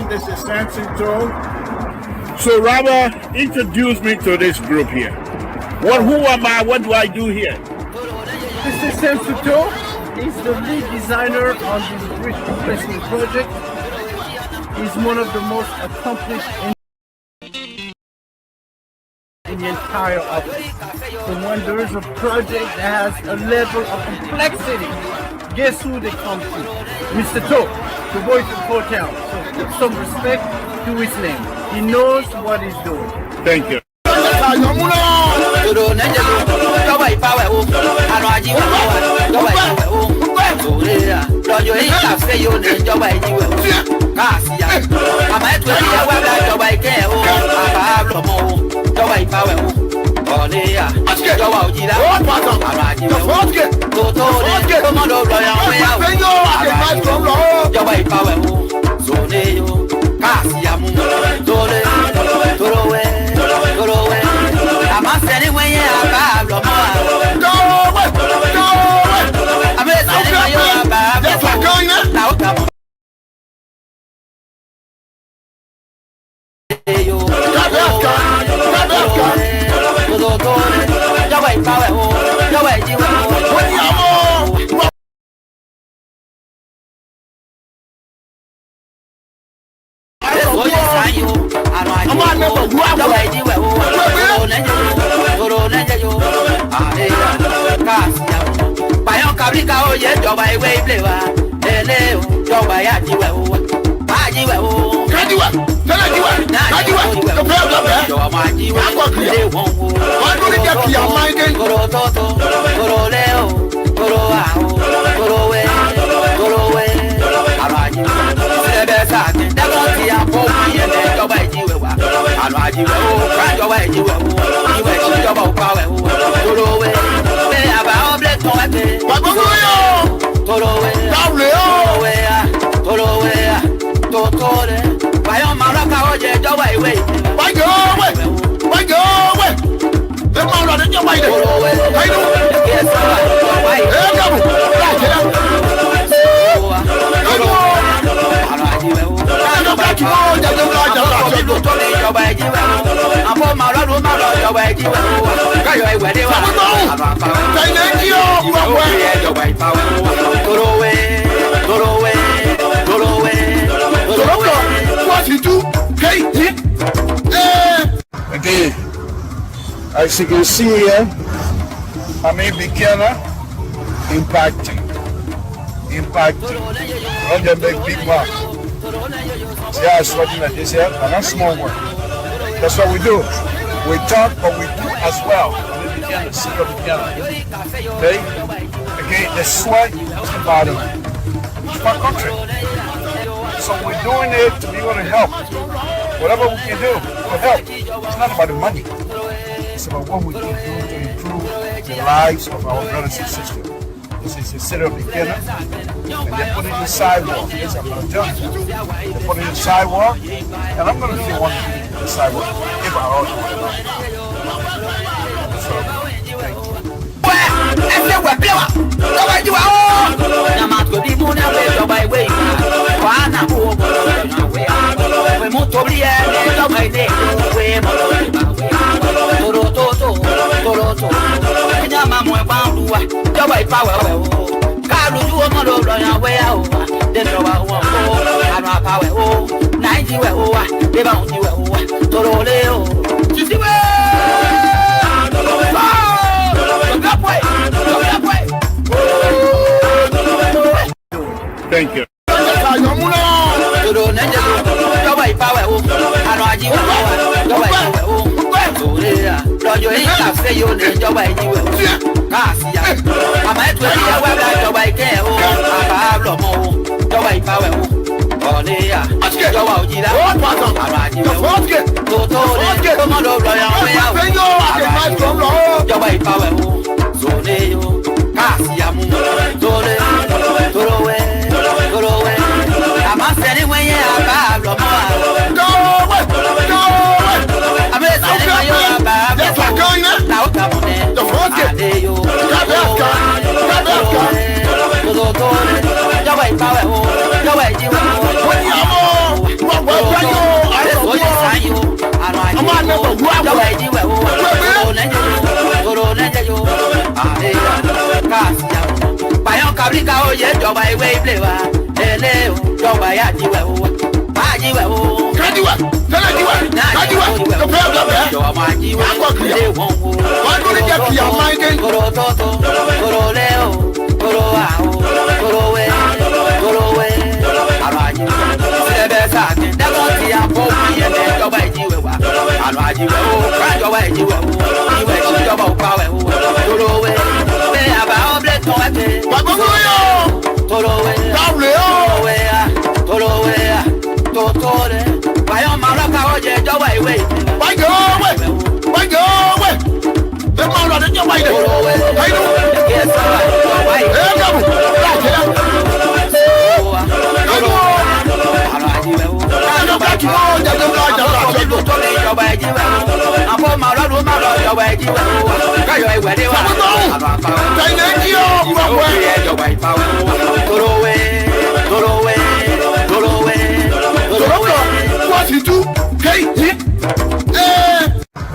This is Samson. So Robert, introduce me to this group here. Who am I? What do I do here? This is Samson. He's the lead designer on this bridge replacement project. He's one of the most accomplished in the entire office. So when there is a project that has a level of complexity, guess who they come to? Mr. To, the voice of Hotel. So put some respect to his name. He knows what he's doing. Thank you. Okay, as you can see here, I'm a beginner impacting. On the big mark. See how it's working like this here? And that's small one. That's what we do. We talk, but we do as well. The beginner, see your beginner. Okay? Okay, the sweat is the bottom. It's my country. So we're doing it to be able to help. Whatever we can do to help. It's not about the money. It's about what we can do to improve the lives of our brothers and sisters. This is the city of beginner. And they put it in the sidewalk. Yes, I'm going to tell you. They put it in the sidewalk. And I'm going to be one in the sidewalk. If I all do it. So, thank you. Thank you.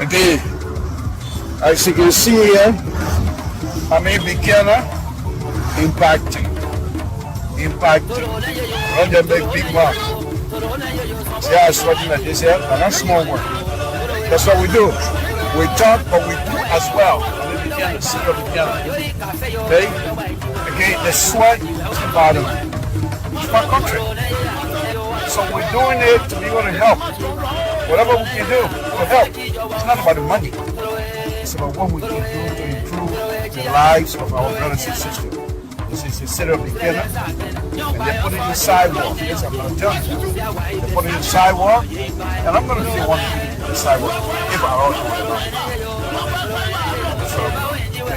Okay, as you can see here, I'm a beginner impacting. Run the big mark. See how it's working like this here? And that's small work. That's what we do. We talk, but we do as well. We begin to sit up together. Okay? Again, the sweat is the bottom. It's my country. So we're doing it to be able to help. Whatever we can do to help. It's not about the money. It's about what we can do to improve the lives of our brothers and sisters. This is a set up beginner. And they put it in the sidewalk. Yes, I'm going to tell you. They put it in the sidewalk. And I'm going to be the one to put it in the sidewalk. If I also want to. So, thank you.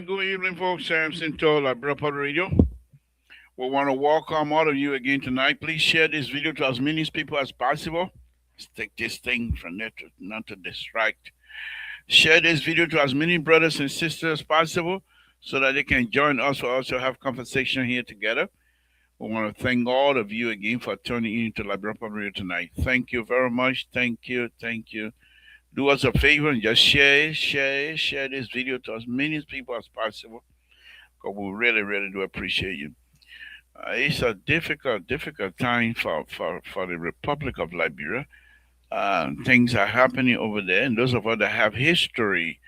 Good evening, folks. Samson Toll at Brother Radio. We want to welcome all of you again tonight. Please share this video to as many people as possible. Let's take this thing from there to not to distract. Share this video to as many brothers and sisters as possible so that they can join us. We also have conversation here together. We want to thank all of you again for tuning in to Liberia Public Radio tonight. Thank you very much. Thank you. Thank you. Do us a favor and just share this video to as many people as possible. Because we really, really do appreciate you. It's a difficult time for the Republic of Liberia. Things are happening over there, and those of us that have history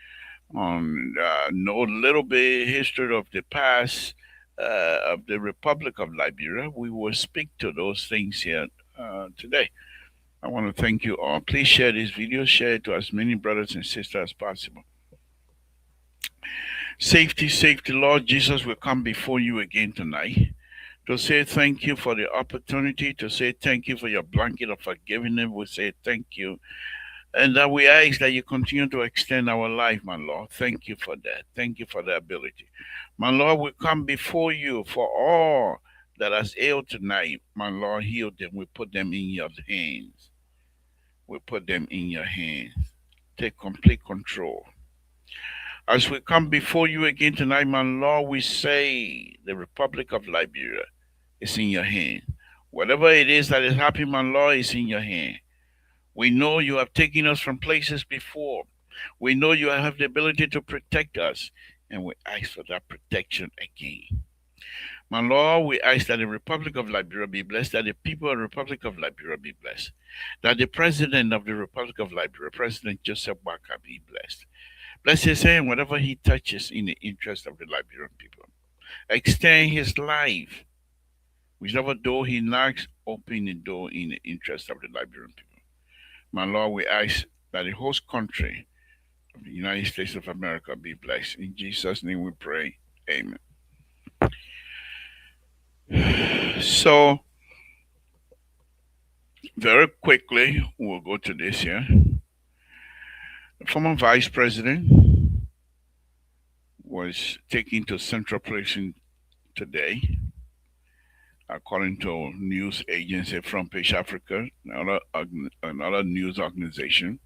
on know a little bit history of the past of the Republic of Liberia, we will speak to those things here today. I want to thank you all. Please share this video, share it to as many brothers and sisters as possible. Safety, safety, Lord Jesus will come before you again tonight to say thank you for the opportunity, to say thank you for your blanket of forgiveness. We say thank you. And that we ask that you continue to extend our life, my Lord. Thank you for that. Thank you for the ability. My Lord, we come before you for all that has ailed tonight. My Lord, heal them. We put them in your hands. We put them in your hands. Take complete control. As we come before you again tonight, my Lord, we say the Republic of Liberia is in your hand. Whatever it is that is happening, my Lord, is in your hand. We know you have taken us from places before. We know you have the ability to protect us, and we ask for that protection again. My Lord, we ask that the Republic of Liberia be blessed, that the people of the Republic of Liberia be blessed, that the President of the Republic of Liberia, President Joseph Baka, be blessed. Bless his hand, whatever he touches in the interest of the Liberian people. Extend his life. Whichever door he knocks, open the door in the interest of the Liberian people. My Lord, we ask that the host country of the United States of America be blessed. In Jesus' name we pray. Amen. So, very quickly, we'll go to this here. The former vice president was taken to Central Prison today, according to news agency Front Page Africa, another news organization.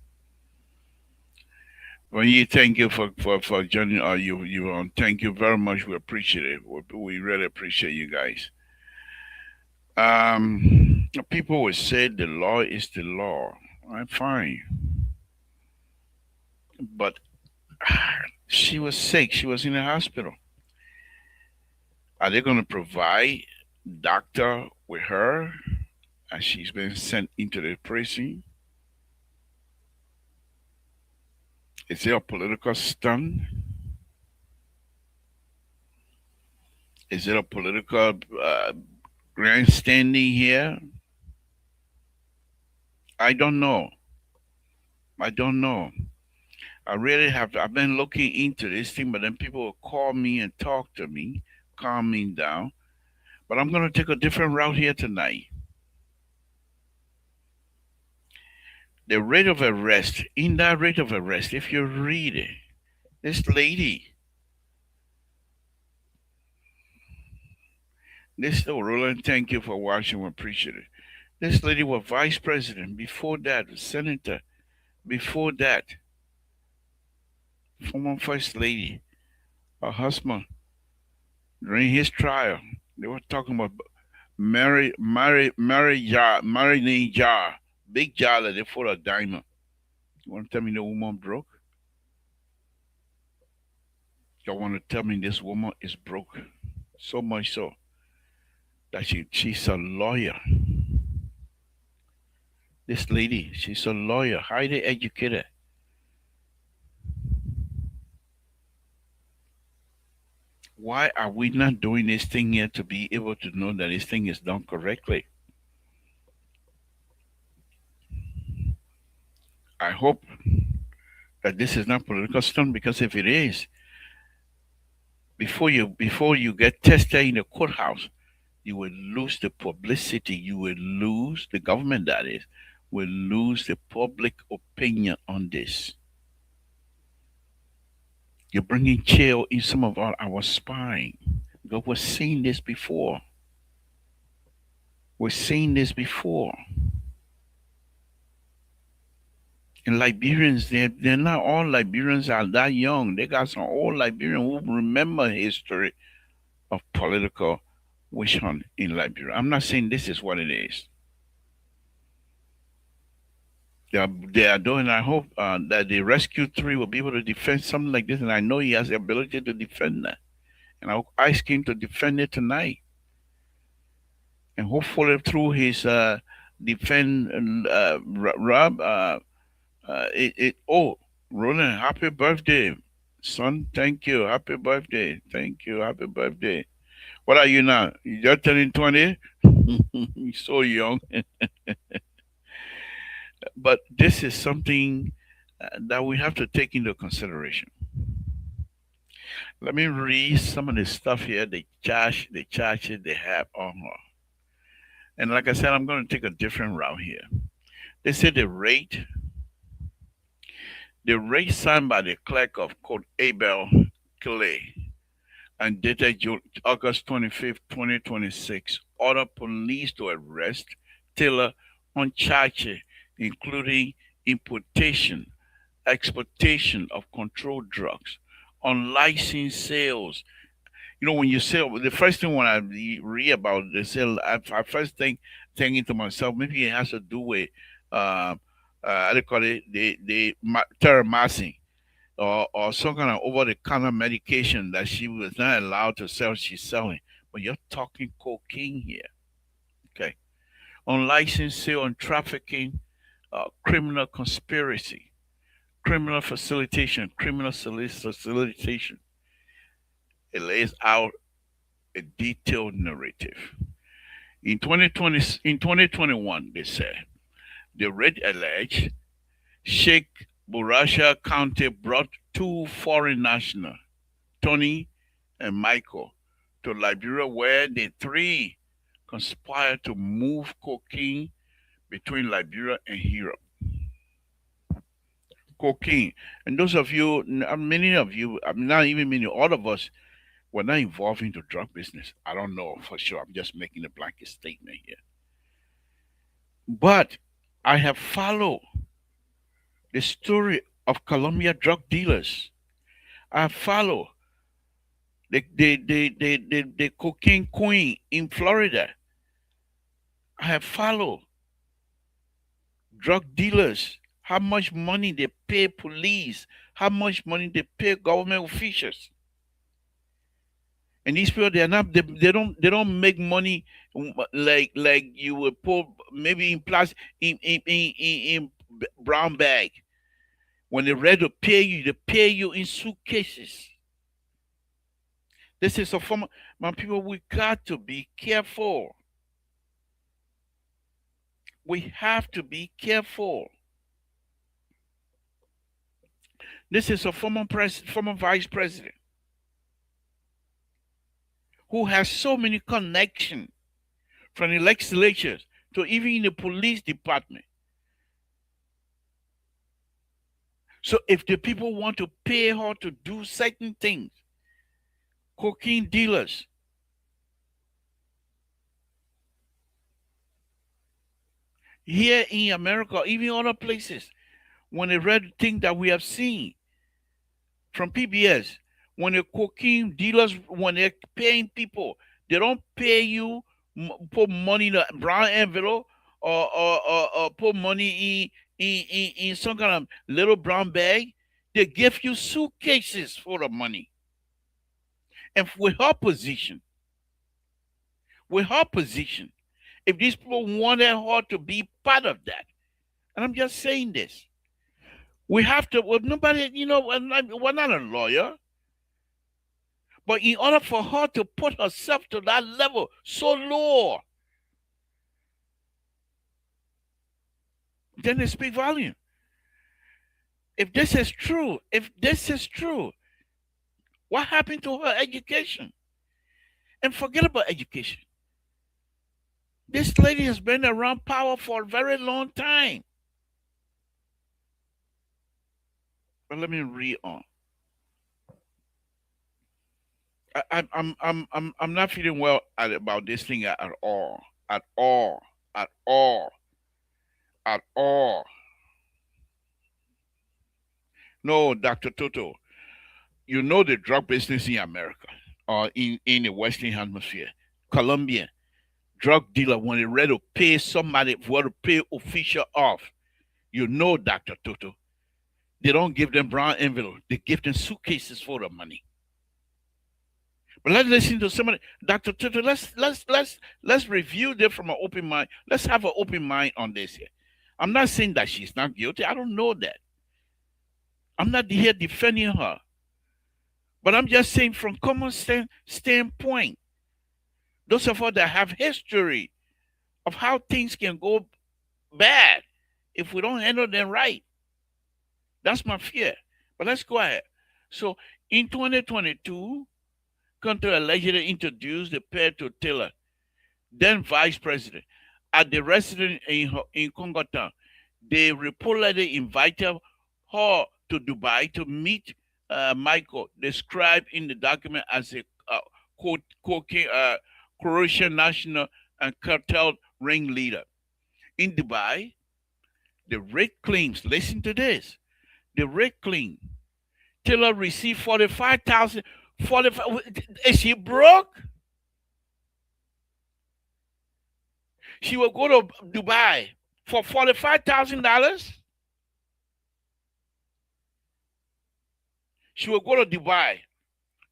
Well, you thank you for joining. Thank you very much. We appreciate it. We really appreciate you guys. People will say the law is the law. I'm fine, but she was sick. She was in the hospital. Are they going to provide doctor with her as she's been sent into the prison? Is it a political stunt? Is it a political grandstanding here? I don't know. I don't know. I've been looking into this thing, but then people will call me and talk to me, calm me down. But I'm going to take a different route here tonight. The rate of arrest, in that rate of arrest, if you read it, this lady, Roland, thank you for watching, we appreciate it. This lady was vice president, before that, senator, before that, former first lady, her husband, during his trial, they were talking about Mary Jar, big jar that they full of diamond. You want to tell me the woman broke? You want to tell me this woman is broke? So much so that she's a lawyer. This lady, she's a lawyer, highly educated. Why are we not doing this thing here to be able to know that this thing is done correctly? I hope that this is not political stunt, because if it is, before you get tested in the courthouse, you will lose the publicity. You will lose the government, that is, will lose the public opinion on this. You're bringing chill in some of our spying. Because we've seen this before. We're seeing this before. And Liberians, they're not all Liberians are that young. They got some old Liberians who remember history of political witch hunt in Liberia. I'm not saying this is what it is. They are doing. I hope that the Rescue 3 will be able to defend something like this, and I know he has the ability to defend that. And I ask him to defend it tonight, and hopefully through his defend Rob. Oh, Roland, happy birthday, son! Thank you, happy birthday, thank you, happy birthday. What are you now? You just turning 20? You're so young. But this is something that we have to take into consideration. Let me read some of the stuff here, the charges they have on her. And like I said, I'm going to take a different route here. They say the rate signed by the clerk of court Abel Clay and dated August 25th, 2026, ordered police to arrest Taylor on charges including importation, exportation of controlled drugs, unlicensed sales. You know, when you sell, the first thing when I read about the sale, I first thinking to myself, maybe it has to do with, uh, how they call it, the terramycin or some kind of over-the-counter medication that she was not allowed to sell. She's selling, but you're talking cocaine here, okay? Unlicensed sale and trafficking, criminal conspiracy, criminal facilitation, criminal facilitation. It lays out a detailed narrative. In 2021, they said the red alleged Sheikh Burasha County brought two foreign nationals, Tony and Michael, to Liberia where the three conspired to move cocaine between Liberia and Europe. Cocaine. And those of you, many of you, not even many, all of us, were not involved in the drug business. I don't know for sure. I'm just making a blanket statement here. But I have followed the story of Colombia drug dealers. I follow the cocaine queen in Florida. I have followed drug dealers, how much money they pay police, how much money they pay government officials. And these people they don't make money like you would put maybe in plastic in brown bag. When they're ready to pay you, they pay you in suitcases. This is a form. My people, we got to be careful. We have to be careful. This is a former vice president who has so many connections from the legislatures to even in the police department. So if the people want to pay her to do certain things, cocaine dealers, here in America, even other places, when they read things that we have seen from PBS, when the cocaine dealers, when they're paying people, they don't pay you, put money in a brown envelope or put money in some kind of little brown bag. They give you suitcases for the money. And with her position, if these people wanted her to be part of that, and I'm just saying this, we have to, well, nobody, we're not a lawyer, but in order for her to put herself to that level so low, then they speak volume. If this is true, what happened to her education? And forget about education. This lady has been around power for a very long time. But let me read on. I'm not feeling well about this thing at all. at all, at all, at all. No, Dr. Toto, you know the drug business in America or in the Western Hemisphere. Colombian drug dealer, when they ready to pay somebody, want to pay official off, you know, Dr. Toto, they don't give them brown envelope. They give them suitcases full of money. But let's listen to somebody, Dr. Toto. Let's review this from an open mind. Let's have an open mind on this here. I'm not saying that she's not guilty. I don't know that. I'm not here defending her. But I'm just saying from common standpoint, those of us that have history of how things can go bad if we don't handle them right. That's my fear. But let's go ahead. So in 2022, Hunter allegedly introduced the pair to Taylor, then vice president, at the residence in Congoton. They reportedly invited her to Dubai to meet Michael, described in the document as a Croatian national and cartel ringleader. In Dubai, the red claims, listen to this, the red claim, Taylor received 45,000. 45, is she broke? She will go to Dubai for $45,000. She will go to Dubai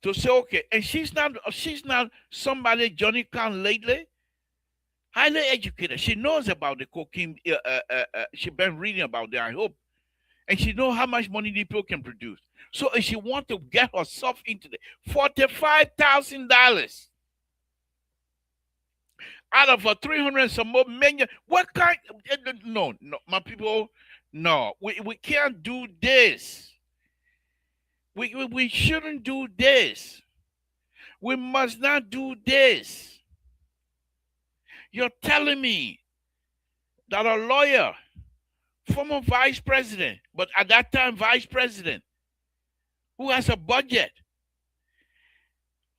to say, okay, and she's not somebody Johnny Khan lately. Highly educated. She knows about the cocaine. She's been reading about it, I hope. And she knows how much money the people can produce. So if she wants to get herself into the $45,000 out of a 300 some more million, what kind? No, my people, no, we can't do this. We shouldn't do this. We must not do this. You're telling me that a lawyer, former vice president, but at that time vice president, who has a budget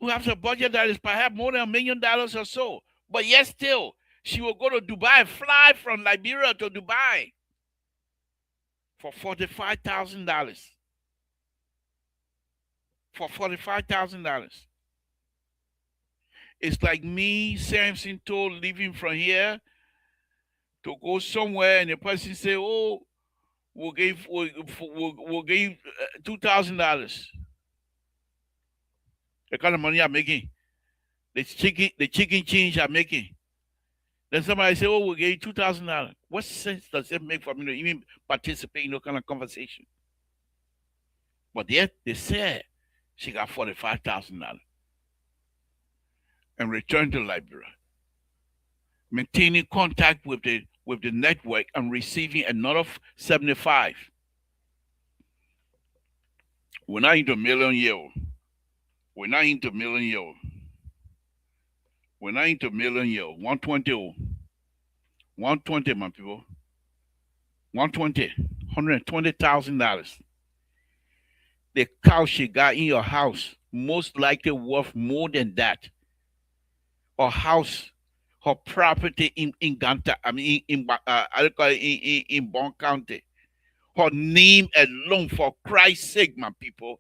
that is perhaps more than $1 million or so, but yet still, she will go to Dubai, fly from Liberia to Dubai for $45,000. For $45,000. It's like me, Samson, told leaving from here to go somewhere, and the person say, "Oh, we'll give $2,000." The kind of money I'm making, the chicken change I'm making. Then somebody say, "Oh, we'll give you $2,000." What sense does it make for me to even participate in that kind of conversation? But yet they said she got $45,000 and returned to Liberia, maintaining contact with the network and receiving another 75. We're not into million-year-old. We're not into million-year-old. We're not into million-year-old. 120. 120, my people. 120. $120,000. The cow she got in your house most likely worth more than that. Her house, her property in Ganta, I mean in Bon County. Her name alone, for Christ's sake, my people.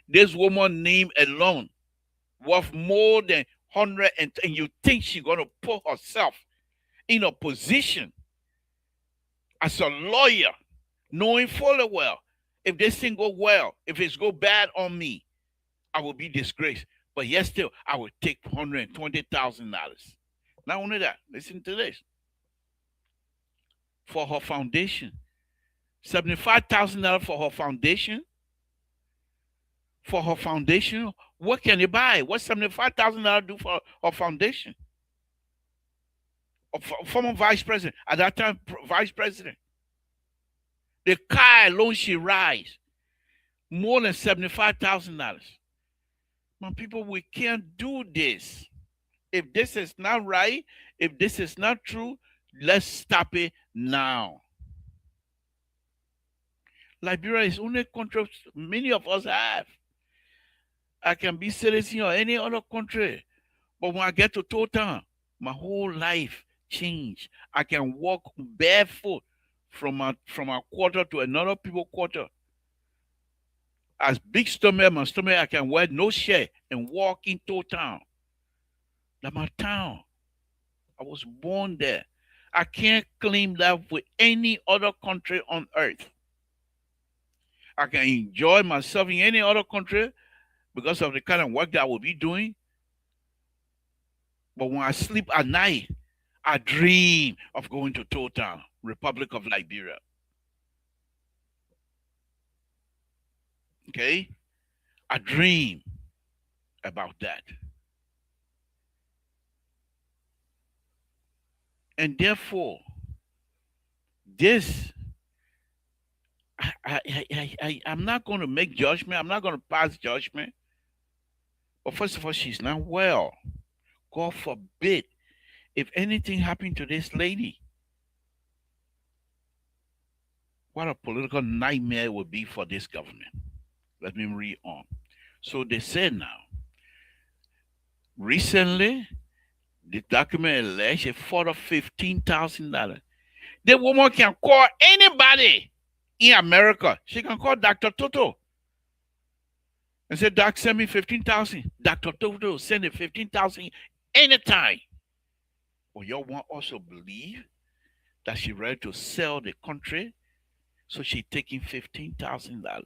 This woman name alone worth more than 100, and you think she's gonna put herself in a position as a lawyer, knowing fully well, if this thing go well, if it's go bad on me, I will be disgraced. But yet still, I will take $120,000. Not only that, listen to this. For her foundation, $75,000 for her foundation. For her foundation, what can you buy? What $75,000 do for her foundation? A former vice president, at that time, vice president. The car alone she rides, more than $75,000. My people, we can't do this. If this is not right, if this is not true, let's stop it now. Liberia is only country many of us have. I can be citizen of any other country, but when I get to Totan, My whole life changed. I can walk barefoot from a quarter to another people quarter. As big stomach, my stomach, I can wear no shirt and walk into town. That's my town. I was born there. I can't claim that with any other country on earth. I can enjoy myself in any other country because of the kind of work that I will be doing. But when I sleep at night, I dream of going to Town, Republic of Liberia. Okay? I dream about that. And therefore, this I'm not going to make judgment. I'm not going to pass judgment. But first of all, she's not well. God forbid if anything happened to this lady. What a political nightmare it would be for this government. Let me read on. So they said now, recently, the document alleged a further $15,000. The woman can call anybody in America. She can call Dr. Toto and say, Doc, send me 15,000. Dr. Toto send it 15,000 anytime. Well, y'all want also believe that she ready to sell the country, so she taking $15,000.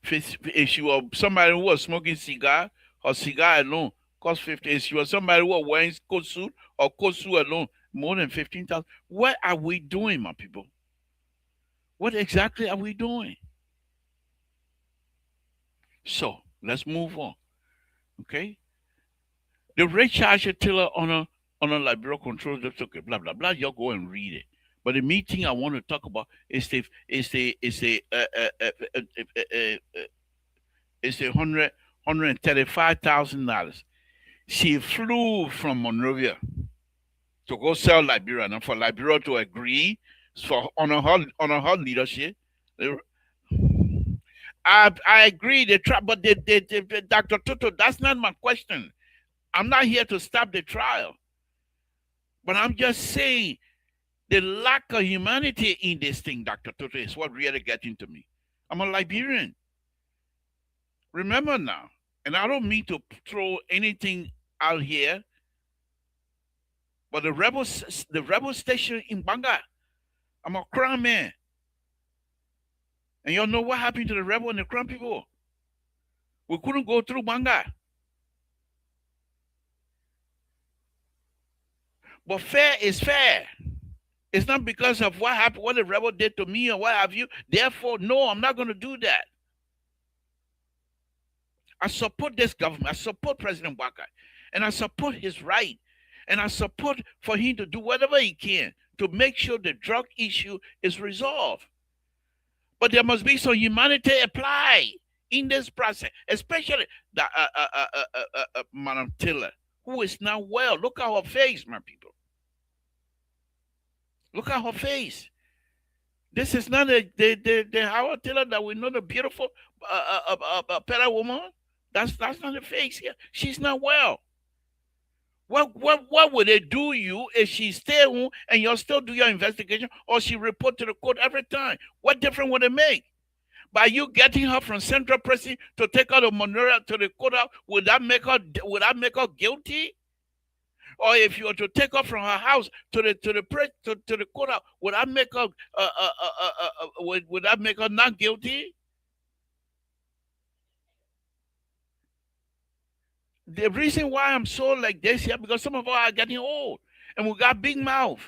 If she was somebody who was smoking cigar, her cigar alone cost 50. If she was somebody who was wearing coat suit or coat suit alone, more than 15,000. What are we doing, my people? What exactly are we doing? So let's move on. Okay. The rate charge tiller on a Liberia control just okay, blah blah blah. You go and read it. But the main thing I want to talk about is the $135,000. She flew from Monrovia to go sell Liberia, and for Liberia to agree for on her leadership. I agree. But Dr. Toto, that's not my question. I'm not here to stop the trial, but I'm just saying the lack of humanity in this thing, Dr. Toto, is what really getting to me. I'm a Liberian. Remember now, and I don't mean to throw anything out here, but the rebel station in Banga, I'm a crown man. And y'all know what happened to the rebel and the crown people? We couldn't go through Banga. But fair is fair. It's not because of what happened, what the rebel did to me or what have you. Therefore, no, I'm not going to do that. I support this government. I support President Waka. And I support his right. And I support for him to do whatever he can to make sure the drug issue is resolved. But there must be some humanity applied in this process, especially the Madam Tiller, who is now well. Look at her face, my people. Look at her face. This is not the Howard Taylor that we know, the beautiful Pera woman. That's not the face here. She's not well. What would it do you if she stay home and you'll still do your investigation, or she report to the court every time? What difference would it make? By you getting her from Central Prison to take her to Monrovia to the court, would that make her guilty? Or if you were to take her from her house to the courthouse, would that make her would that make her not guilty? The reason why I'm so like this here, because some of us are getting old and we got big mouth.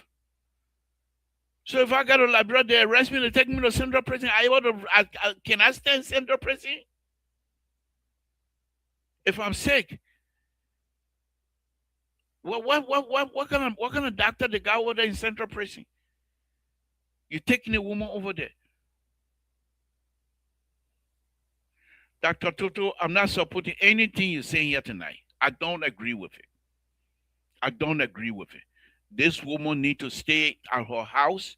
So if I got a Liberia, they arrest me, they take me to Central Prison. Can I stay in Central Prison? If I'm sick, what kind of doctor the guy over there in Central Prison? You're taking a woman over there. Dr. Toto, I'm not supporting anything you're saying here tonight. I don't agree with it. I don't agree with it. This woman needs to stay at her house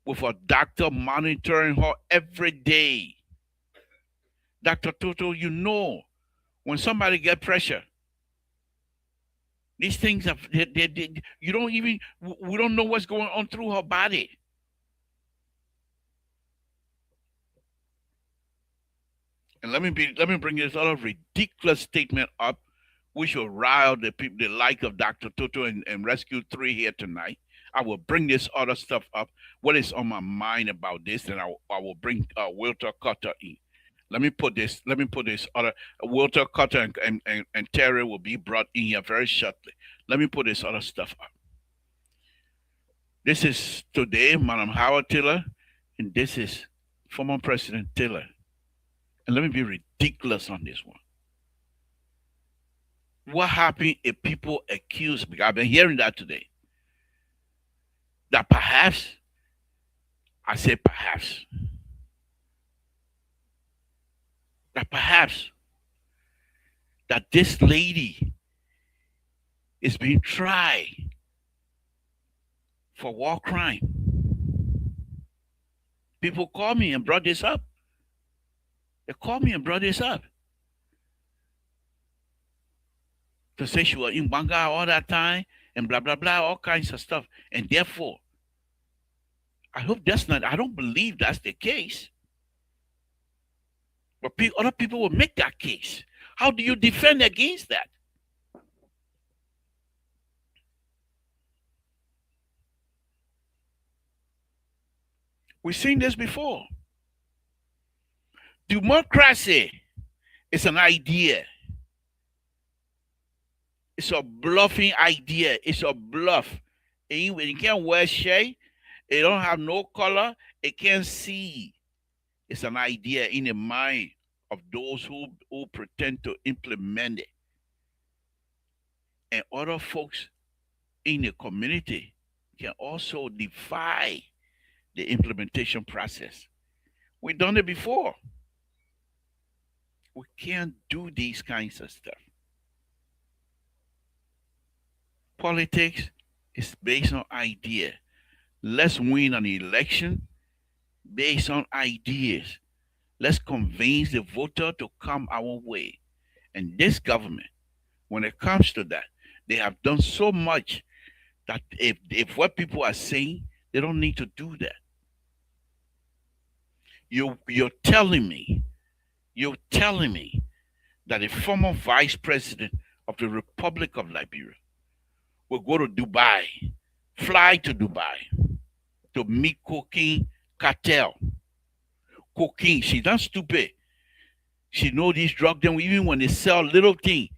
with a doctor monitoring her every day. Dr. Toto, you know when somebody get pressure, these things are you don't even we don't know what's going on through her body. And let me bring this other ridiculous statement up, which will rile the people, the like of Dr. Toto and Rescue 3 here tonight. I will bring this other stuff up, what is on my mind about this, and I will bring Wilter Cutter in. Let me put this other Wilter Cutter and Terry will be brought in here very shortly. Let me put this other stuff up. This is today, Madam Howard Taylor, and this is former President Taylor. And let me be ridiculous on this one. What happened if people accuse, because I've been hearing that today, that perhaps, I say perhaps, that perhaps that this lady is being tried for war crime. People call me and brought this up. They called me and brought this up to say she was in Banga all that time and blah blah blah, all kinds of stuff. And therefore, I hope that's not. I don't believe that's the case. But other people will make that case. How do you defend against that? We've seen this before. Democracy is an idea. It's a bluffing idea. It's a bluff. And it can't wear shade. It don't have no color. It can't see. It's an idea in the mind of those who pretend to implement it. And other folks in the community can also defy the implementation process. We've done it before. We can't do these kinds of stuff. Politics is based on idea. Let's win an election based on ideas. Let's convince the voter to come our way. And this government, when it comes to that, they have done so much that if what people are saying, they don't need to do that. You're telling me that a former vice president of the Republic of Liberia will go to Dubai, fly to Dubai to meet cocaine cartel. Cocaine, she's not stupid. She know these drugs, then even when they sell little thing,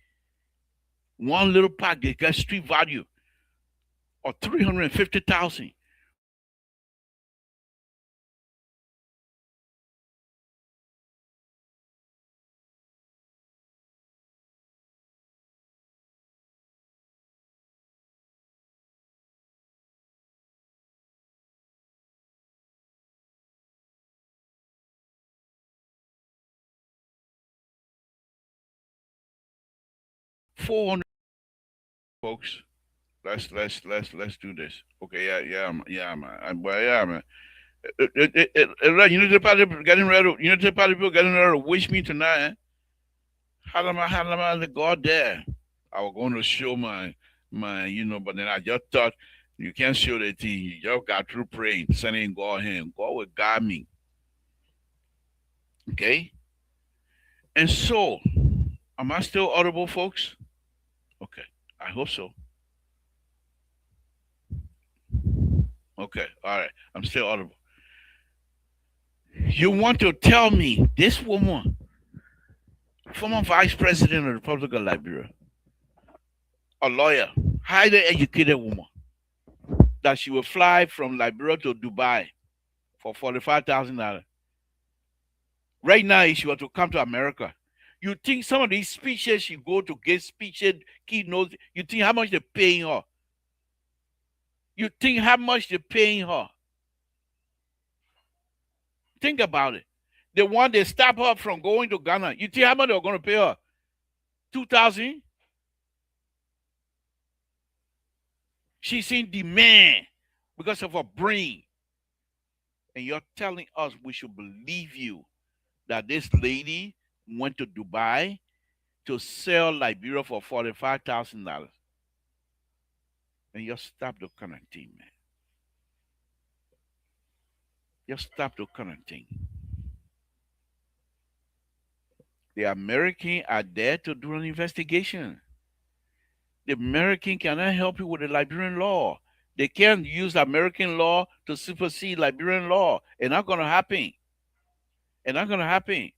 one little pack, they got street value of 350,000. $400, folks. Let's do this. Okay, yeah, man. Well, yeah, man. Unity Party getting ready. Unity Party people getting ready to wish me tonight. Eh? How am I go out there? I was going to show my, but then I just thought you can't show the thing. You just got through praying, sending God him. God will guide me. Okay? And so, am I still audible, folks? Okay, I hope so. Okay, all right, I'm still audible. You want to tell me this woman, former vice president of the Republic of Liberia, a lawyer, highly educated woman, that she will fly from Liberia to Dubai for $45,000. Right now, if she were to come to America, you think some of these speeches she go to give speeches, keynotes, you think how much they're paying her? You think how much they're paying her? Think about it. The one they stop her from going to Ghana, you think how much they're going to pay her? 2,000? She's in demand because of her brain. And you're telling us we should believe you that this lady went to Dubai to sell Liberia for $45,000. And you stop the kind of thing, man. You stop the kind of thing. The Americans are there to do an investigation. The American cannot help you with the Liberian law. They can't use American law to supersede Liberian law. It's not gonna happen. It's not gonna happen.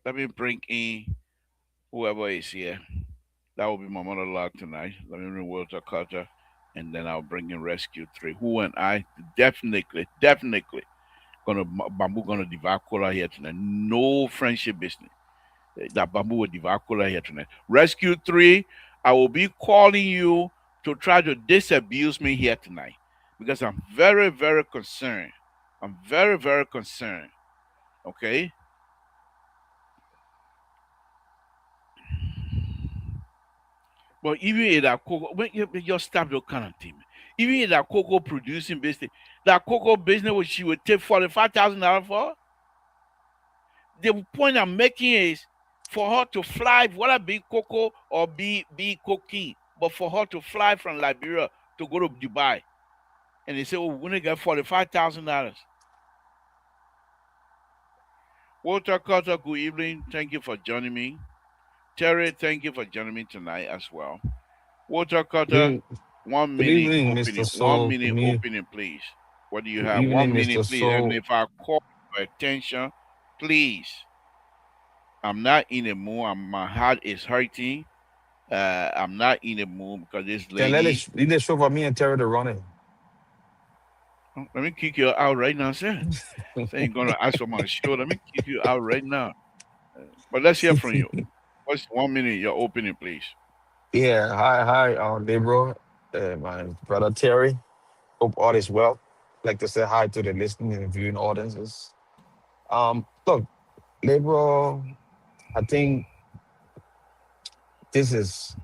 Let me bring in whoever is here. That will be my monologue tonight. Let me bring Walter Carter, and then I'll bring in Rescue 3. Who and I definitely gonna Bamboo gonna devour cola here tonight. No friendship business. That Bamboo will devour cola here tonight. Rescue 3, I will be calling you to try to disabuse me here tonight because I'm very, very concerned. I'm very, very concerned. Okay? But even in that cocoa, when you just stop the kind of thing. Even in that cocoa producing business, that cocoa business which she would take $45,000 for. The point I'm making is for her to fly, whether be cocoa or be cocaine, but for her to fly from Liberia to go to Dubai, and they say, "Oh, we're gonna get $45,000." Walter Carter, good evening. Thank you for joining me. Terry, thank you for joining me tonight as well. Walter Carter, Good, 1 minute evening, Mr. opening. One Soul. minute opening, please. What do you Good have? evening, 1 minute, Mr. please. And Soul. if I call your attention, please. I'm not in a mood. My heart is hurting. I'm not in a mood because this Then lady. lead the show for me and Terry to run it. Oh, let me kick you out right now, sir. Saying you're gonna ask for my show. Let me kick you out right now. But let's hear from you. What's 1 minute? Your opening, please. Yeah, hi, Libro, my brother Terry. Hope all is well. Like to say hi to the listening and viewing audiences. Look, Libro, I think this is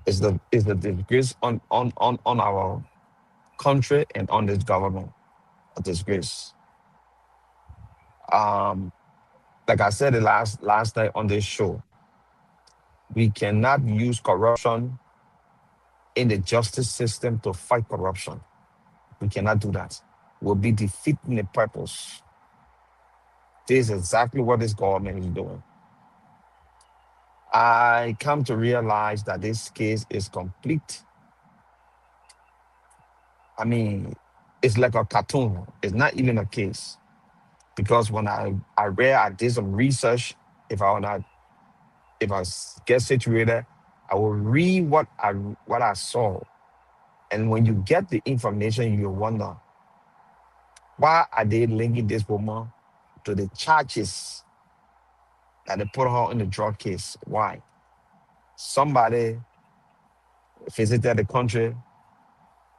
the disgrace on our country and on this government. A disgrace. Um, like I said the last night on this show, we cannot use corruption in the justice system to fight corruption. We cannot do that. We'll be defeating the purpose. This is exactly what this government is doing. I come to realize that this case is complete. I mean, it's like a cartoon. It's not even a case. Because when I did some research. If I wanna, if get situated, I will read what I saw. And when you get the information, you wonder why are they linking this woman to the charges that they put her in the drug case? Why? Somebody visited the country,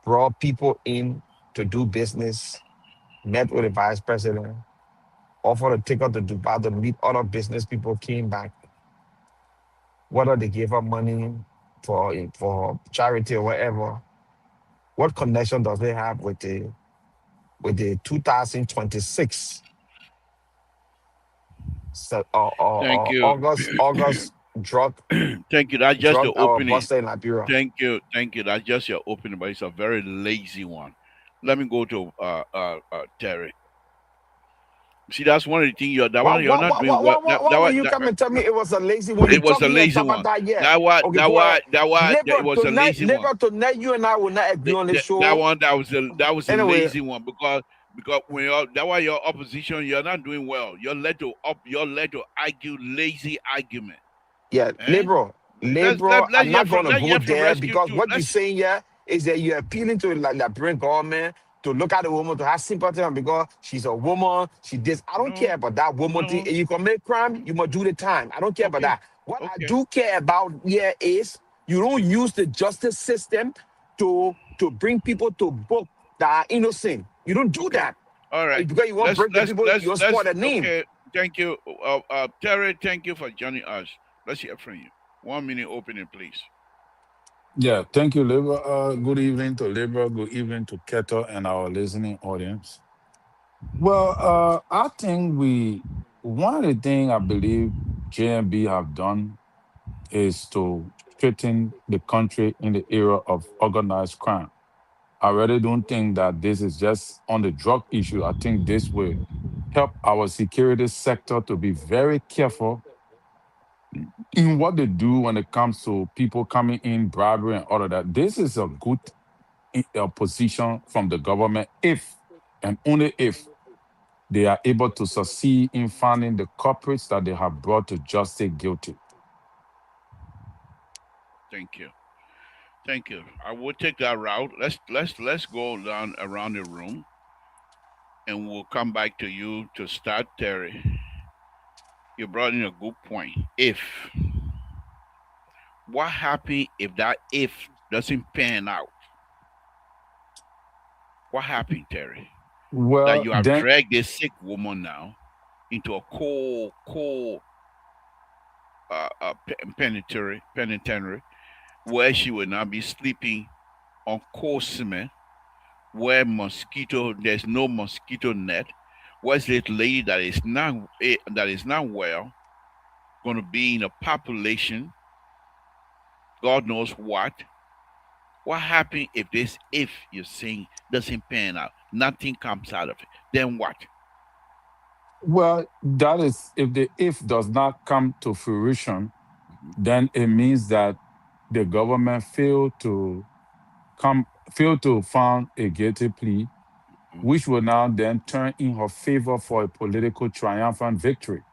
brought people in to do business, met with the vice president, offered a ticket to Dubai to meet other business people, came back. Whether they gave her money for charity or whatever, what connection does they have with the 2026 Thank you. August Thank you. That's just the drug our opening. buster in Liberia? Thank you. That's just your opening, but it's a very lazy one. Let me go to Terry. See, that's one of the things you're not doing well. Why will you come and tell me it was a lazy when you It was talk a me on lazy top of one. that? Yeah. Okay, That go why ahead. it was a lazy one. Tonight, you and I will not agree on the That show. one that was a Anyway, lazy one because when that why your opposition you're not doing well. You're led to argue lazy argument. yeah, Eh? liberal. Let's I'm hear not from going to let's go hear from there Rescue because Two. what you're Let's saying here is that you're appealing to like Liberian government to look at the woman to have sympathy on because she's a woman. She did. I don't care no about that woman thing. no If you commit crime, you must do the time. I don't care about okay that. What I okay do care about here is you don't use the justice system to bring people to book that are innocent. You don't do okay that. all right. Because you want to break the people, you don't spoil Let's the name. okay. Thank you, Terry. Thank you for joining us. Let's hear from you. 1 minute opening, please. Yeah, thank you, Libra. Good evening to Libra. Good evening to Keto and our listening audience. Well, I think one of the things I believe JMB have done is to straighten the country in the area of organized crime. I really don't think that this is just on the drug issue. I think this will help our security sector to be very careful in what they do when it comes to people coming in, bribery and all of that. This is a good position from the government if and only if they are able to succeed in finding the culprits that they have brought to justice guilty. Thank you. Thank you. I will take that route. Let's go down around the room, and we'll come back to you to start, Terry. You brought in a good point. If what happened if that if doesn't pan out? What happened, Terry? That Well, you have then, dragged this sick woman now into a cold penitentiary where she will now be sleeping on cold cement, where there's no mosquito net, where's this lady that is not well, going to be in a population, God knows what. What happens if you're saying doesn't pan out, nothing comes out of it? Then what? well, that is if the if does not come to fruition, Mhm. then it means that the government come failed to find a guilty plea, Mhm. which will now then turn in her favor for a political triumphant victory.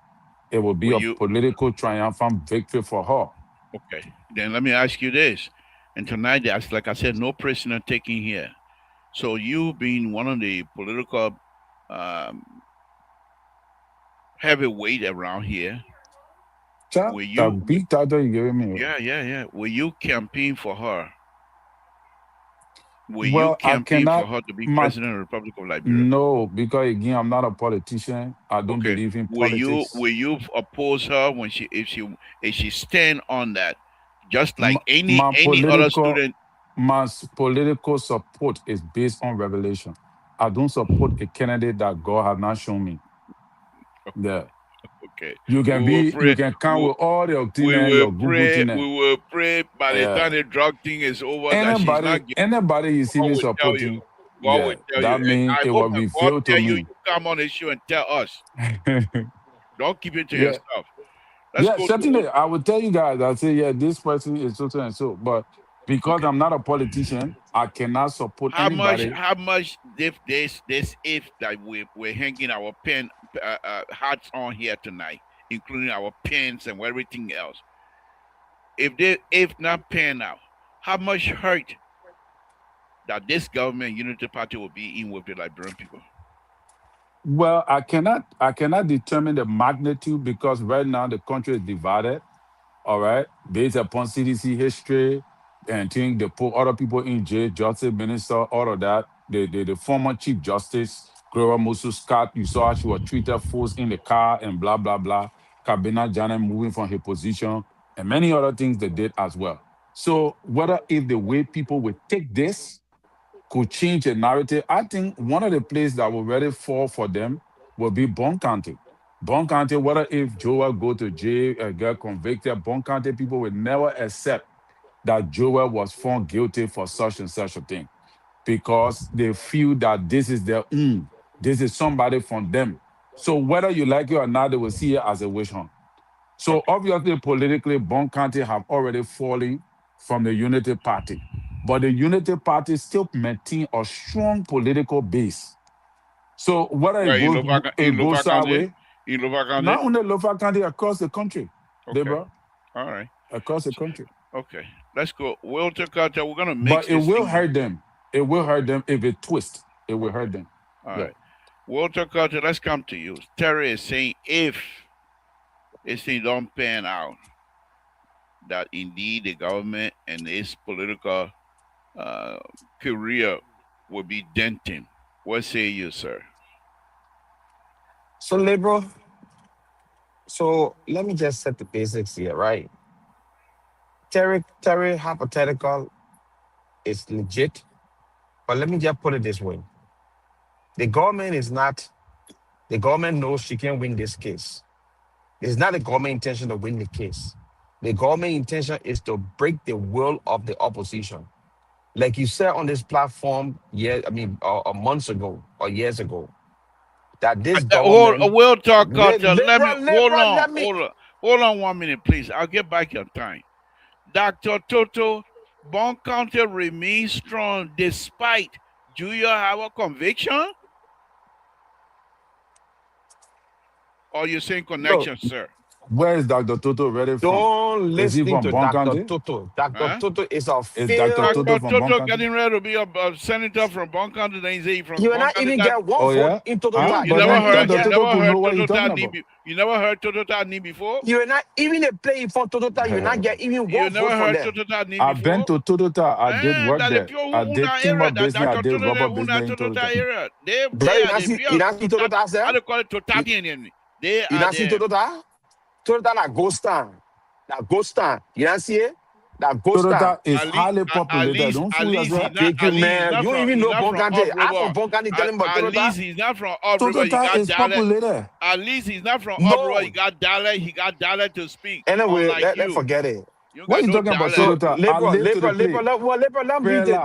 It will be Will a you political triumphant victory for her. Okay? Then let me ask you this. And tonight, there's, like I said, no prisoner taken here. So you being one of the political um, heavyweight around here, Child, will that you? big title you giving me. Yeah, yeah, yeah. Will you campaign for her? Will you Well, I campaign for cannot her to be my president of the Republic of Liberia? no, because again, I'm not a politician. I don't Okay. believe in Will you politics. will you oppose her when if she stand on that, just like any My other political student? political support is based on revelation. I don't support a candidate that God has not shown me. Yeah. Okay. We will You pray. can come We, with all the thing we and will your Google pray. thing. We will pray by the Yeah. time the drug thing is over that she's not guilty. Anybody you see God me will tell you. supporting, God will yeah, tell you. that And means I it hope will that God reveal to tell you. me. You come on the show and tell us. Don't keep it to Yeah. yourself. Let's Yeah, go to certainly. I will tell you guys, I say, yeah, this person is so and so. But because okay. I'm not a politician, I cannot support anybody. How much if that we're hanging our pen hats on here tonight, including our pens and everything else. If not pan out, how much hurt that this government unity party will be in with the Liberian people? Well, I cannot determine the magnitude because right now the country is divided. All right, based upon CDC history and think they put other people in jail, justice minister, all of that. The former Chief Justice, Gloria Musu Scott, you saw how she was treated, forced in the car and blah, blah, blah. Kabina Janet moving from her position and many other things they did as well. So whether if the way people would take this could change the narrative. I think one of the places that will really fall for them will be Bon County. Bon County, whether if Joel go to jail and get convicted, Bon County people will never accept that Joel was found guilty for such and such a thing because they feel that this is their own. This is somebody from them. So whether you like it or not, they will see it as a witch hunt. So Okay. obviously, politically, Bon County have already fallen from the Unity Party. But the Unity Party still maintain a strong political base. So whether Well, it in goes Lofa that County, way, in Lofa not County. only Lofa County, across the country, Okay. Deborah, All right. across the country. Okay. Let's go. Walter Carter, we're gonna mix But it this will thing. hurt them. It will hurt them if it twists. It will Okay. hurt them. All Yeah. right. Walter Carter, let's come to you. Terry is saying if this thing don't pan out, that indeed the government and its political uh, career will be denting. What say you, sir? So, liberal. So let me just set the basics here, right? Terry hypothetical is legit, but let me just put it this way: the government is not The government knows she can't win this case. It's not the government intention to win the case. The government intention is to break the will of the opposition. Like you said on this platform, months ago or years ago, that this government, We'll talk. liberal, liberal, let me. Hold on 1 minute, please. I'll get back your time. Dr. Toto, Bon County remains strong despite Julia Howard conviction? Or you saying connection, sir? Where is Dr. Toto ready from? Don't Is he listen from to Bon Dr. County? Toto. Dr. Toto is a Is Dr. failed. Toto Dr. from Bon Toto County? getting ready to be a senator from Bon County, then he's from You will Bon not County. even get one Oh, vote yeah? in Toto. Huh? You But never then heard Dr. Toto could know what Toto you're talking about. You never heard Toto Tani before? You will not even play for Toto. You will not get even You one never vote from heard them. Toto Tani I've been before? to Totota. I did work That the there. pure I did una timber area, that business. I Dr. did Toto rubber una business in Toto Totota. area. They Bro, you are not the see pure Toto, how sir? they call it Totatian. They You are not see the Toto? Toto na ghost town. Na ghost town. You not see it? That ghost town. Totota is highly populated. Don't fool yourself. Thank you, man. You even he's know not from Bonkante. I'm upriver. from Bonkante. Tell him about At least Toto. he's not from upriver. He Totota got is dialect. populated. At least he's not from No. upriver. He got dialect to speak. Anyway, Unlike let's you. forget it. You What got you no talking about, dialect. So, Totota? I live to the place.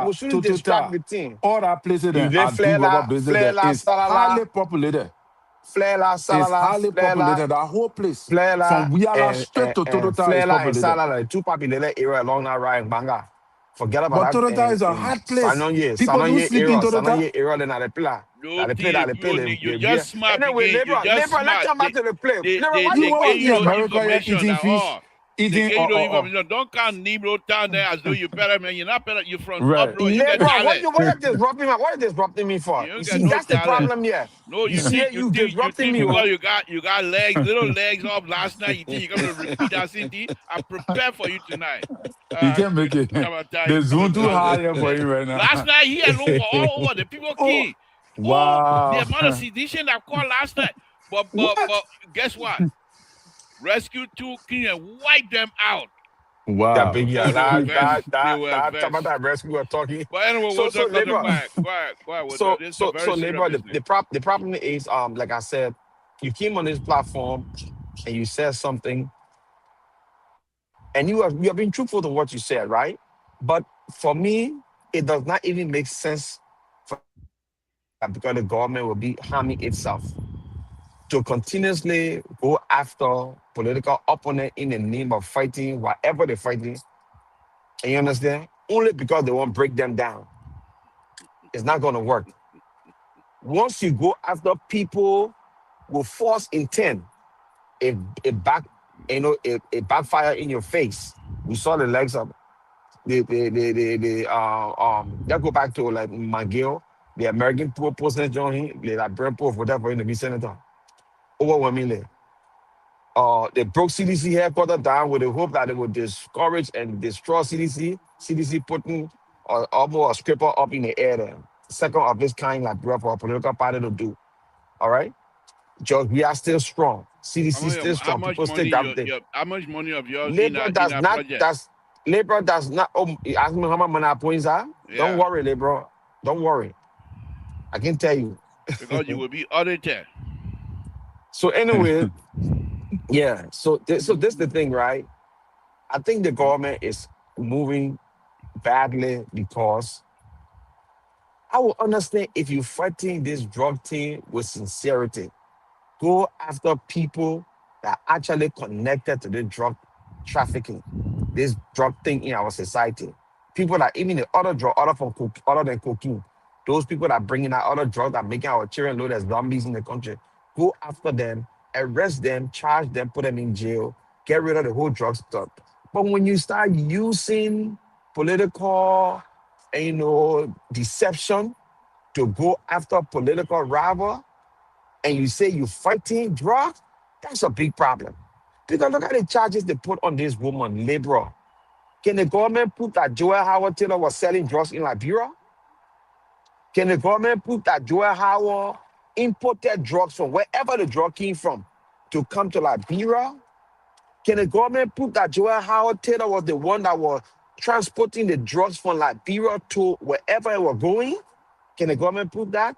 we shouldn't distract Totota, the team. all that places You that did I do rubber business there is highly populated. Flela, It's Salala, highly populated. That whole place from Wiala straight to Totota is Flela and populated. Salala, two populated area along that ride in Banga. Forget about But that. Totota is a hot place. People do sleep in Totota. Area, then they play. No They play, thief. they play. You just smart. Anyway, You Labor, just let's smart. come back to the play. Labor, why You They were gave in you no America, you're information eating at fish, all. They eating gave you no information. Don't count Negro town there as though you're better, man. You're not better. You're from Right. uproar. You get Labor, dialect. what are you disrupting me? What are you disrupting me for? You You got see, no that's the talent. problem here. No, you see, think you disrupting me. because you got legs, little legs off last night. You think you're gonna repeat that city? I prepare for you tonight. You can't make it. The zone too high for you right now. Last night he alone were all over. The people came. Wow. The amount of sedition that called last night. But guess what? Rescue 2 came and wiped them out. Wow. That big that rescue we're talking. But anyway, we'll talk about quiet. So Labor, the problem is like I said, you came on this platform and you said something, and you have been truthful to what you said, right? But for me, it does not even make sense because the government will be harming itself to continuously go after political opponent in the name of fighting whatever they're fighting. And you understand? Only because they want to break them down. It's not going to work. Once you go after people with false intent, it backfire in your face. We saw the legs of let's go back to like McGill, the American poor president John, the Liberian poor whatever in the senator. Overwhelmingly. They broke CDC headquarters down with the hope that they would discourage and destroy CDC. CDC putting almost a scraper up in the air there. Second of this kind, like for a political party to do. All right? Just we are still strong. CDC still strong. People still doubting. How much money of yours Labor does not project? Labor does not ask me how much money I points are. Don't worry, Labor. Don't worry. I can tell you. Because you will be audited. So anyway, yeah. So this is the thing, right? I think the government is moving badly because I will understand if you're fighting this drug thing with sincerity. Go after people that are actually connected to the drug trafficking, this drug thing in our society. People that even the other drug, other than cocaine, those people that are bringing out other drugs that are making our children load as zombies in the country. Go after them, arrest them, charge them, put them in jail, get rid of the whole drug stuff. But when you start using political, deception to go after political rival, and you say you're fighting drugs, that's a big problem. Because look at the charges they put on this woman, Labor. Can the government prove that Joel Howard Taylor was selling drugs in Liberia? Can the government prove that Joel Howard imported drugs from wherever the drug came from to come to Liberia? Can the government prove that Joel Howard Taylor was the one that was transporting the drugs from Liberia to wherever it was going? Can the government prove that?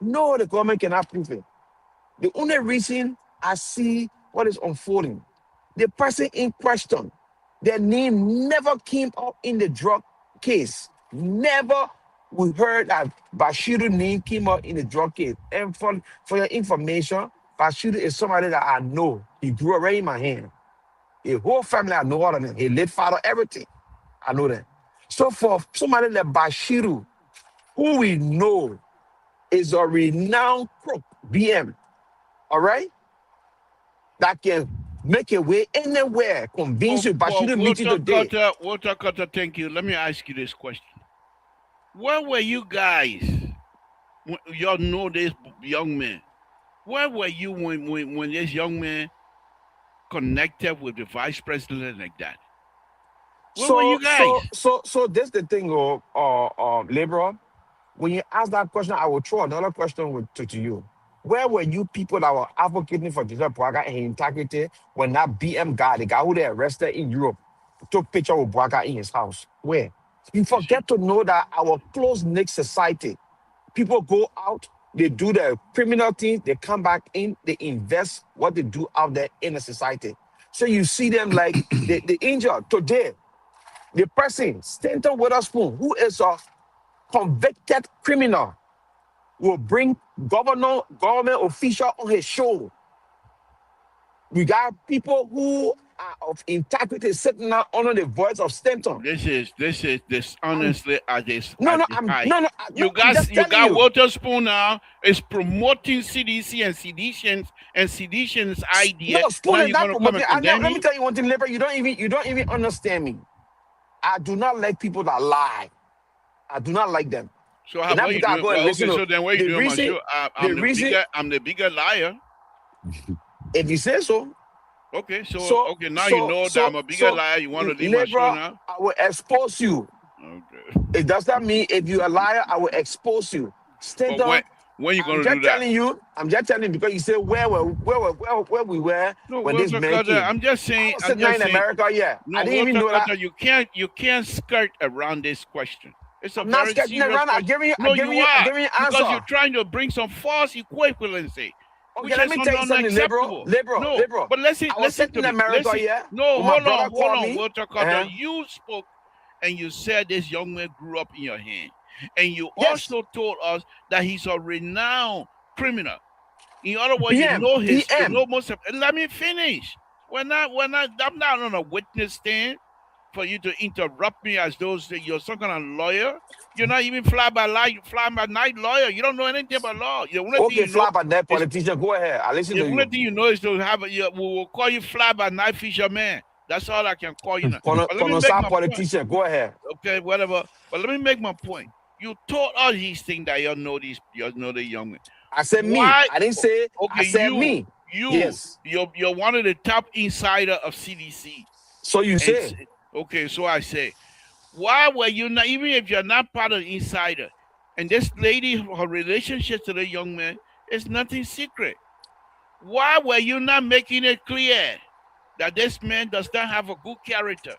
No, the government cannot prove it. The only reason I see what is unfolding, the person in question, their name never came up in the drug case. Never we heard that Bashiru name came up in the drug case. And for your information, Bashiru is somebody that I know. He grew up right in my hand. His whole family, I know all of them. His late father, everything. I know that. So for somebody like Bashiru, who we know is a renowned crook, BM, all right, that can make a way anywhere, convince you Bashiru meeting today. Walter Carter, thank you. Let me ask you this question. Where were you guys? Y'all know this young man. Where were you when this young man connected with the vice president like that? Where were you guys? So this the thing, Laborer. When you ask that question, I will throw another question to you. Where were you people that were advocating for Joseph Boaga and integrity when that BM guy, the guy who they arrested in Europe, took picture of Boaga in his house? Where? You forget to know that our close-knit society, people go out, they do the criminal things, they come back in, they invest what they do out there in the society. So you see them like the injured today. The person, Stanton Witherspoon, who is a convicted criminal, will bring government official on his show. We got people who are of integrity sitting out under the voice of Stanton. This is honestly at this. No, I'm you got Witherspoon now is promoting CDC and seditions idea. No, Spoon is not promoting. Let me me tell you one thing, Labor. You don't even understand me. I do not like people that lie. I do not like them. So how about you doing? Well, okay, so then what are you doing my show? I'm the bigger liar. If you say so. Okay, okay, now you know that I'm a bigger liar. You want to leave my show now? I will expose you. Okay. It does that mean if you're a liar, I will expose you. Stand up. When you gonna do that? I'm just telling you because you say where we were when this man came. I'm just saying. I was in America, yeah. No, I didn't even know that. You can't skirt around this question. It's I'm not skirting around. I'm giving you an answer. Because you're trying to bring some false equivalency. Okay, let me tell you something, liberal. But listen in America, yeah. No, hold on, Walter Carter. You spoke and you said this young man grew up in your hand. And you also told us that he's a renowned criminal. In other words, you know his most of. Let me finish. I'm not on a witness stand for you to interrupt me as though you're some kind of lawyer. You're not even fly by night lawyer. You don't know anything about law. Fly by night politician. Go ahead. I listen to you. The only thing you know is to have we will call you fly by night fisherman. That's all I can call you now. Politician. Go ahead. Okay, whatever. But let me make my point. You told all these things that you know the young men. I said me. I didn't say. Okay, I said me. Yes. You're one of the top insider of CDC. So you say. Okay, so I say, why were you not, even if you're not part of the insider, and this lady, her relationship to the young man is nothing secret. Why were you not making it clear that this man does not have a good character?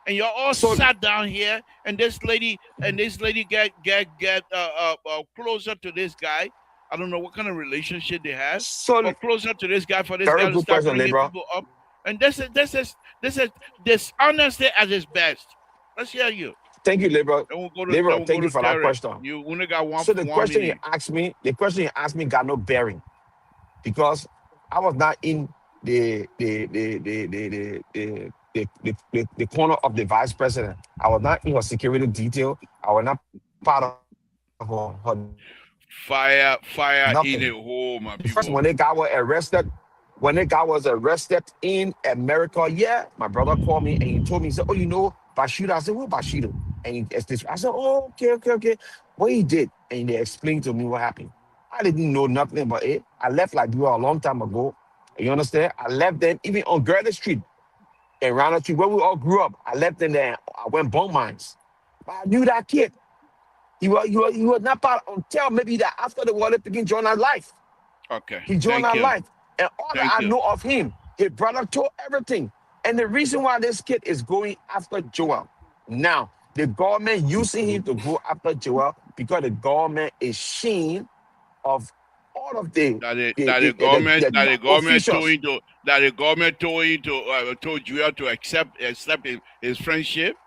And you're all sat down here, and this lady get closer to this guy. I don't know what kind of relationship they have. But closer to this guy for this guy to start bringing people up. And this is dishonesty at its best. Let's hear you. Thank you, Labor. Thank you for that question. You only got one. So the question you asked me got no bearing because I was not in the corner of the vice president. I was not in her security detail. I was not part of her fire in the hole, my people. First, when the guy was arrested in America, yeah, my brother called me and he told me, he said, oh, you know, Bashiru. I said, what Bashiru? And I said, oh, okay. What he did, and they explained to me what happened. I didn't know nothing about it. I left Liberia a long time ago. You understand? I left them even on Gerda Street in Ronald Street, where we all grew up. I left them there. I went bone mines. But I knew that kid. He was not part until maybe that after the war, he joined our life. Okay. He joined our life. And all that I know of him, his brother told everything. And the reason why this kid is going after Joel now, the government using him to go after Joel because the government is ashamed of all of the that the government the that the top government told officials. him to that the government told Joel to accept his friendship.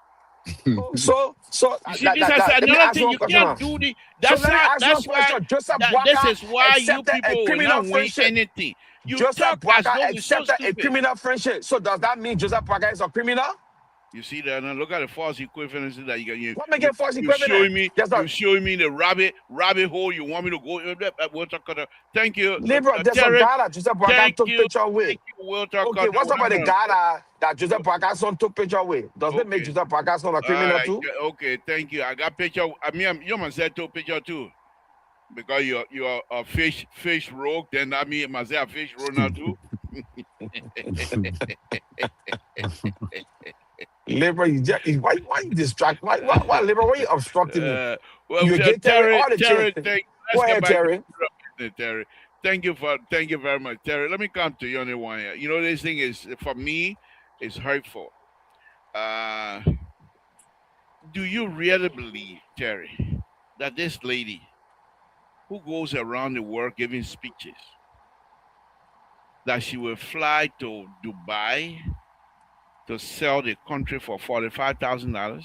So You see, this is let me another ask you thing. one You question can't now. do the. So That's let me how. ask you a That's why. question. Joseph This Boaka is why you accepted a people will criminal not win friendship. anything. You Joseph talk as Boaka though we're so accepted a stupid. criminal friendship. So does that mean Joseph Boaka is a criminal? You see that now? Look at the false equivalency that What make it false you equivalent? showing me. There's a You showing me the rabbit hole. You want me to go? Thank you, Libra, there's a Terry. guy that Joseph Boaka Thank took you. picture with. Thank you, Walter Okay, Cutter. what's We're about not the gonna. guy that Joseph Boaka's son took picture with? Does it make Okay. Joseph Boaka's son a All criminal right. too? Yeah, okay. Thank you. I got picture. I mean, you must say to picture too because you're a fish rogue. Then I mean, must say a fish rogue now too. Libra, why you distract? Why Libra? Why you obstructing me? Uh, well, You gave Terry Terry, all the chance. Go let's get ahead, back to Terry. Terry. Thank you very much, Terry. Let me come to you on the one here. You know, this thing is for me is hurtful. Uh, do you really believe, Terry, that this lady who goes around the world giving speeches, that she will fly to Dubai to sell the country for $45,000?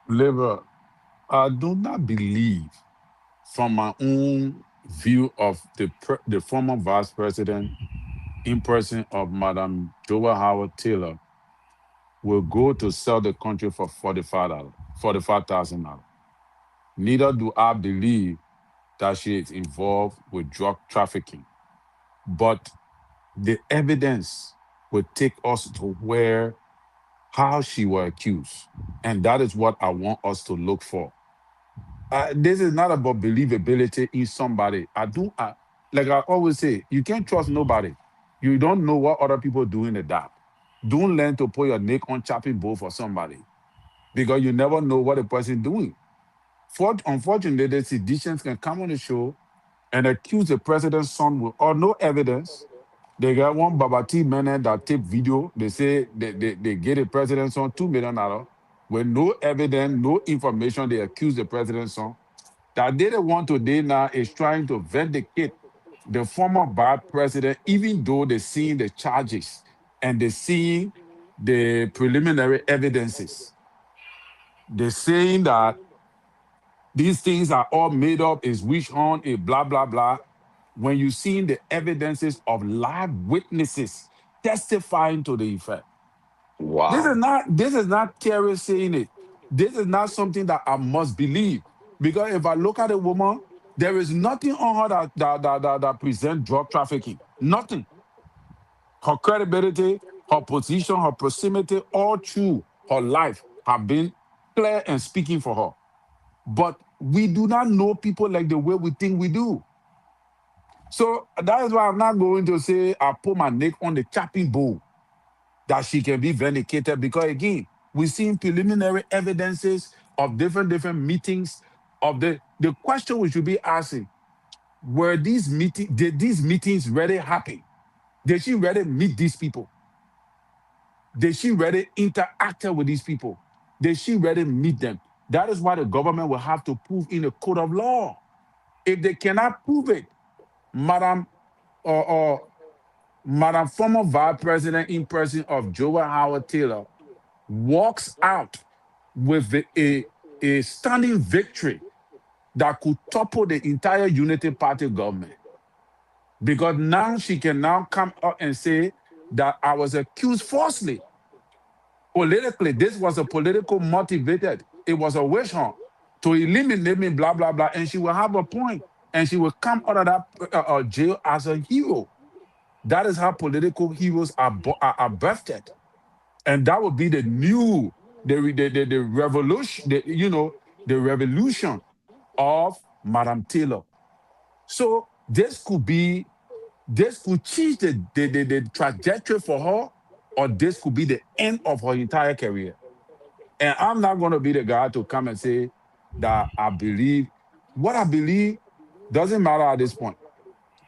Liver, I do not believe, from my own view of the former vice president in person of Madam Joa Howard Taylor, will go to sell the country for $45,000. Neither do I believe that she is involved with drug trafficking. But the evidence will take us to where how she was accused. And that is what I want us to look for. This is not about believability in somebody. Like I always say, you can't trust nobody. You don't know what other people do in the dark. Don't learn to put your neck on chopping board for somebody because you never know what the person doing. Unfortunately, the seditions can come on the show and accuse the president's son with or no evidence. They got one Babati man that tape video. They say they get the president's son $2 million with no evidence, no information. They accuse the president's son. That they the one today now is trying to vindicate the former bad president, even though they're seeing the charges and they're seeing the preliminary evidences. They're saying that these things are all made up, is witch hunt, a blah, blah, blah. When you see the evidences of live witnesses testifying to the effect. Wow. This is not Terry saying it. This is not something that I must believe. Because if I look at a woman, there is nothing on her that presents drug trafficking. Nothing. Her credibility, her position, her proximity, all through her life have been clear and speaking for her. But we do not know people like the way we think we do. So that is why I'm not going to say I put my neck on the chopping board that she can be vindicated because again, we've seen preliminary evidences of different meetings of the question we should be asking, did these meetings really happen? Did she really meet these people? Did she really interact with these people? Did she really meet them? That is why the government will have to prove in a court of law. If they cannot prove it, Madam or Madam former vice president in person of Joel Howard Taylor walks out with a stunning victory that could topple the entire Unity Party government. Because now she can now come up and say that I was accused falsely. Politically, this was a political motivated. It was a wish hunt to eliminate me, blah, blah, blah. And she will have a point and she will come out of that jail as a hero. That is how political heroes are birthed. And that would be the new, the revolution, the revolution of Madam Taylor. So this could change the trajectory for her, or this could be the end of her entire career. And I'm not going to be the guy to come and say that I believe what I believe doesn't matter at this point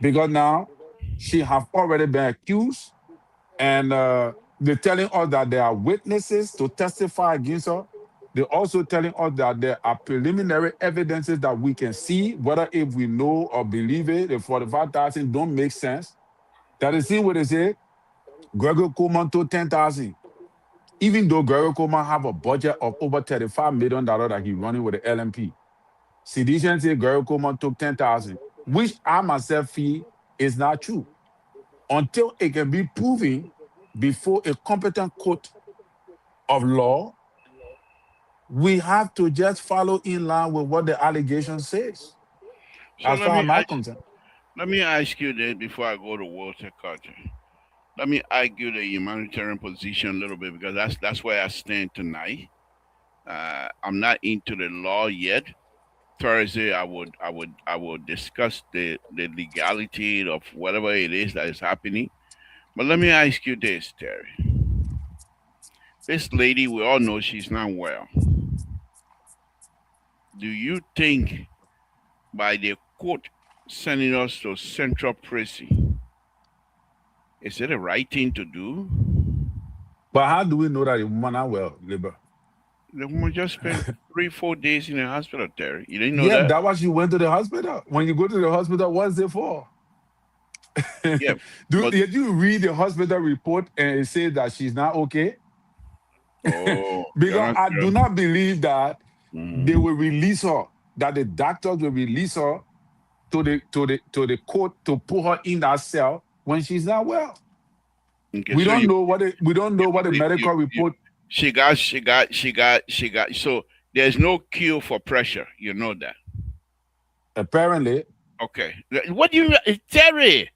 because now she have already been accused and they're telling us that there are witnesses to testify against her. They're also telling us that there are preliminary evidences that we can see, whether if we know or believe it, the 45,000 don't make sense. That is see what they say. Gregor Coleman told 10,000. Even though Gregor Coleman have a budget of over $35 million that he's running with the LMP. Sedition said Gregor Coleman took 10,000, which I myself feel is not true. Until it can be proven before a competent court of law, we have to just follow in line with what the allegation says, So as far as my concern. let me ask you this before I go to Walter Carter. Let me argue the humanitarian position a little bit because that's where I stand tonight. I'm not into the law yet. Thursday, I would discuss the legality of whatever it is that is happening. But let me ask you this, Terry. This lady, we all know she's not well. Do you think by the court sending us to central prison, is it the right thing to do? But how do we know that the woman are well, Liber? The woman just spent 3-4 days in the hospital, Terry. You didn't know Yeah, that? that was she went to the hospital. When you go to the hospital, what's it for? Yeah. But, Did you read the hospital report and it says that she's not okay? oh, Because I do not believe that Mhm. they will release her, that the doctors will release her to the court to put her in that cell when she's not well. Okay, We so don't you, know what the you, medical report. she got. So there's no cure for pressure. You know that. Apparently, Okay. What do you, Terry?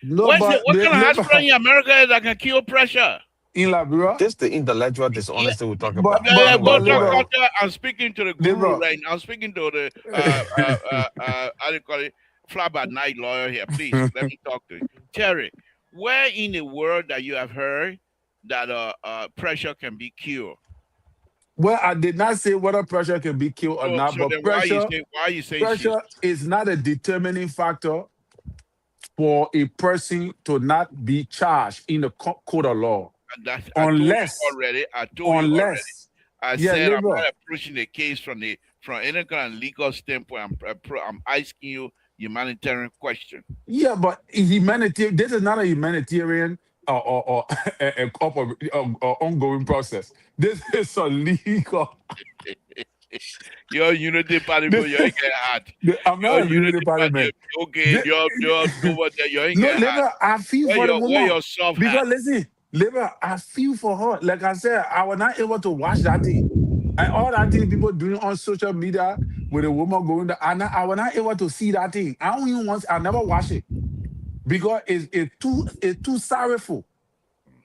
no, What but kind of hospital in America is that can cure pressure? in Liberia. This the intellectual Yeah, dishonesty we talk But about. but Don't but worry, go Walter ahead. Liver, Carter, I'm speaking to the guru Liver. right now. I'm speaking to the how do you call it? Fly by night lawyer here. Please let me talk to you, Terry. Where in the world that you have heard that pressure can be cured? Well, I did not say whether pressure can be killed or not, So but then why you saying she's pressure is not a determining factor for a person to not be charged in the court of law, that I told you unless already. unless I yeah, said I'm Liver. not approaching the case from any kind of legal standpoint. I'm asking you humanitarian question. Yeah, but humanitarian. This is not a humanitarian or or ongoing process. This is a legal. Your unity party for This you is, ain't get hot. I'm Your not a unity unity party, parliament. okay, This, your over there, you ain't no, get hot. Liver, I feel for the Where woman your soft hat? because listen, Liver, I feel for her. Like I said, I was not able to watch that thing. And all that thing people doing on social media with a woman going there, I was not able to see that thing. I don't even want. I never watch it because it's too sorrowful.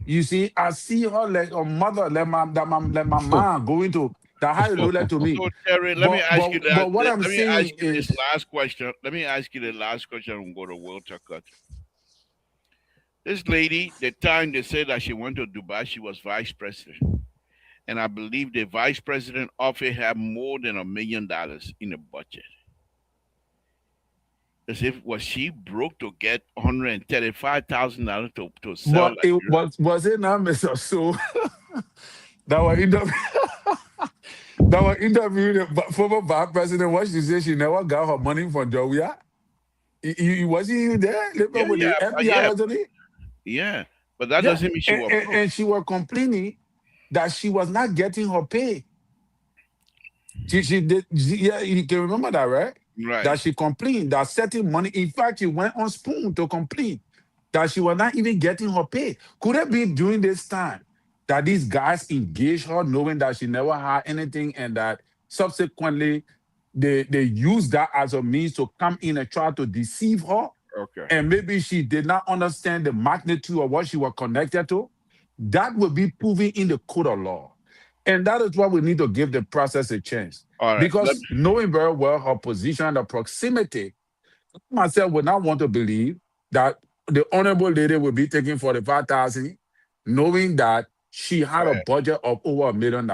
You see, I see her like a mother, like my mom going to that how it look like to me. So Terry, let me But ask but you that. but what I'm Let me ask saying you this is, last question. Let me ask you the last question and go to Walter Cut. This lady, the time they said that she went to Dubai, she was vice president. And I believe the vice president offered her more than $1 million in the budget. As if was she broke to get $135,000 to sell but it Nigeria? was it not Mr. So that was interview that was interviewing the former vice president. What she said, she never got her money from Jowia. Wasn't you there? Labour Yeah, with the FBI yeah, wasn't it? yeah. But that Yeah, doesn't mean she and, was and, broke. and she was complaining that she was not getting her pay. She did. Yeah, you can remember that, right? Right. That she complained that certain money. In fact, she went on Spoon to complain that she was not even getting her pay. Could it be during this time that these guys engaged her, knowing that she never had anything, and that subsequently they used that as a means to come in and try to deceive her? Okay. And maybe she did not understand the magnitude of what she was connected to. That will be proven in the court of law. And that is why we need to give the process a chance. All right. Because knowing very well her position and the proximity, myself would not want to believe that the honorable lady will be taking 45,000, knowing that she had a budget of over $1 million.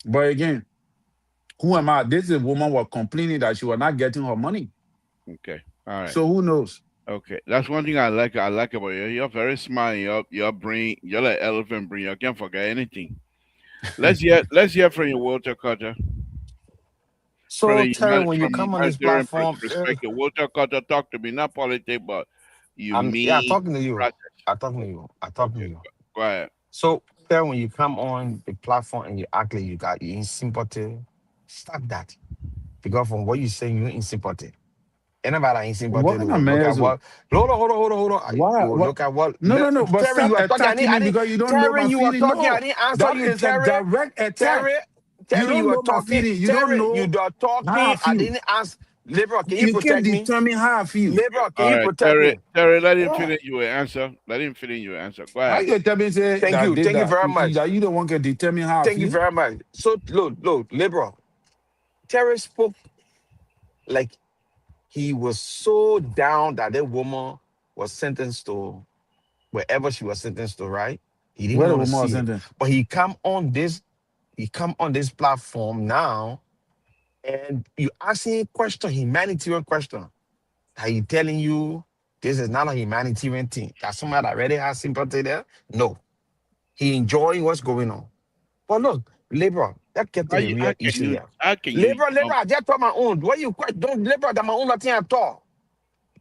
But again, who am I? This is a woman was complaining that she was not getting her money. Okay. All right. So who knows? Okay. That's one thing I like. I like about you. You're very smart. Your brain. You're like elephant brain. You can't forget anything. Let's hear from you, Walter Carter, from So the Terry, when you from come on this humanitarian platform, perspective. Walter Carter, talk to me, not politics, but you I'm mean talking to you. process. I'm talking to you. I'm talking to Okay, you. go ahead. So Terry, when you come on the platform and you act like you in sympathy, stop that. Because from what you saying, you in sympathy. Anybody in sympathy, What they a will look at mess. what. Hold on. Why? You will What? look at what. No, no, no. But Terry, stop you are talking. attacking I me didn't. because you don't know Terry, my you are feeling. talking. I No, didn't answer that you. is a direct attack. Terry, You Terry, don't you are know my talking. feeling. You don't Terry, you know are how talking. I I feel. didn't ask. Liberal, can you You can't protect me? determine how I feel. Liberal, can All you right, protect me? Terry, let him Yeah. finish you an answer. Let him finish you an answer. Go How ahead. you tell me say Thank that you. did Thank you that? very much. That you don't want to determine how I Thank you feel? very much. So, look, liberal. Terry spoke like he was so down that that woman was sentenced to wherever she was sentenced to, right? He didn't Where the want to woman was see it. sentence? But he come on this platform now and you asking question, humanitarian question. Are he telling you this is not a humanitarian thing? That somebody that already has sympathy there? No. He enjoying what's going on. But look, Libra, let's get to the real issue here. How can you Libra, I just told my own. What you quite don't Libra that my own nothing at all.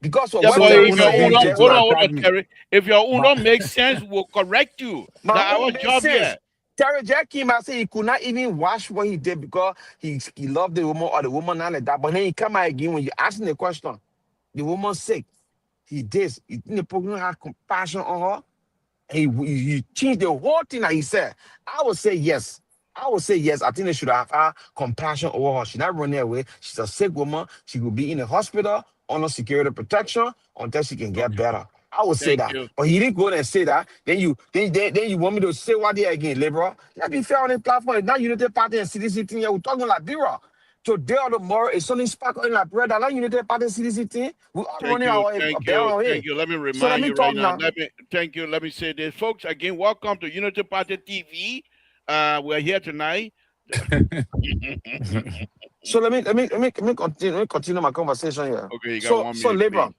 Because of yeah, what So but your Terry if your owner own saying didn't don't take just to now. hold on, attack me. Terry. If your own But don't make sense, we'll correct you. My That our own makes job sense. here. Terry Jack came out say he could not even watch what he did because he loved the woman or the woman not like that. But then he come out again when you asking the question, the woman sick. He did. He didn't have compassion on her. He changed the whole thing that he said. I would say yes. I would say yes. I think they should have had compassion over her. She's not running away. She's a sick woman. She will be in the hospital under security protection until she can get Okay, better. I would say thank that. you. But he didn't go there and say that. Then you want me to say what there again, liberal? Let's be fair on the platform. It's not Unity Party and CDC thing here. We're talking like Bira. Today or tomorrow, it's something sparkle in like bread. I like Unity Party and CDC thing. We all running our bell on here. thank you. Let me So let remind me you right talk now. now. Thank you. Let me say this, folks. Again, welcome to Unity Party TV. We're here tonight. So let me continue my conversation here. Okay, you got So 1 minute, Labor, please.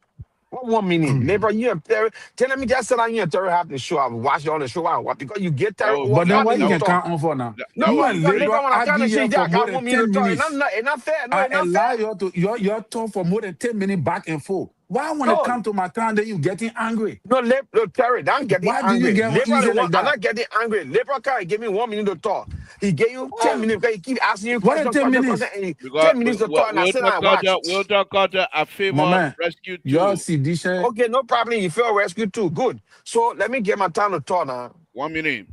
1 minute, Labor, you and Terry, tell me just said you and Terry have the show. I watch you on the show. What because you get That Terry was over but then that five what you minutes that to was can talk. count on for now? that No, You was and because Labor Labor when I argue can't say here that, for I more got than 1 minute to 10 talk. minutes. It's not fair. No, I it's not allow fair. you to your talk for more than 10 minutes back and forth. Why when it No, come to my time then you getting angry? no, Terry, don't getting Why do you angry. get Labor the easy one, like I'm that? not getting angry. Labor can give me 1 minute to talk. He gave you 10 Ah, minutes because he keep asking you what are 10 question, minutes? and 10 minutes to because talk, and I sit down and watch. Walter Carter, I My favor man, rescue your too. sedition. Okay, no problem. You feel rescue too. Good. So let me get my time to talk now. 1 minute.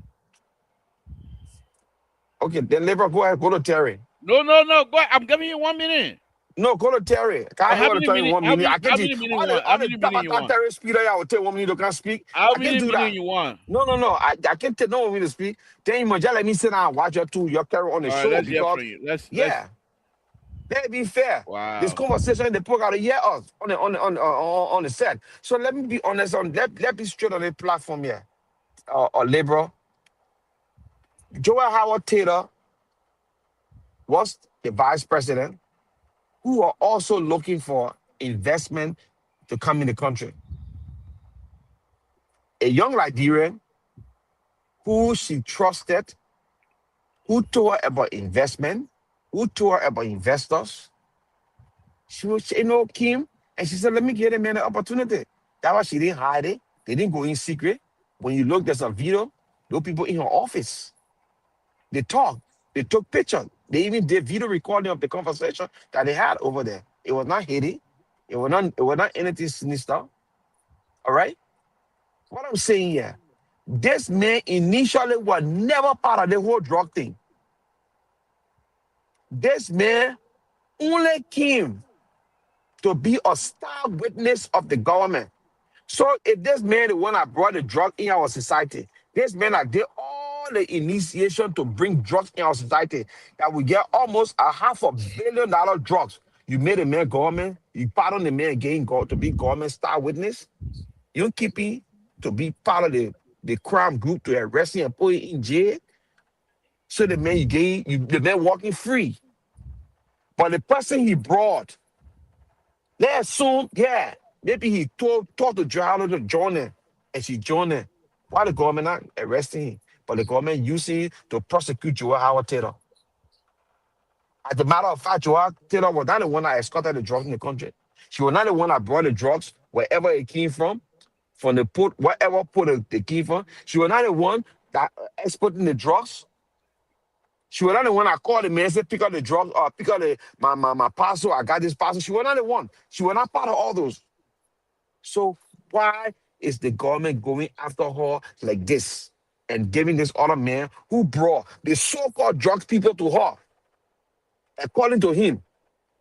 Okay, then Labor, go ahead, go to Terry. No. Go ahead. I'm giving you 1 minute. No, go to Terry. Or Can't how able to many tell you minutes? 1 minute. I get How you many minutes you all the want? How all the many top minutes you of want? Terry speaker. I will take 1 minute to can speak. How I can many do minutes that. you want? No. I can't take no 1 minute to speak. Then you must just let me sit down and watch your two your carry on the All right, show let's hear because from you. Let's. yeah, let's be fair. This Wow. conversation they put out to hear us on the set. So let me be honest on let be straight on the platform here. Or Labor. Joel Howard Taylor was the vice president who are also looking for investment to come in the country. A young Nigerian who she trusted, who told her about investment, who told her about investors. She was, came and she said, let me give the man an opportunity. That why she didn't hide it. They didn't go in secret. When you look, there's a video, those people in her office. They talked, they took pictures. They even did video recording of the conversation that they had over there. It was not Haiti. It was not anything sinister. All right. What I'm saying here, this man initially was never part of the whole drug thing. This man only came to be a star witness of the government. So if this man the one that brought the drug in our society, this man that did all the initiation to bring drugs in our society, that we get almost a $500 million drugs. You made a man government, you pardon the man again to be government star witness. You keep him to be part of the crime group to arrest him and put him in jail. So the man you gave you the man walking free. But the person he brought, let's assume, yeah, maybe he talked to Johanna to join him, and she joined him. Why the government not arresting him? but the government using it to prosecute Joel Howard Taylor. As a matter of fact, Joel Taylor was not the one that escorted the drugs in the country. She was not the one that brought the drugs wherever it came from the port, wherever port they came from. She was not the one that exporting the drugs. She was not the one that called the man and said, pick up the drugs or pick up my parcel. I got this parcel. She was not the one. She was not part of all those. So why is the government going after her like this and giving this other man who brought the so-called drugs people to her, according to him?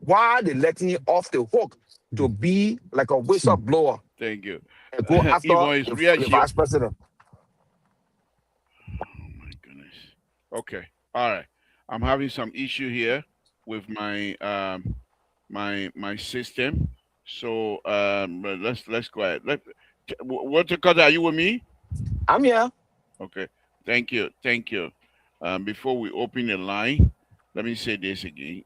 Why are they letting him off the hook to be like a whistleblower Thank you. and go after Yvonne is the vice president? Oh my goodness. Okay. All right. I'm having some issue here with my my system. So but let's go ahead. What cut are you with me? I'm here. Okay. Thank you. Thank you. Before we open the line, let me say this again.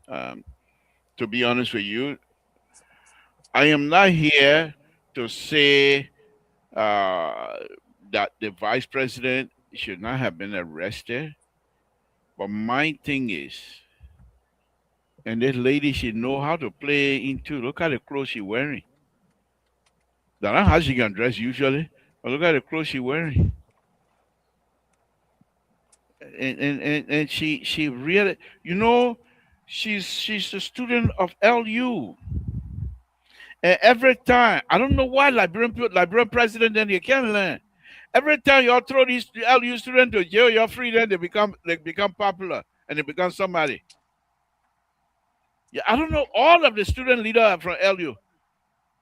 To be honest with you, I am not here to say that the vice president should not have been arrested. But my thing is, and this lady should know how to play into. Look at the clothes she's wearing. That's not how she can dress usually. But look at the clothes she's wearing. And she really, she's a student of LU. And every time, I don't know why Liberian president then you can't learn. Every time y'all throw these LU students to jail, you're free, then they become popular and they become somebody. Yeah, I don't know. All of the student leaders are from LU.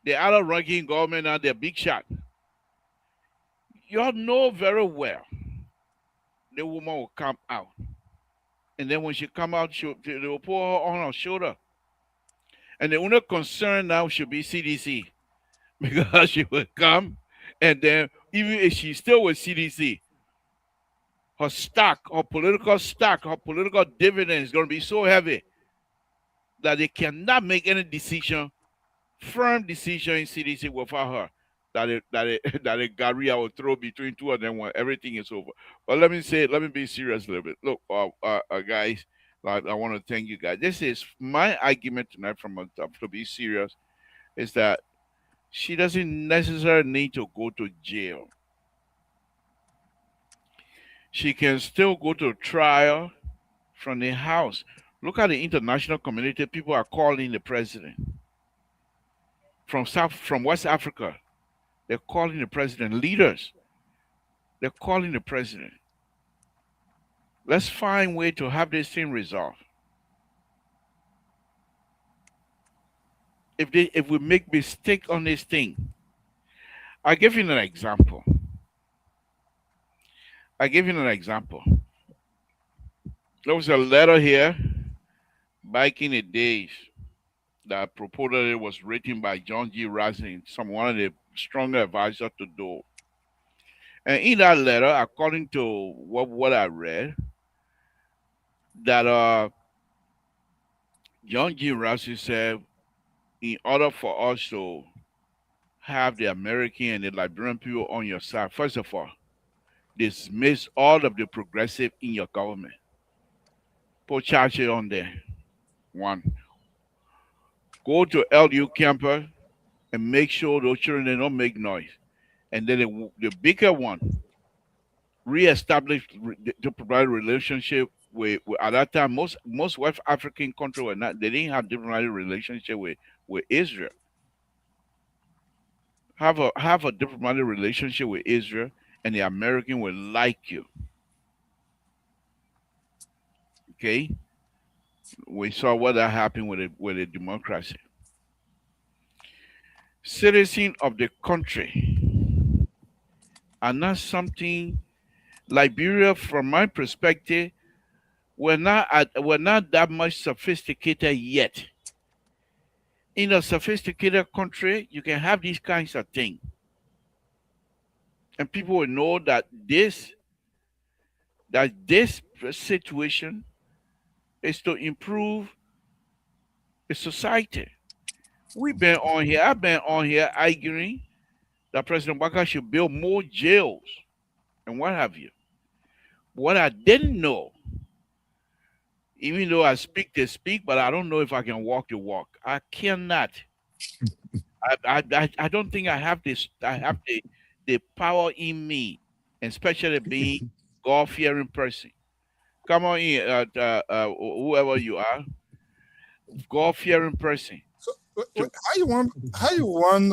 They're out of ranking government and they're big shot. Y'all know very well the woman will come out. And then when she come out, they will put her on her shoulder. And the only concern now should be CDC. Because she will come and then even if she's still with CDC, her political dividend is going to be so heavy that they cannot make any firm decision in CDC without her. That a Garia will throw between two of them when everything is over. But let me be serious a little bit. Look, guys, I want to thank you guys. This is my argument tonight to be serious, is that she doesn't necessarily need to go to jail. She can still go to trial from the house. Look at the international community. People are calling the president. From West Africa, they're calling the president. Leaders, they're calling the president. Let's find a way to have this thing resolved. If we make mistake on this thing, I'll give you an example. There was a letter here back in the days that purportedly was written by John G. Rising, one of the stronger advisors to Dole. And in that letter, according to what I read, that John G. Rising said, in order for us to have the American and the Liberian people on your side, first of all, dismiss all of the progressive in your government. Put charges on there. One. Go to LU campus and make sure those children they don't make noise. And then the bigger one, reestablish to provide a relationship with at that time most West African countries they didn't have diplomatic relationship with Israel. Have a diplomatic relationship with Israel, and the American will like you. Okay, we saw what that happened with the democracy. Citizens of the country are not something. Liberia, from my perspective, we're not that much sophisticated yet. In a sophisticated country, you can have these kinds of things, and people will know that this situation is to improve the society. I've been on here arguing that President Waka should build more jails and what have you. What I didn't know, even though I speak to speak, but I don't know if I can walk the walk. I cannot. I don't think I have this. I have the power in me, and especially being God fearing person. Come on in, whoever you are, God fearing person. So, To how you want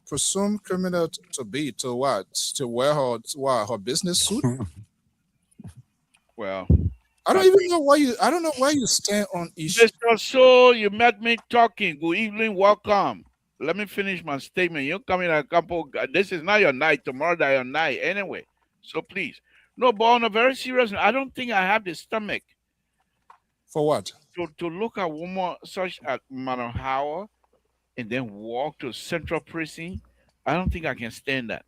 presumed criminal to be to what? To wear her business suit? well, I don't I even know why you. I don't know why you stand on issue. Mr. Soul, you met me talking. Good evening, welcome. Let me finish my statement. You're coming a couple. This is not your night. Tomorrow, that your night anyway. So please, no. But on a very serious note, I don't think I have the stomach For what? to look at woman such as Madam Howard and then walk to Central Prison. I don't think I can stand that.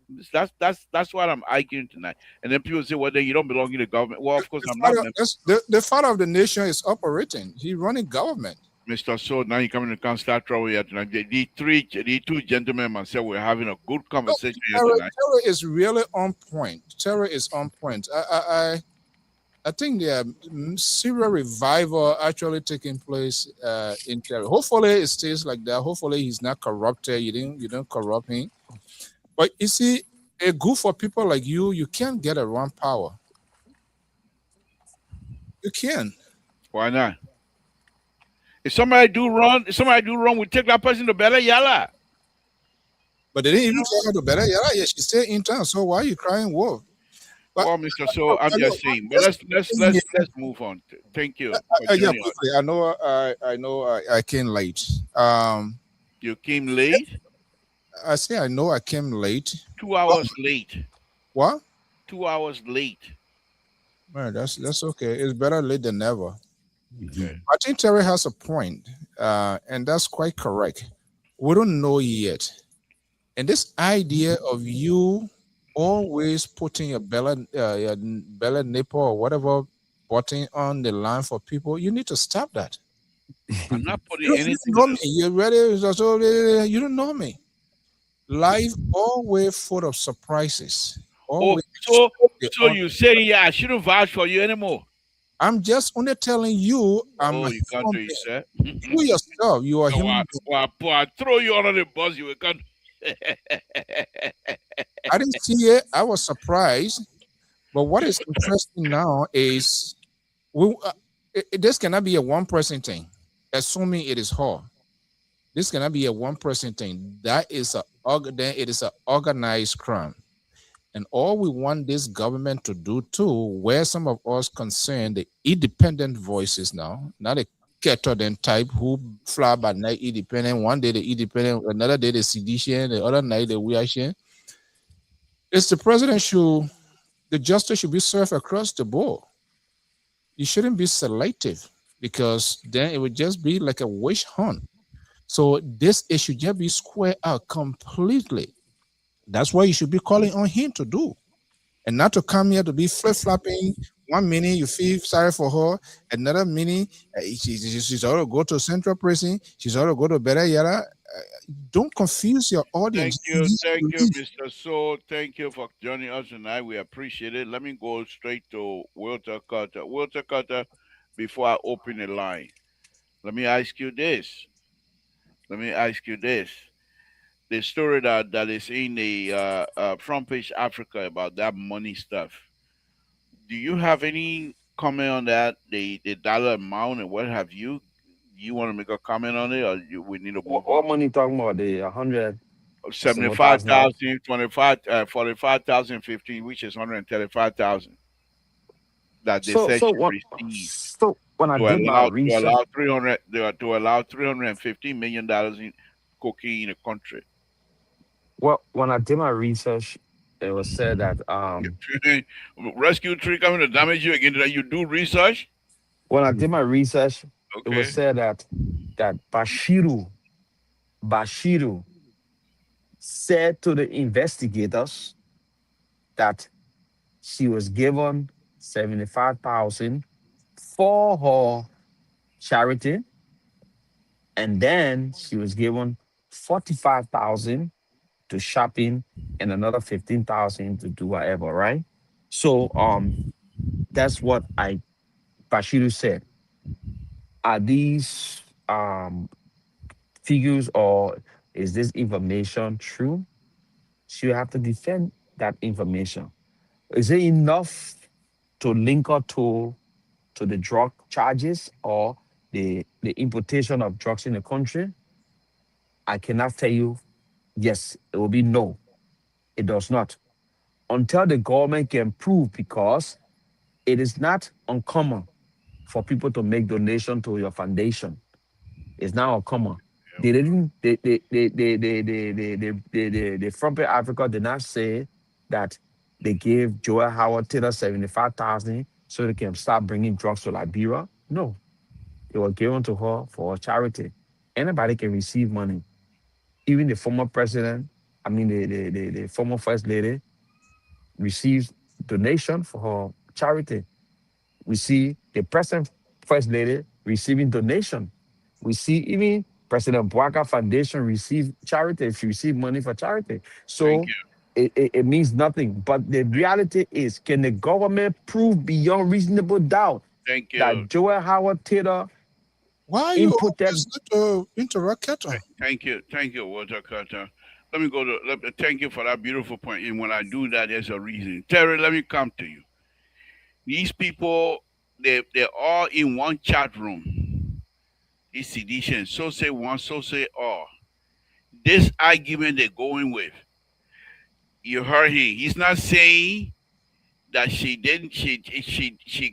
That's what I'm arguing tonight. And then people say, "Well, then you don't belong in the government." Well, of course, The I'm not. father, the father of the nation is operating. He running government. Mr. So now you coming to come start trouble here tonight. The two gentlemen myself we're having a good No, conversation here Terror, tonight. terror is really on point. Terror is on point. I think there are serial revival actually taking place in Terry. Hopefully it stays like that. Hopefully he's not corrupted. You don't corrupt him. But you see, a good for people like you can't get around power. You can. Why not? If somebody do wrong, we take that person to better yalla. But they didn't even try her to better. Yeah, yeah, she stayed in town. So why are you crying wolf? But Well, Mr. So I'm I know just saying. But just let's move on. Thank you for yeah, joining us. quickly. I know I came late. You came late, I say I know I came late. 2 hours late. What? 2 hours late. Man, that's okay. It's better late than never. Okay. I think Terry has a point, and that's quite correct. We don't know yet. And this idea of you always putting your belly nipple or whatever button on the line for people, you need to stop that. I'm not You putting don't anything know me. on. You're ready. You don't know me. Life always full of surprises. Oh, Always. the so you say yeah, I shouldn't vouch for you anymore. I'm just only telling you I'm a Oh, you can't human do it, being. sir. You yourself, you are a Oh, human being. I throw you under the bus. You can't. I didn't see it. I was surprised. But what is interesting now is this cannot be a one person thing. Assuming it is her, this cannot be a one person thing. That is then it is an organized crime. And all we want this government to do too, where some of us concern the independent voices now, not a Keto type who fly by night independent. One day the independent, another day the sedition, the other night the reaction. It's the justice should be served across the board. You shouldn't be selective because then it would just be like a witch hunt. So this issue just be squared out completely. That's what you should be calling on him to do, and not to come here to be flip flopping. One minute you feel sorry for her, another minute she's ought to go to central prison. She's ought to go to better yara. Don't confuse your audience. Thank you, Mr. So. Thank you for joining us tonight. We appreciate it. Let me go straight to Walter Carter. Walter Carter, before I open the line, let me ask you this. Let me ask you this. The story that is in the front page Africa about that money stuff. Do you have any comment on that? The dollar amount and what have you? You want to make a comment on it, or we need to move on? What money talking about? The 100 some more Seventy-five thousand dollars. thousand, 25, 45,000, 15, which is 135,000 that they So said so she what? received So when I did my to research, allow 300 to allow $350 million in cocaine in the country. well, when I did my research, it was said that Rescue tree coming to damage you again. That you do research, when I did my research, it was okay? said that Bashiru said to the investigators that she was given 75,000 for her charity, and then she was given 45,000 to shopping and another 15,000 to do whatever, right? So that's what I Bashiru said. Are these figures or is this information true? So you have to defend that information. Is it enough to link her to the drug charges or the importation of drugs in the country? I cannot tell you yes, it will be no. It does not. Until the government can prove, because it is not uncommon for people to make donation to your foundation. It's not uncommon. They didn't the Front Page Africa did not say that they gave Joel Howard Taylor 75,000 so they can start bringing drugs to Liberia. No, they were given to her for charity. Anybody can receive money. Even the former president, I mean the former first lady, receives donation for her charity. We see the present first lady receiving donation. We see even President Boaka Foundation receive charity. She receive money for charity. Thank So you. it means nothing. But the reality is, can the government prove beyond reasonable doubt Thank you. that Joel Howard Taylor Why are you imported? always need to interrupt Keto? Thank you. Thank you, Walter Carter. Let me go to, thank you for that beautiful point. And when I do that, there's a reason. Terry, let me come to you. These people, they're all in one chat room. These sedition, so say one, so say all. This argument they're going with, you heard him. He's not saying that she didn't, she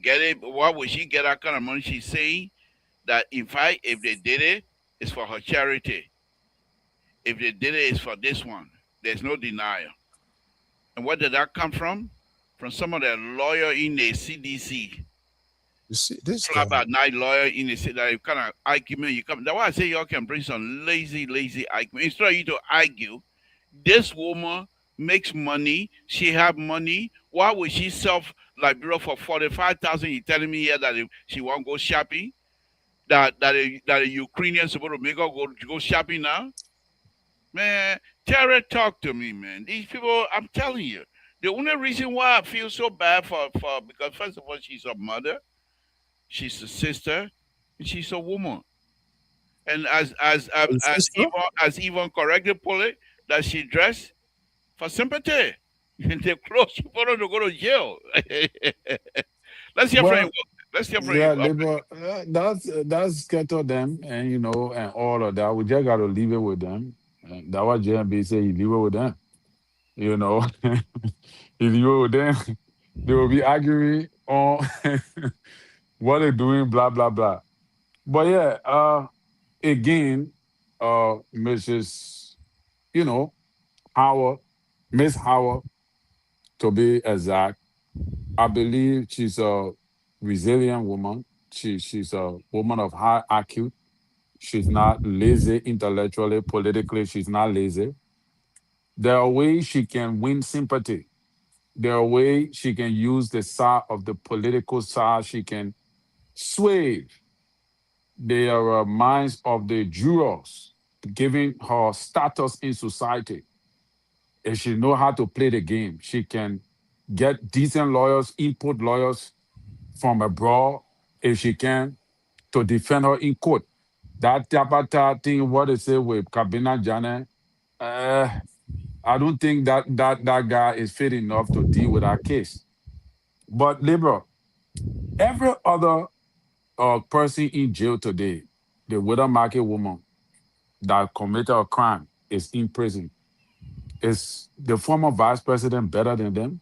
get it. Why would she get that kind of money? She's saying that in fact, if they did it, it's for her charity. If they did it, it's for this one. There's no denial. And where did that come from? From some of the lawyer in the CDC, You see this fly guy. by night lawyer in the city, that kind of argument you come. That's why I say y'all can bring some lazy argument. Instead of you to argue, this woman makes money. She have money. Why would she sell Liberia for 45,000? You telling me here that if she won't go shopping? That a Ukrainian supposed to make her go shopping now? Man, Tara, talk to me, man. These people, I'm telling you, the only reason why I feel so bad for because first of all, she's a mother, she's a sister, and she's a woman. And His sister? As Yvonne correctly put it, that she dressed for sympathy. And the clothes she put on to go to jail. Let's hear from you. Well, Let's hear from yeah, you. labor. That's kettle them, and and all of that. We just gotta leave it with them. And that what JMB say. You leave it with them. You know, you leave it with them. They will be arguing on what they're doing. Blah blah blah. But yeah, again, Mrs. You know, Howard, Miss Howard, to be exact. I believe she's a resilient woman. She's a woman of high IQ. She's not lazy intellectually, politically. She's not lazy. There are ways she can win sympathy. There are ways she can use the side of the political side. She can sway the minds of the jurors, giving her status in society. If she know how to play the game, she can get decent lawyers, import lawyers from abroad if she can to defend her in court. That Tabata thing, what they say with Kabina Jane, uh, I don't think that guy is fit enough to deal with our case. But liberal, every other person in jail today, the widow market woman that committed a crime is in prison. Is the former vice president better than them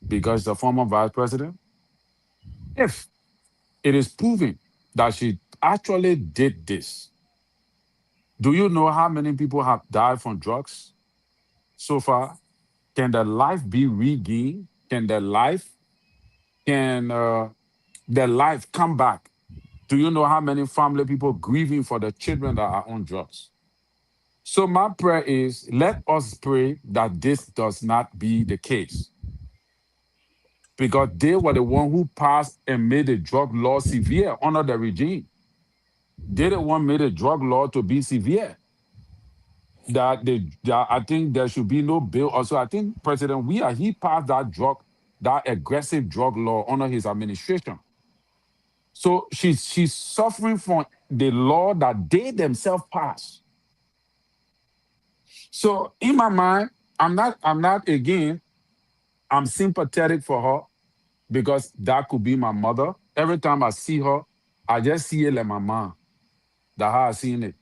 because the former vice president? If it is proven that she actually did this, do you know how many people have died from drugs so far? Can their life be regained? Can their life come back? Do you know how many family people grieving for the children that are on drugs? So my prayer is let us pray that this does not be the case. Because they were the one who passed and made the drug law severe under the regime. They the one made the drug law to be severe. That I think there should be no bill. Also, I think President Weah, he passed that drug that aggressive drug law under his administration. So she's suffering from the law that they themselves passed. So in my mind, I'm not again, I'm sympathetic for her because that could be my mother. Every time I see her, I just see it like my mom. That's how I seen it,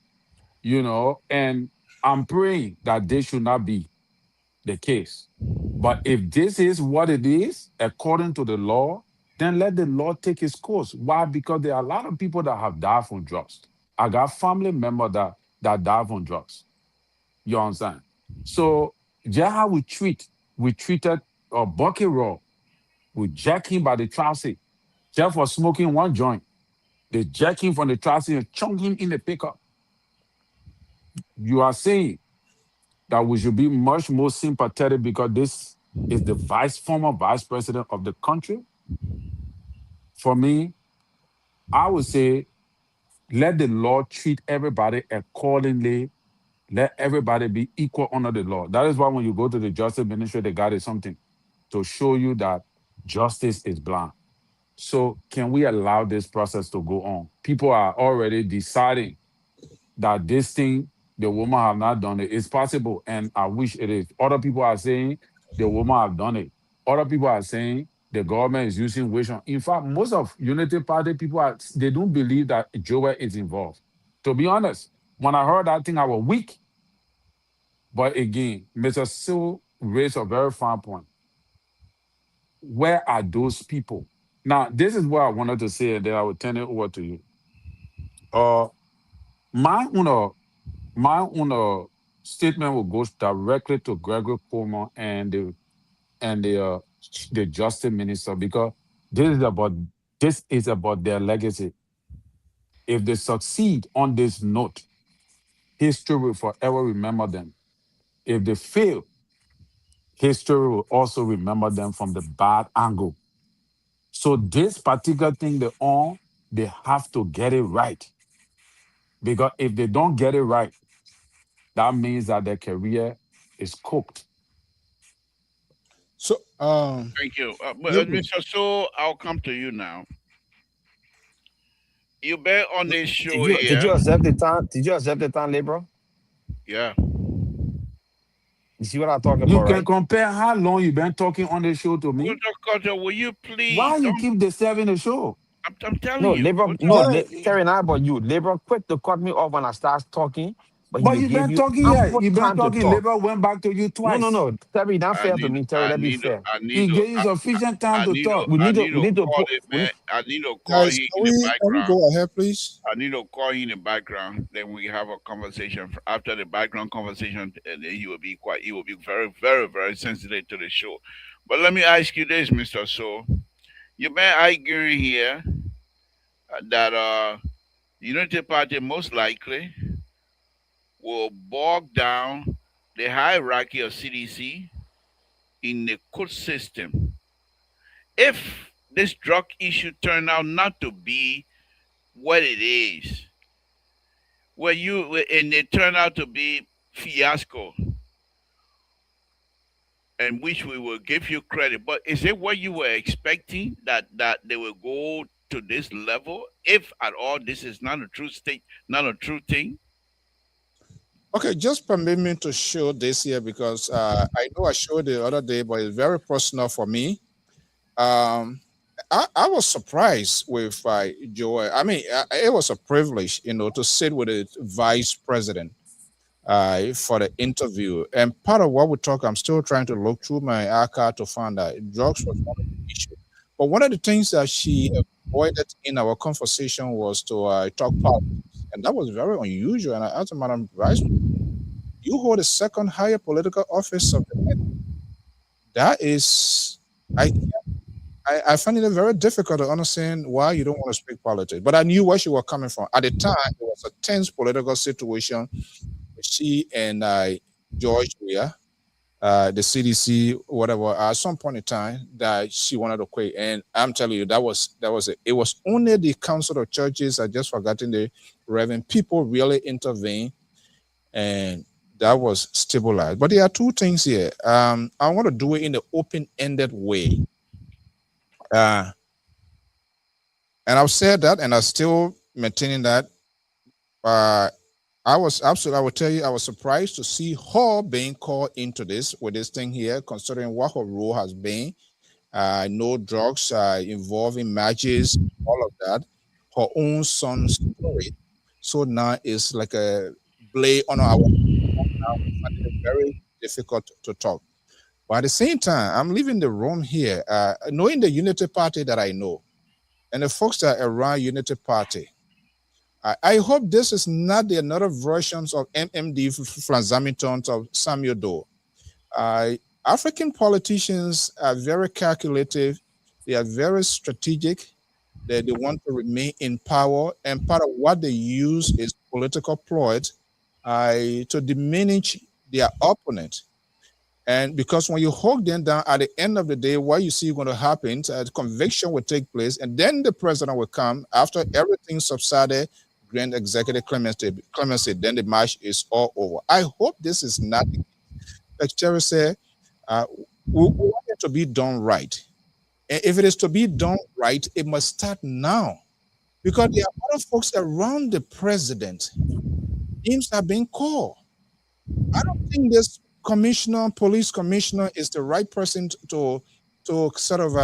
and I'm praying that this should not be the case. But if this is what it is, according to the law, then let the law take its course. Why? Because there are a lot of people that have died from drugs. I got family members that died from drugs. You understand? So just how we treated a bucket roll, we jack him by the trousers just for smoking one joint. They jack him from the trousers and chunk him in the pickup. You are saying that we should be much more sympathetic because this is the former vice president of the country. For me, I would say let the law treat everybody accordingly. Let everybody be equal under the law. That is why when you go to the justice ministry, they got it something to show you that justice is blind. So can we allow this process to go on? People are already deciding that this thing, the woman have not done it. It's possible, and I wish it is. Other people are saying the woman have done it. Other people are saying the government is using witch hunt. In fact, most of Unity Party people they don't believe that Joel is involved. To be honest, when I heard that thing, I was weak. But again, Mr. Sue raised a very fine point. Where are those people? Now, this is what I wanted to say, and then I will turn it over to you. Uh, my own my own statement will go directly to Gregory Coleman and the justice minister because this is about this is about their legacy. If they succeed on this note, history will forever remember them. If they fail, history will also remember them from the bad angle. So this particular thing they have to get it right. Because if they don't get it right, that means that their career is cooked. So, Thank you. you, Mr. So, I'll come to you now. You been on this Did show you did here. you accept the time? Did you accept the time, labor? Yeah. You see what I'm talking You about, can right? compare how long you been talking on the show to me. Dr. Carter, will you Why please you don't? keep disturbing the show? I'm telling No, you. labor. Dr. No, Yeah, Terry and I about you. Labor quick to cut me off when I start talking, but he but will you give been you talking, yeah. ample You been time to talking. talk. Labor went back to you No, no, twice. no. Terry, not I fair to need, me. Terry, I let be need, fair. I need He to, gave you sufficient time I to need to, talk. We I need to. need We to need to call put. it, We man. need, I need to call guys, you in the can we background. go ahead, please? I need to call you in the background. Then we have a conversation. After the background conversation, and then you will be quiet. You will be very, very, very sensitive to the show. But let me ask you this, Mister So. You've been arguing here that Unity Party most likely will bog down the hierarchy of CDC in the court system. If this drug issue turned out not to be what it is, and it turned out to be fiasco, and which we will give you credit, but is it what you were expecting that they will go to this level? If at all, this is not a true state, not a true thing. Okay, just permit me to show this here because I know I showed the other day, but it's very personal for me. Um, I was surprised with Joel. I mean, it was a privilege, to sit with the vice president for the interview. And part of what we talk, I'm still trying to look through my archive to find out drugs was one of the issues. But one of the things that she avoided in our conversation was to talk politics, and that was very unusual. And I asked Madam Vice, you hold the second higher political office of the nation. That is, I I find it very difficult to understand why you don't want to speak politics. But I knew where she was coming from. At the time, it was a tense political situation. She and George Weah, the CDC, whatever, at some point in time that she wanted to quit. And I'm telling you, that was it. It was only the Council of Churches, I just forgotten the Reverend, people really intervened, and that was stabilized. But there are two things here. I want to do it in the open-ended way. Uh, and I've said that, and I'm still maintaining that. Uh, I was absolutely, I will tell you, I was surprised to see her being called into this with this thing here, considering what her role has been. No drugs involving matches, all of that. Her own son's story. So now it's like a blade on our now. We find it very difficult to talk. But at the same time, I'm leaving the room here, knowing the Unity Party that I know, and the folks that are around Unity Party. I hope this is not the another versions of MMD Franzamitons of Samuel Doe. Uh, African politicians are very calculative. They are very strategic. They want to remain in power, and part of what they use is political ploy to diminish their opponent. And because when you hold them down, at the end of the day, what you see going to happen, conviction will take place, and then the president will come after everything subsided, grant executive clemency, then the match is all over. I hope this is not, like Terry said, we want it to be done right. And if it is to be done right, it must start now. Because there are other folks around the president. Names are being called. I don't think this commissioner, police commissioner, is the right person to sort of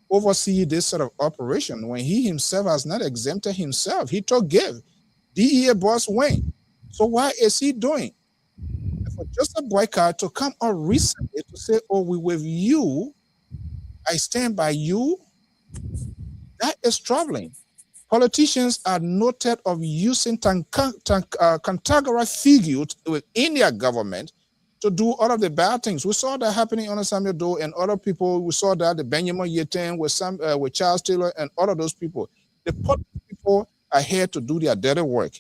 oversee this sort of operation when he himself has not exempted himself. He took give. DEA boss went. So why is he doing? For just a boycott to come out recently to say, "Oh, we with you, I stand by you," that is troubling. Politicians are noted of using cantankerous figures within their government to do all of the bad things. We saw that happening under Samuel Doe and other people. We saw that the Benjamin Yetin with Charles Taylor and all of those people. The political people are here to do their dirty work.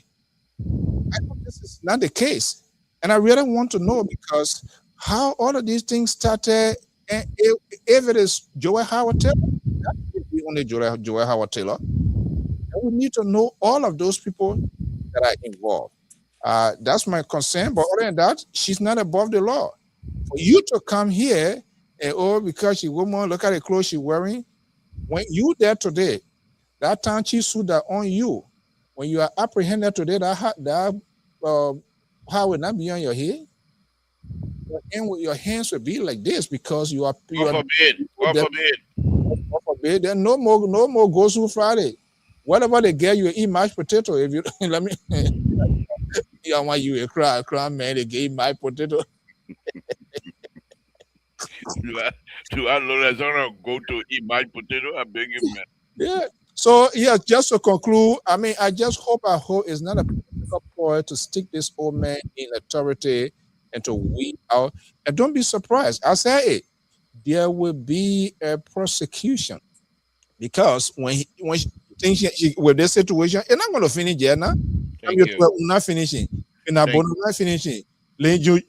I hope this is not the case. And I really want to know because how all of these things started, and if it is Joel Howard Taylor, that could be only Joel Howard Taylor. And we need to know all of those people that are involved. That's my concern. But other than that, she's not above the law. For you to come here and because she woman, look at the clothes she's wearing. When you there today, that time she suit that on you. When you are apprehended today, that how will not be on your head. And with your hands will be like this because you are. God forbid. God forbid. God forbid. Then no more Go Through Friday. Whatever they get you, eat mashed potato. If you let me, I want you a cry man. They gave mashed potato. Do I know that's gonna go to eat my potato? I beg you, man. Yeah. So yeah, just to conclude, I mean, I hope it's not a political ploy to stick this old man in authority and to weed out. And don't be surprised. I say it, there will be a prosecution because when she thinks with this situation, it's not going to finish there now. Thank you. Not finishing. Not finishing. Number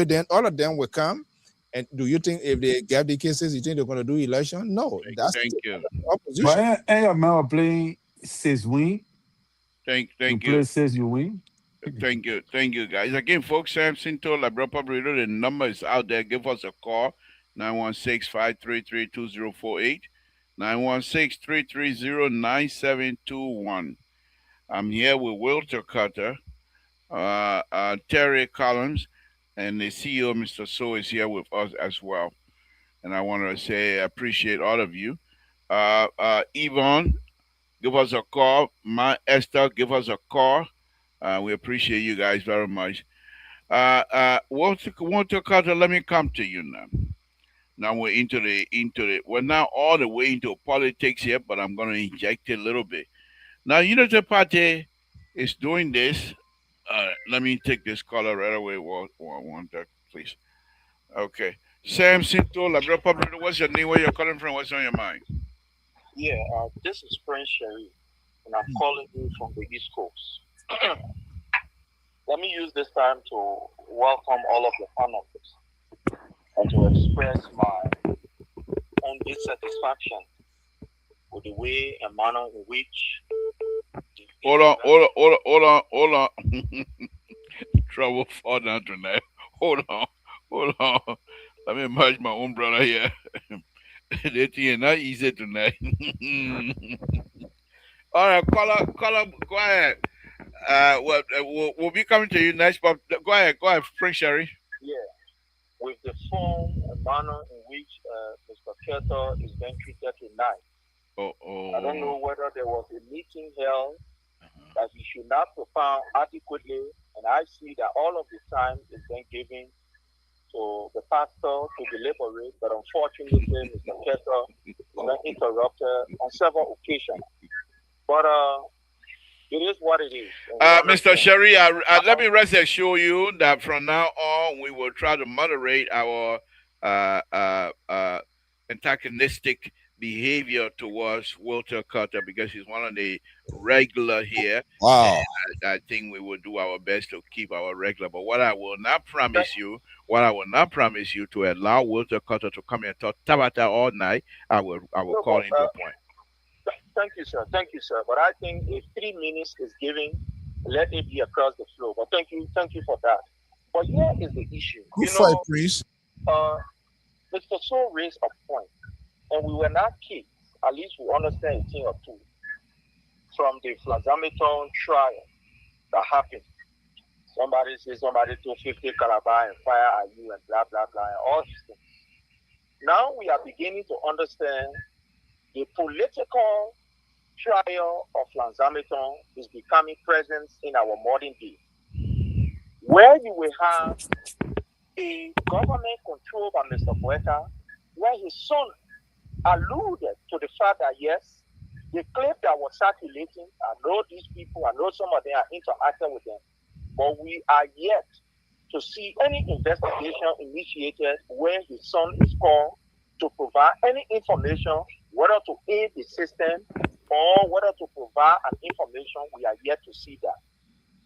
then all of them will come. And do you think if they get the cases, you think they're going to do election? No, that's Thank you. opposition. But and your man playing says win. Thank You you. play says you win. Thank you. Thank you, guys. Again, folks, Samson told Labra Radio, the number is out there. Give us a call, 916-533-2048, 916-330-9721. I'm here with Walter Carter, Terry Collins, and the CEO, Mr. So, is here with us as well. And I want to say I appreciate all of you. Yvonne, give us a call. My Esther, give us a call. We appreciate you guys very much. Walter Carter, let me come to you now. Now we're into we're now all the way into politics here, but I'm going to inject it a little bit. Now, Unity Party is doing this. Let me take this caller right away. Walter, please. Okay. Samson told what's your name? Where you're calling from? What's on your mind? Yeah, this is Prince Sherry, and I'm calling you from the East Coast. Let me use this time to welcome all of the panelists and to express my own dissatisfaction with the way and manner in which. Hold on. Trouble fall down tonight. Hold on. Let me merge my own brother here. The thing is not easy tonight. All right, caller, go ahead. We'll be coming to you next, but go ahead, Prince Sherry. Yeah, with the form and manner in which Mr. Keter is being treated tonight. I don't know whether there was a meeting held that he should not propound adequately, and I see that all of the time is being given to the pastor to deliberate, but unfortunately, Mr. Keter is being interrupted on several occasions. But it is what it is. Mr. Sherry, let me rest assure you that from now on we will try to moderate our antagonistic behavior towards Walter Carter because he's one of the regular here. Wow. And I think we will do our best to keep our regular. But what I will not promise you to allow Walter Carter to come and talk Tabata all night. I will call him to a point. Thank you, sir. But I think if 3 minutes is given, let it be across the floor. But thank you for that. But here is the issue. Good fight, please. Mr. So raised a point, and we were not kids. At least we understand a thing or two from the Flazameton trial that happened. Somebody says somebody 250 caliber and fire at you and blah blah blah and all these things. Now we are beginning to understand the political trial of Lanzameton is becoming present in our modern day, where you will have a government controlled by Mr. Boeka, where his son alluded to the fact that yes, the clip that was circulating, I know these people, I know some of them are interacting with them, but we are yet to see any investigation initiated where his son is called to provide any information, whether to aid the system or whether to provide an information. We are yet to see that.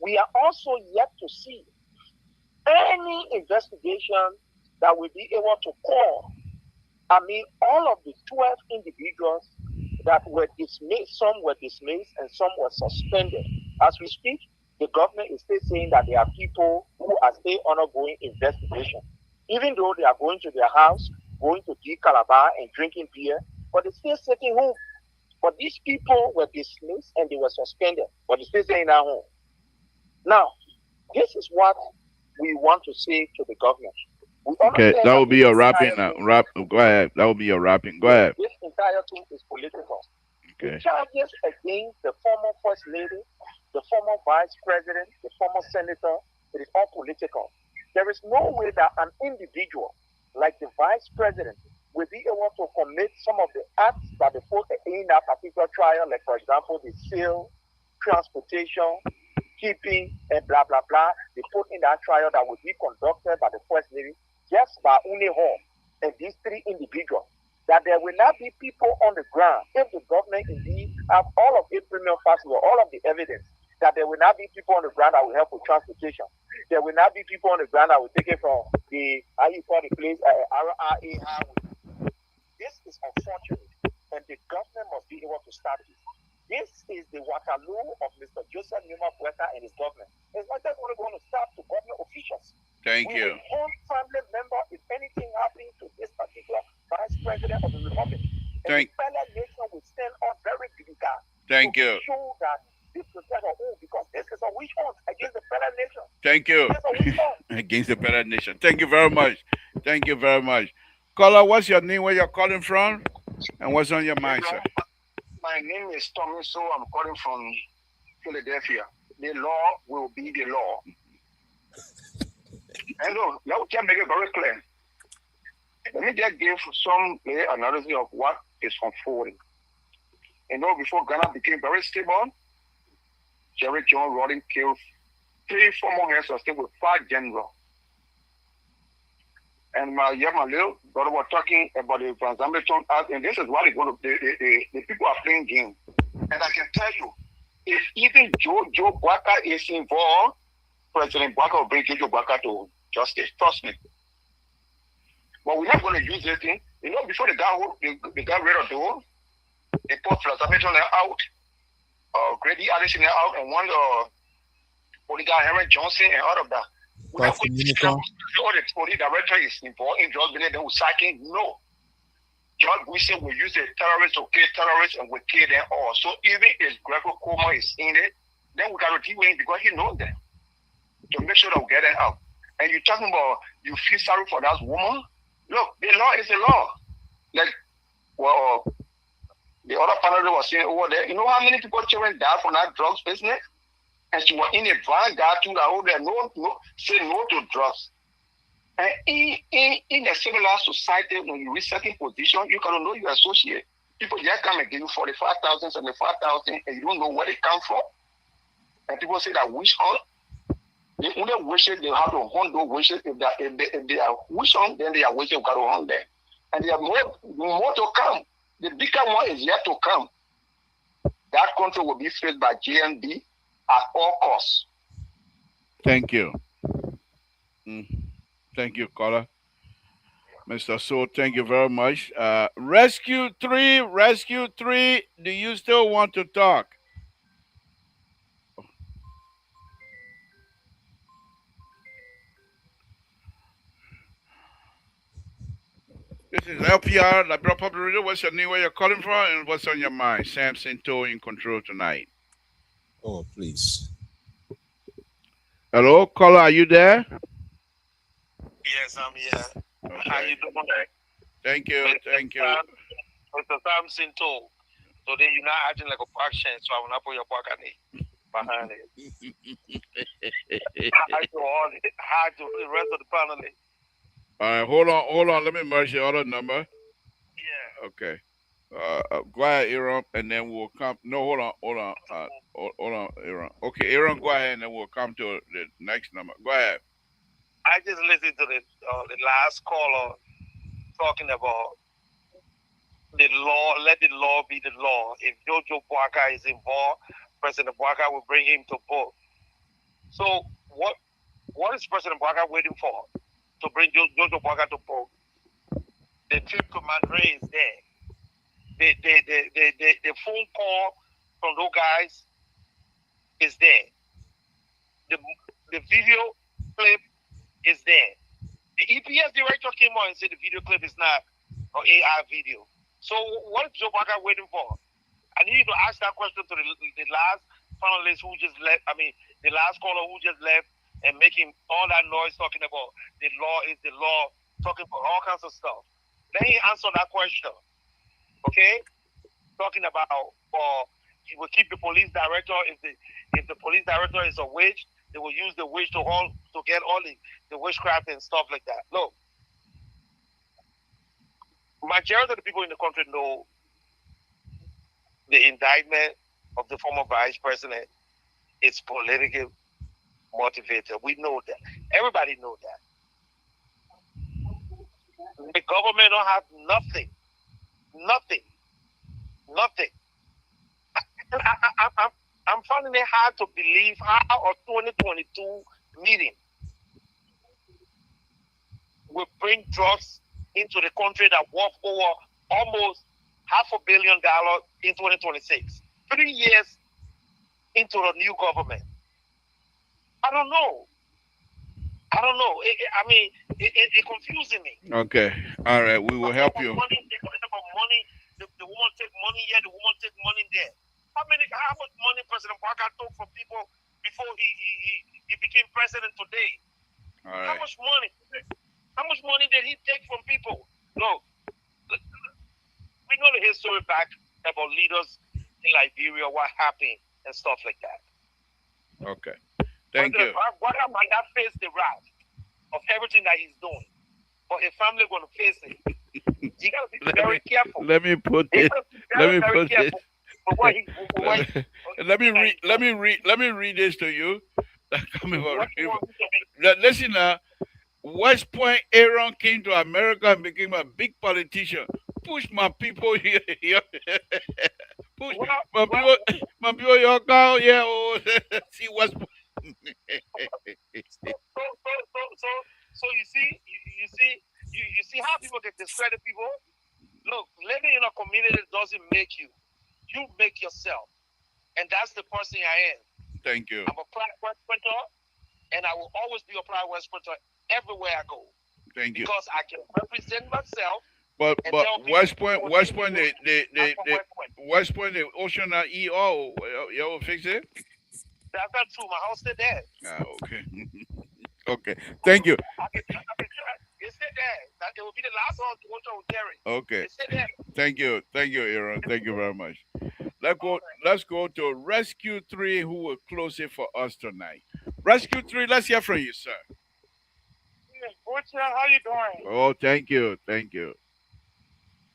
We are also yet to see any investigation that will be able to call, all of the 12 individuals that were dismissed, some were dismissed and some were suspended. As we speak, the government is still saying that there are people who are still undergoing investigation, even though they are going to their house, going to D Calabar and drinking beer, but they're still sitting home. But these people were dismissed and they were suspended, but they're still staying at home. Now, this is what we want to say to the government. Okay, that will be your wrapping. Go ahead. That will be your wrapping. Go ahead. This entire thing is political. Okay. The charges against the former first lady, the former vice president, the former senator, it is all political. There is no way that an individual like the vice president will be able to commit some of the acts that they put in that particular trial, like for example, the sale, transportation, keeping, and blah, blah, blah. They put in that trial that would be conducted by the first lady, just by Uni Hall and these 3 individuals. That there will not be people on the ground if the government indeed have all of it premium possible, all of the evidence, that there will not be people on the ground that will help with transportation. There will not be people on the ground that will take it from the, how you call the place, RRA highway. This is unfortunate, and the government must be able to start this. This is the Waterloo of Mr. Joseph Numa Boeka and his government. It's not just going to start to government officials. Thank you. One family member, if anything happens to this particular vice president of the republic, and the fellow nation will stand on very big guard. Thank you. Show that this is because this is a witch hunt against the fellow nation. Thank you. Against the fellow nation. Thank you very much. Thank you very much. Caller, what's your name? Where you're calling from? And what's on your mind, sir? My name is Tommy, so I'm calling from Philadelphia. The law will be the law. I know, you can make it very clear. Let me just give some analysis of what is unfolding. Before Ghana became very stable, Jerry John Rawlings killed 3 former heads of state with 5 generals. And my little brother was talking about the Transamerican Act, and this is what the people are playing game. And I can tell you, if even Joe Boeka is involved, President Boeka will bring Joe Boeka to justice. Trust me. But we're not going to use this thing. Before they got rid of the whole, they put Transamerican out, Grady Addison out, and one Oligar Henry Johnson and all of that. All the director is involved in drug business, they will sack him. No. George Bush will use the terrorists to kill terrorists and will kill them all. So even if Gregory Coleman is in it, then we got to deal with him because he knows them to make sure that we get them out. And you're talking about you feel sorry for that woman. Look, the law is the law. Like, well, the other panel was saying over there, you know how many people children died from that drugs business? And she was in a vanguard too that over there, say no to drugs. And in a civilized society, when you reach certain position, you gotta know you associate. People just come and give you 45,000, 75,000, and you don't know where they come from. And people say that witch hunt. The only wishes they have to hunt those wishes. If they are witch hunt, then they are wishing got to hunt them. And there are more to come. The bigger one is yet to come. That country will be faced by GMB at all costs. Thank you. Thank you, caller. Mr. So, thank you very much. Rescue 3, do you still want to talk? This is LPR, Liberal Public Radio. What's your name, where you're calling from, and what's on your mind? Samson Toe in control tonight. Oh, please. Hello, caller, are you there? Yes, I'm here. Okay. How you doing? Thank you, thank you. Mr. Samson Toe. Today you're not acting like a faction, so I will not put your pocket behind it. Hi to the rest of the panel. All right, hold on. Let me merge the other number. Yeah. Okay. Go ahead, Aaron, and then we'll come. No, hold on. Hold on, Aaron. Okay, Aaron, go ahead, and then we'll come to the next number. Go ahead. I just listened to the last caller talking about the law. Let the law be the law. If Jojo Boakai is involved, President Boakai will bring him to book. So what is President Boakai waiting for to bring Jojo Boakai to book? The trip to Madrid is there. The phone call from those guys is there. The video clip is there. The EPS director came on and said the video clip is not an AI video. So what is Joe Baca waiting for? I need you to ask that question to the last panelist who just left. I mean, the last caller who just left and making all that noise talking about the law is the law, talking about all kinds of stuff. Let him answer that question. Okay? Talking about he will keep the police director. If the police director is a witch, they will use the witch to get all the witchcraft and stuff like that. Look, majority of the people in the country know the indictment of the former vice president is politically motivated. We know that. Everybody knows that. The government don't have nothing. I'm finding it hard to believe how a 2022 meeting will bring drugs into the country that worth over almost $500 million in 2026. 3 years into the new government. I don't know. It's confusing me. Okay. All right. We will help you. Money, the woman take money here, the woman take money there. How much money President Barker took from people before he became president today? All right. How much money did he take from people? Look, we know the history back about leaders in Liberia, what happened and stuff like that. Okay. Thank you. Barker might not face the wrath of everything that he's doing, but his family going to face it. You got to be very careful. Let me put this. Let me read this to you. Listen now. West Point Aaron came to America and became a big politician. Push my people here. Push my people your cow. Yeah. Oh, see West Point. So you see how people can discredit people. Look, living in a community doesn't make you. You make yourself. And that's the person I am. Thank you. I'm a proud West Pointer, and I will always be a proud West Pointer everywhere I go. Thank you. Because I can represent myself But and but tell people West Point, what West to Point, do. I'm from they West Point. West Point, the Ocean EO, you will fix it. That's not true. My house still there. Ah, okay, okay. Thank you. I can try. It's still there. That it will be the last one to go to Gary. Okay, It's still there. thank you, Aaron. Thank you very much. All right. Let's go to Rescue 3, who will close it for us tonight. Rescue 3, let's hear from you, sir. Yes, Butcher, how you doing? Oh, thank you, thank you.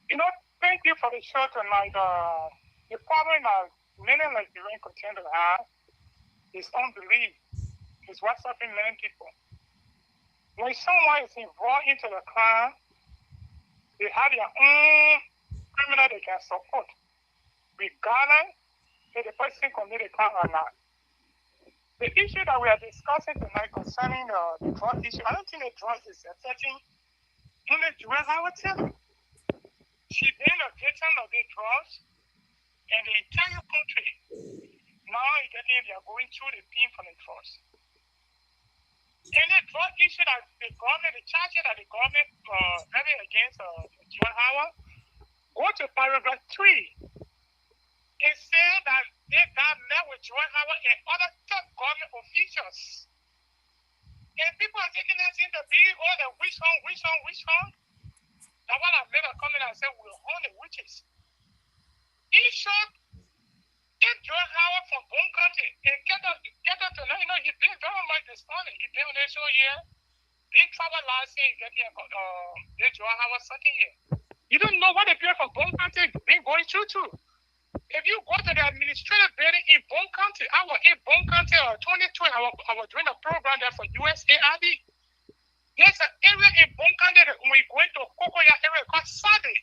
You know, thank you for the show tonight. The problem that many Nigerian contenders have is unbelief. It's what's happening many people. When someone is involved into the crime, they have their own criminal they can support, regardless if the person committed a crime or not. The issue that we are discussing tonight concerning the drug issue, I don't think the drug is affecting only drugs, I would tell. She been a victim of the drugs, and the entire country now they are going through the pain from the drugs. And the drug issue that the government, the charges that the government having against John Howard, go to paragraph 3. It said that they got met with John Howard and other top government officials. And people are taking this in the big order, which one? Now when I made a comment, I said, we'll own the witches. In short, if John Howard from Bone County, and get up to know, he been very much dishonest. He been on the show here. Big trouble last year, John Howard second year. You don't know what the people from Bone County been going through too. If you go to the administrative building in Bone County, I was in Bone County 2020, I was doing a program there for USAID. There's an area in Bone County that when we go into Kokoya area called Sade.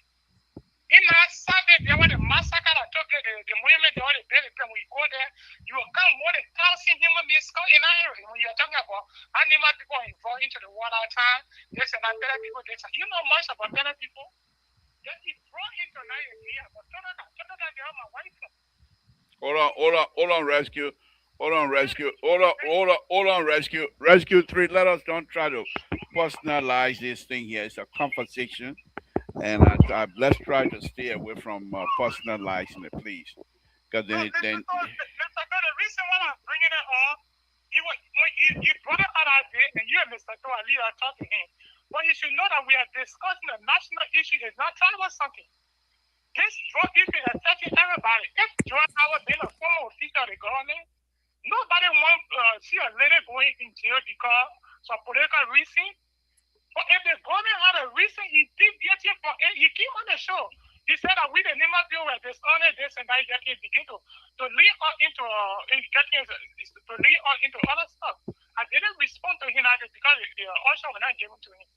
In that Sade, there was a massacre that took place, the movement, the only building, when we go there, you will count more than 1,000 human beings in that area. When you're talking about animal people involved into the water time, there's a better people, you know much about better people. That is brought into Nigeria, but they are my wife. Hold on, rescue. Rescue 3, let us don't try to personalize this thing here. It's a conversation. And let's try to stay away from personalizing it, please. Because then. The reason why I'm bringing it up, you brought it out there, and you and Mr. Toali are talking him. But you should know that we are discussing a national issue. It's not trying about something. This drug issue is affecting everybody. If John Howard been a former official of the government, nobody wants to see a lady going in jail because of political reason. But if the government had a reason, he did get it for it. He came on the show. He said that we the name of you were dishonest this and that. He begin to lead on into other stuff. I didn't respond to him because the usher was not given to him.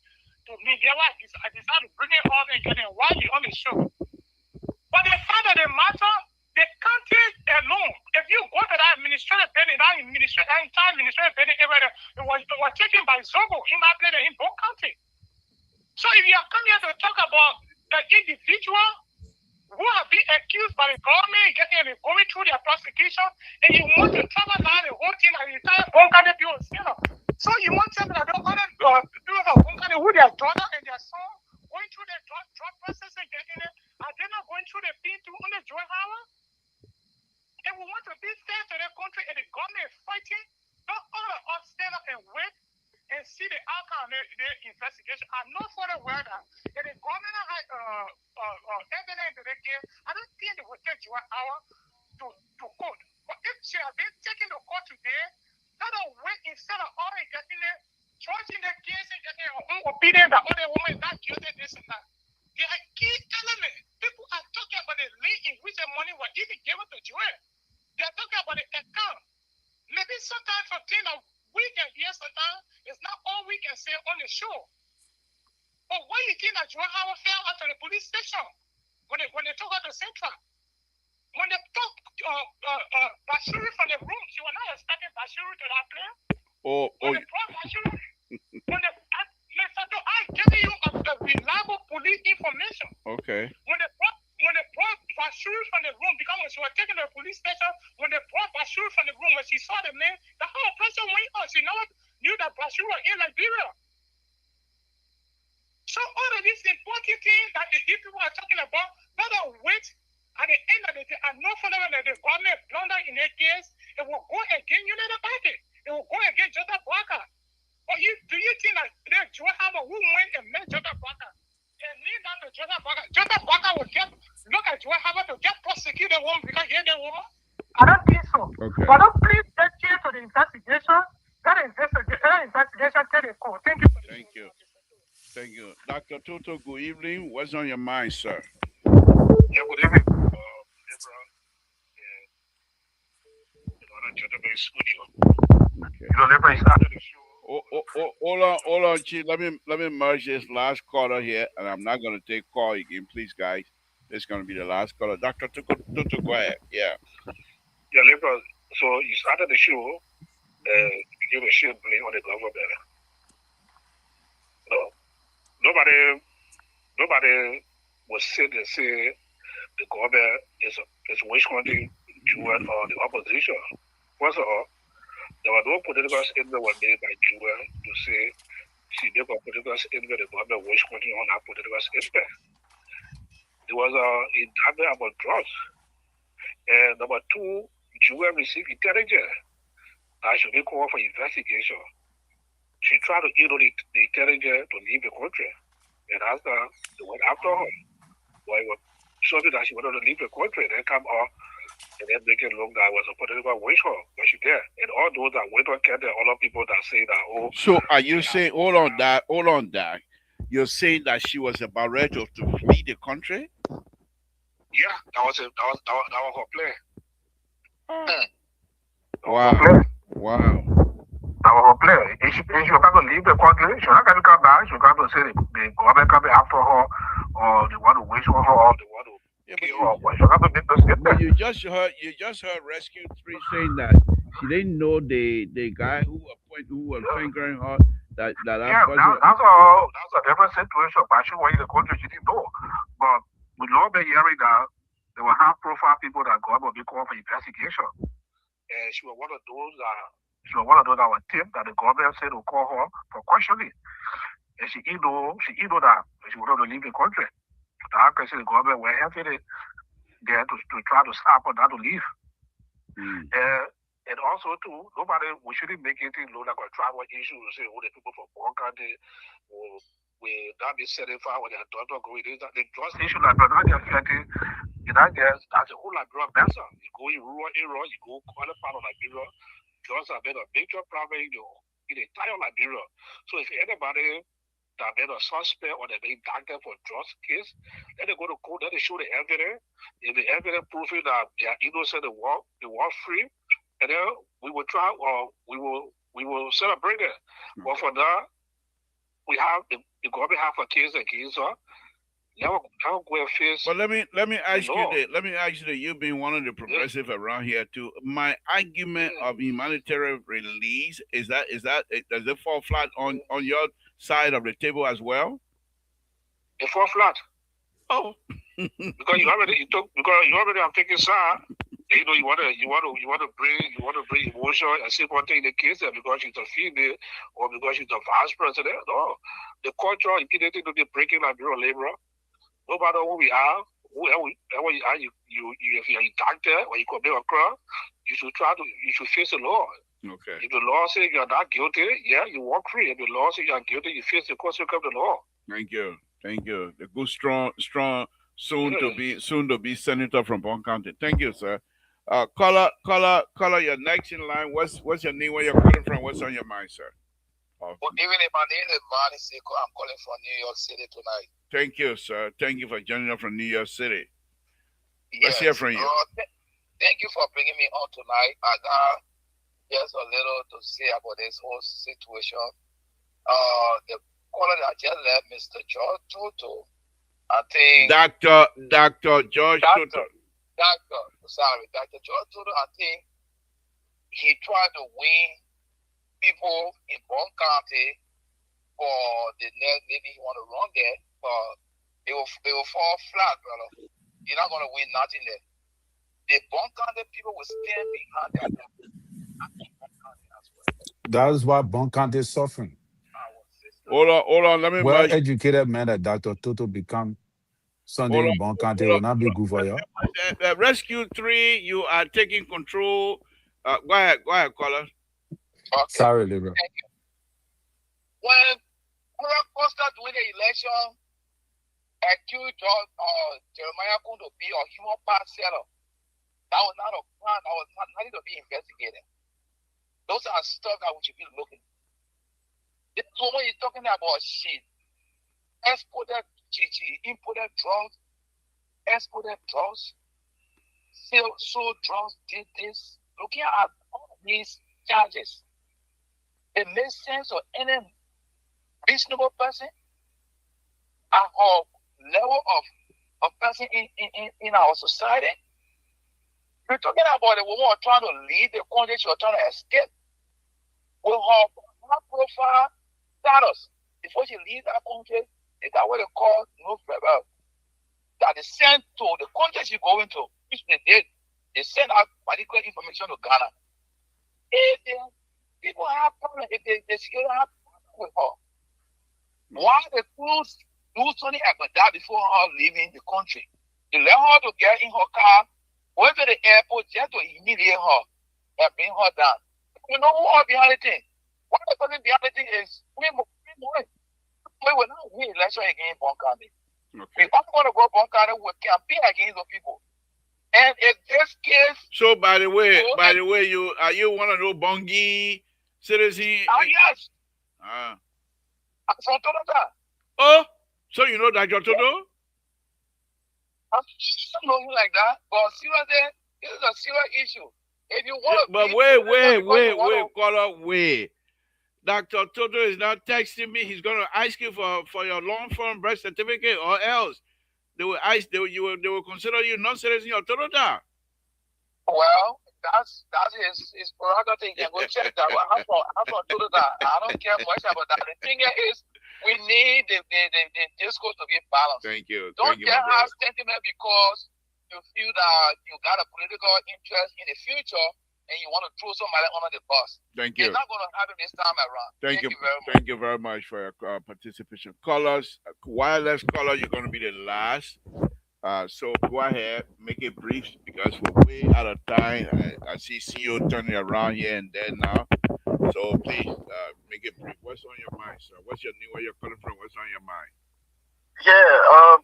To me, I decided to bring it up and get him while he on the show. But the fact of the matter, the country alone, if you go to that administrative building, that entire administrative building area, it was taken by Zogo in that place in both countries. So if you are coming here to talk about the individual who have been accused by the government, going through their prosecution, and you want to travel down the whole thing and the entire Bonkane people, so you want to tell me that the other people of Bonkane, who their daughter and their son, going through the drug process and getting it, are they not going through the pain too on the drug hour? And we want to be fair to the country, and the government is fighting. Don't all of us stand up and wait and see the outcome of the investigation. I know for the word that if the government had evidence to the case, I don't think they will take 1 hour to court. But if she has been taken to court today, let her wait instead of already getting it, charging the case and getting her own opinion that other woman is not guilty, this and that. There are key elements. People are talking about the link in which the money was even given to Joel. They are talking about the account. Maybe sometimes something that we can hear sometimes is not all we can say on the show. But why you think that Joel Howard fell out of the police station when they took her to Central? When they took Bashiri from the room, she was not expecting Bashiri to that place. When they brought Bashiri, I gave you a reliable police information. Okay. When they brought Bashiri from the room, because when she was taken to the police station, when they brought Bashiri from the room, when she saw the man, the whole person went on. She knew that Bashiri was in Liberia. So all of these important things that the people are talking about, not on wait at the end of the day, and not following the government blunder in their case, it will go against United Party. It will go against Jota Barker. Or do you think that the Joe Hammer who went and met Jota Barker and lead down to Jota Barker will look at Joe Hammer to get prosecuted woman because he the woman? I don't think so. Okay. But don't please get here to the investigation. That investigation tell the court. Thank you. Thank you. Thank you. Dr. Toto, good evening. What's on your mind, sir? Yeah, good evening. Hold on, Chief. Let me merge this last caller here, and I'm not gonna take call again, please, guys. This is gonna be the last caller. Dr. Toto, go ahead. Yeah. Yeah, Libra. So you started the show. You give a shit blame on the government. No, nobody was said to say the government is wish hunting Jews or the opposition. First of all, there was no political statement was made by Jews to say she made a political statement the government wish hunting on her political statement. There was a indictment about drugs. And number two, Jews received intelligence that should be called for investigation. She tried to the intelligence to leave the country. And after they went after her, well, it was showing that she wanted to leave the country, then come out and then make it look that it was a political wish her, but she did. And all those that went on Canada, all the people that say that, oh. So are you saying, hold on, Doc. You're saying that she was about ready to flee the country? Yeah, that was her plan. Wow. That was her plan. And she was going to leave the country. She was not going to come back. She was going to say the government coming after her, or they want to wish on her, or they want to kill her. She was going to make those statements. But you just heard Rescue 3 saying that she didn't know the guy who was fingering her. That's a different situation. But she was in the country, she didn't know. But we love the hearing that there were high-profile people that got to be called for investigation. And she was one of those that were tipped that the government said to call her for questioning. And she know that she wanted to leave the country. How can the government were helping it there to try to stop her not to leave? And also too, we shouldn't make anything look like a travel issue to say, the people from one country will not be certified when their daughter go in. The trust issue like not affecting that's a whole Liberia message. You go in rural area, you go other part of Liberia, drugs have been a major problem in the entire Liberia. So if anybody that been a suspect or they been indicted for drugs case, then they go to court, then they show the evidence. If the evidence proving that they are innocent, they walk free, and then we will try or we will celebrate it. But for that, we have the government have a case against her. But let me ask you that. Let me ask you that. You've been one of the progressive around here too. My argument of humanitarian release is that does it fall flat on your side of the table as well? It fall flat. Oh, because you already have taken side. You want to bring emotion and say one thing in the case that because she's a female or because she's a vice president. No, the culture immediately to be breaking like bureau labor. No matter who we are, whoever you are, if you're indicted or you commit a crime, you should face the law. Okay. If the law says you're not guilty, yeah, you walk free. If the law says you're guilty, you face the consequence of the law. Thank you. The good, strong, soon to be senator from Bon County. Thank you, sir. Caller, you're next in line. What's your name? Where you're calling from? What's on your mind, sir? Good evening. My name is Manny Seiko. I'm calling from New York City tonight. Thank you, sir. Thank you for joining us from New York City. Yes. Let's hear from you. Thank you for bringing me on tonight. I got just a little to say about this whole situation. The caller that just left, Mr. George Toto, I think. Dr. George Toto. Dr. George Toto, I think he tried to win people in Bon County for the next, maybe he want to run there, but it will fall flat, brother. You're not going to win nothing there. The Bon County people will stand behind that. That is why Bon County is suffering. Hold on. Let me Well merge. educated man that Dr. Toto become Hold Sunday on. in Bon County Hold will on. not be good for you. Rescue 3, you are taking control. Go ahead, caller. Okay. Sorry, Libra. Thank you. When Costa doing the election, accused Jeremiah Kundo be a human part seller. That was not a plan. That was not nothing to be investigated. Those are stuff that we should be looking. This woman is talking about shit. Exported, she imported drugs, exported drugs, sold drugs, did this. Looking at all these charges, it makes sense for any reasonable person at our level of person in our society. We're talking about a woman trying to leave the country, she was trying to escape with her high profile status. Before she leaves that country, they got what they call no farewell. That they sent to the country she's going to, which they did. They sent out particular information to Ghana. If people have problems, if they still have problems with her, why they do something like that before her leaving the country? They let her to get in her car, went to the airport just to humiliate her and bring her down. You know who are behind the thing? What the person behind the thing is we will not win election against Bon County. Okay. If I'm going to go Bon County, we campaign against those people. And if this case, so by the way, you one of those Bongi citizens? Yes. From Toronto. Oh, so you know Dr. Toto? I don't know you like that, but seriously, this is a serious issue. If you want to, but wait, caller, wait. Dr. Toto is not texting me. He's gonna ask you for your long-form birth certificate, or else they will consider you non-citizen of Toronto. Well, that's his prerogative. You can go check that. I'm from Toronto. I don't care much about that. The thing is, we need the discourse to be balanced. Thank you. Don't get have sentiment because you feel that you got a political interest in the future and you want to throw somebody under the bus. Thank you. It's not going to happen this time around. Thank you very much. Thank you very much for your participation. Callers, wireless caller, you're going to be the last. So go ahead, make it brief because we're way out of time. I see CEO turning around here and there now. So please make it brief. What's on your mind, sir? What's your name? Where you're calling from? What's on your mind? Yeah,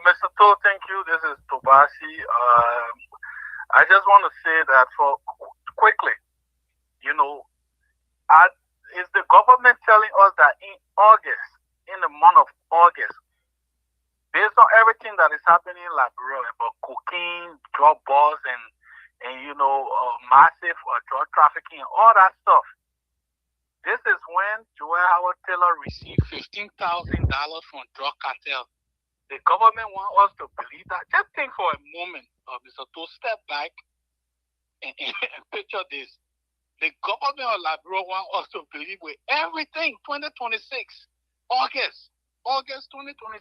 Mr. To, thank you. This is Tobasi. I just want to say that for quickly, is the government telling us that in the month of August, based on everything that is happening in Liberia about cocaine, drug bars, and massive drug trafficking, and all that stuff, this is when Joel Howard Taylor received $15,000 from drug cartel. The government wants us to believe that. Just think for a moment, Mr. To step back and picture this. The government of Liberia wants us to believe with everything 2026, August 2026.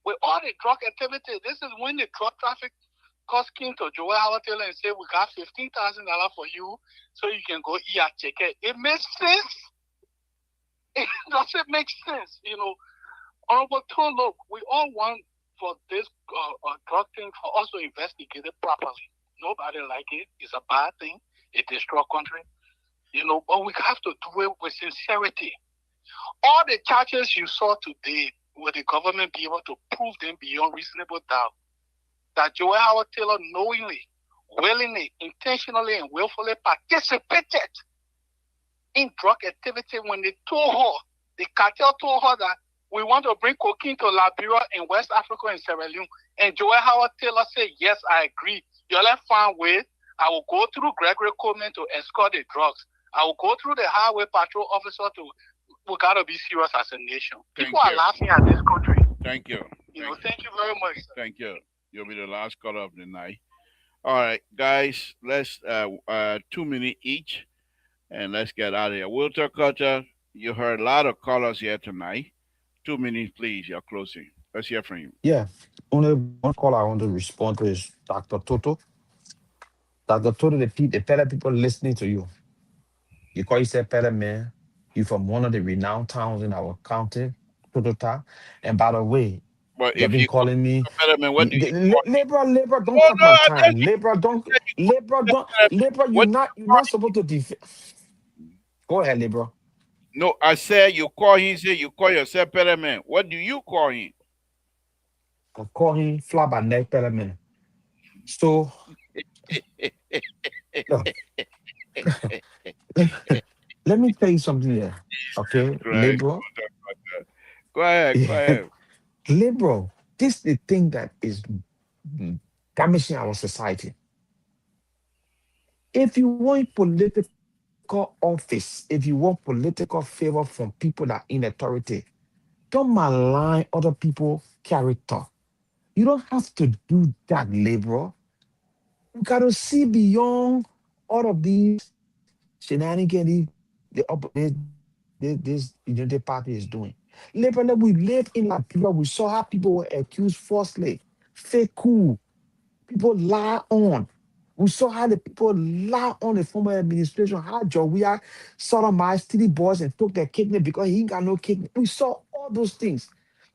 With all the drug activity, this is when the drug traffic cost came to Joel Howard Taylor and said, we got $15,000 for you so you can go eat a chicken. It makes sense. It doesn't make sense, Honorable Tom, look, we all want for this drug thing for us to investigate it properly. Nobody like it. It's a bad thing. It destroys country. But we have to do it with sincerity. All the charges you saw today, will the government be able to prove them beyond reasonable doubt? That Joel Howard Taylor knowingly, willingly, intentionally, and willfully participated in drug activity when they told her, the cartel told her that we want to bring cocaine to Liberia and West Africa and Sierra Leone. And Joel Howard Taylor said, yes, I agree. Y'all find ways. I will go through Gregory Coleman to escort the drugs. I will go through the highway patrol officer we got to be serious as a nation. People are laughing at this country. Thank you. Thank you very much. Sir. Thank you. You'll be the last caller of the night. All right, guys, let's 2 minutes each, and let's get out of here. Wilter Cutter, you heard a lot of callers here tonight. 2 minutes, please. You're closing. Let's hear from you. Yeah. Only one call I want to respond to is Dr. Toto. Dr. Toto, the people listening to you. You call yourself Pele man. You're from one of the renowned towns in our county, Totota. And by the way, But they've if been you call calling me Betterman, what do you call him? Labor, don't Oh cut no, my I time. just you Don't said Labor, what do you're not supposed to go ahead, Labor. no, I said you call him, say you call yourself Betterman. What do you call him? I call him Flabanek Peleman. So look, let me tell you something here. Okay, Christ. Labor. Go ahead, go ahead. Liberal, this is the thing that is mm, damaging our society. If you want political office, if you want political favor from people that are in authority, don't malign other people' character. You don't have to do that, liberal. You got to see beyond all of these shenanigans this Unity Party is doing. Liberal, we live in Liberia. We saw how people were accused falsely, fake coup. People lie on. We saw how the people lie on the former administration, how Jawia sodomized three boys and took their kidney because he ain't got no kidney. We saw all those things.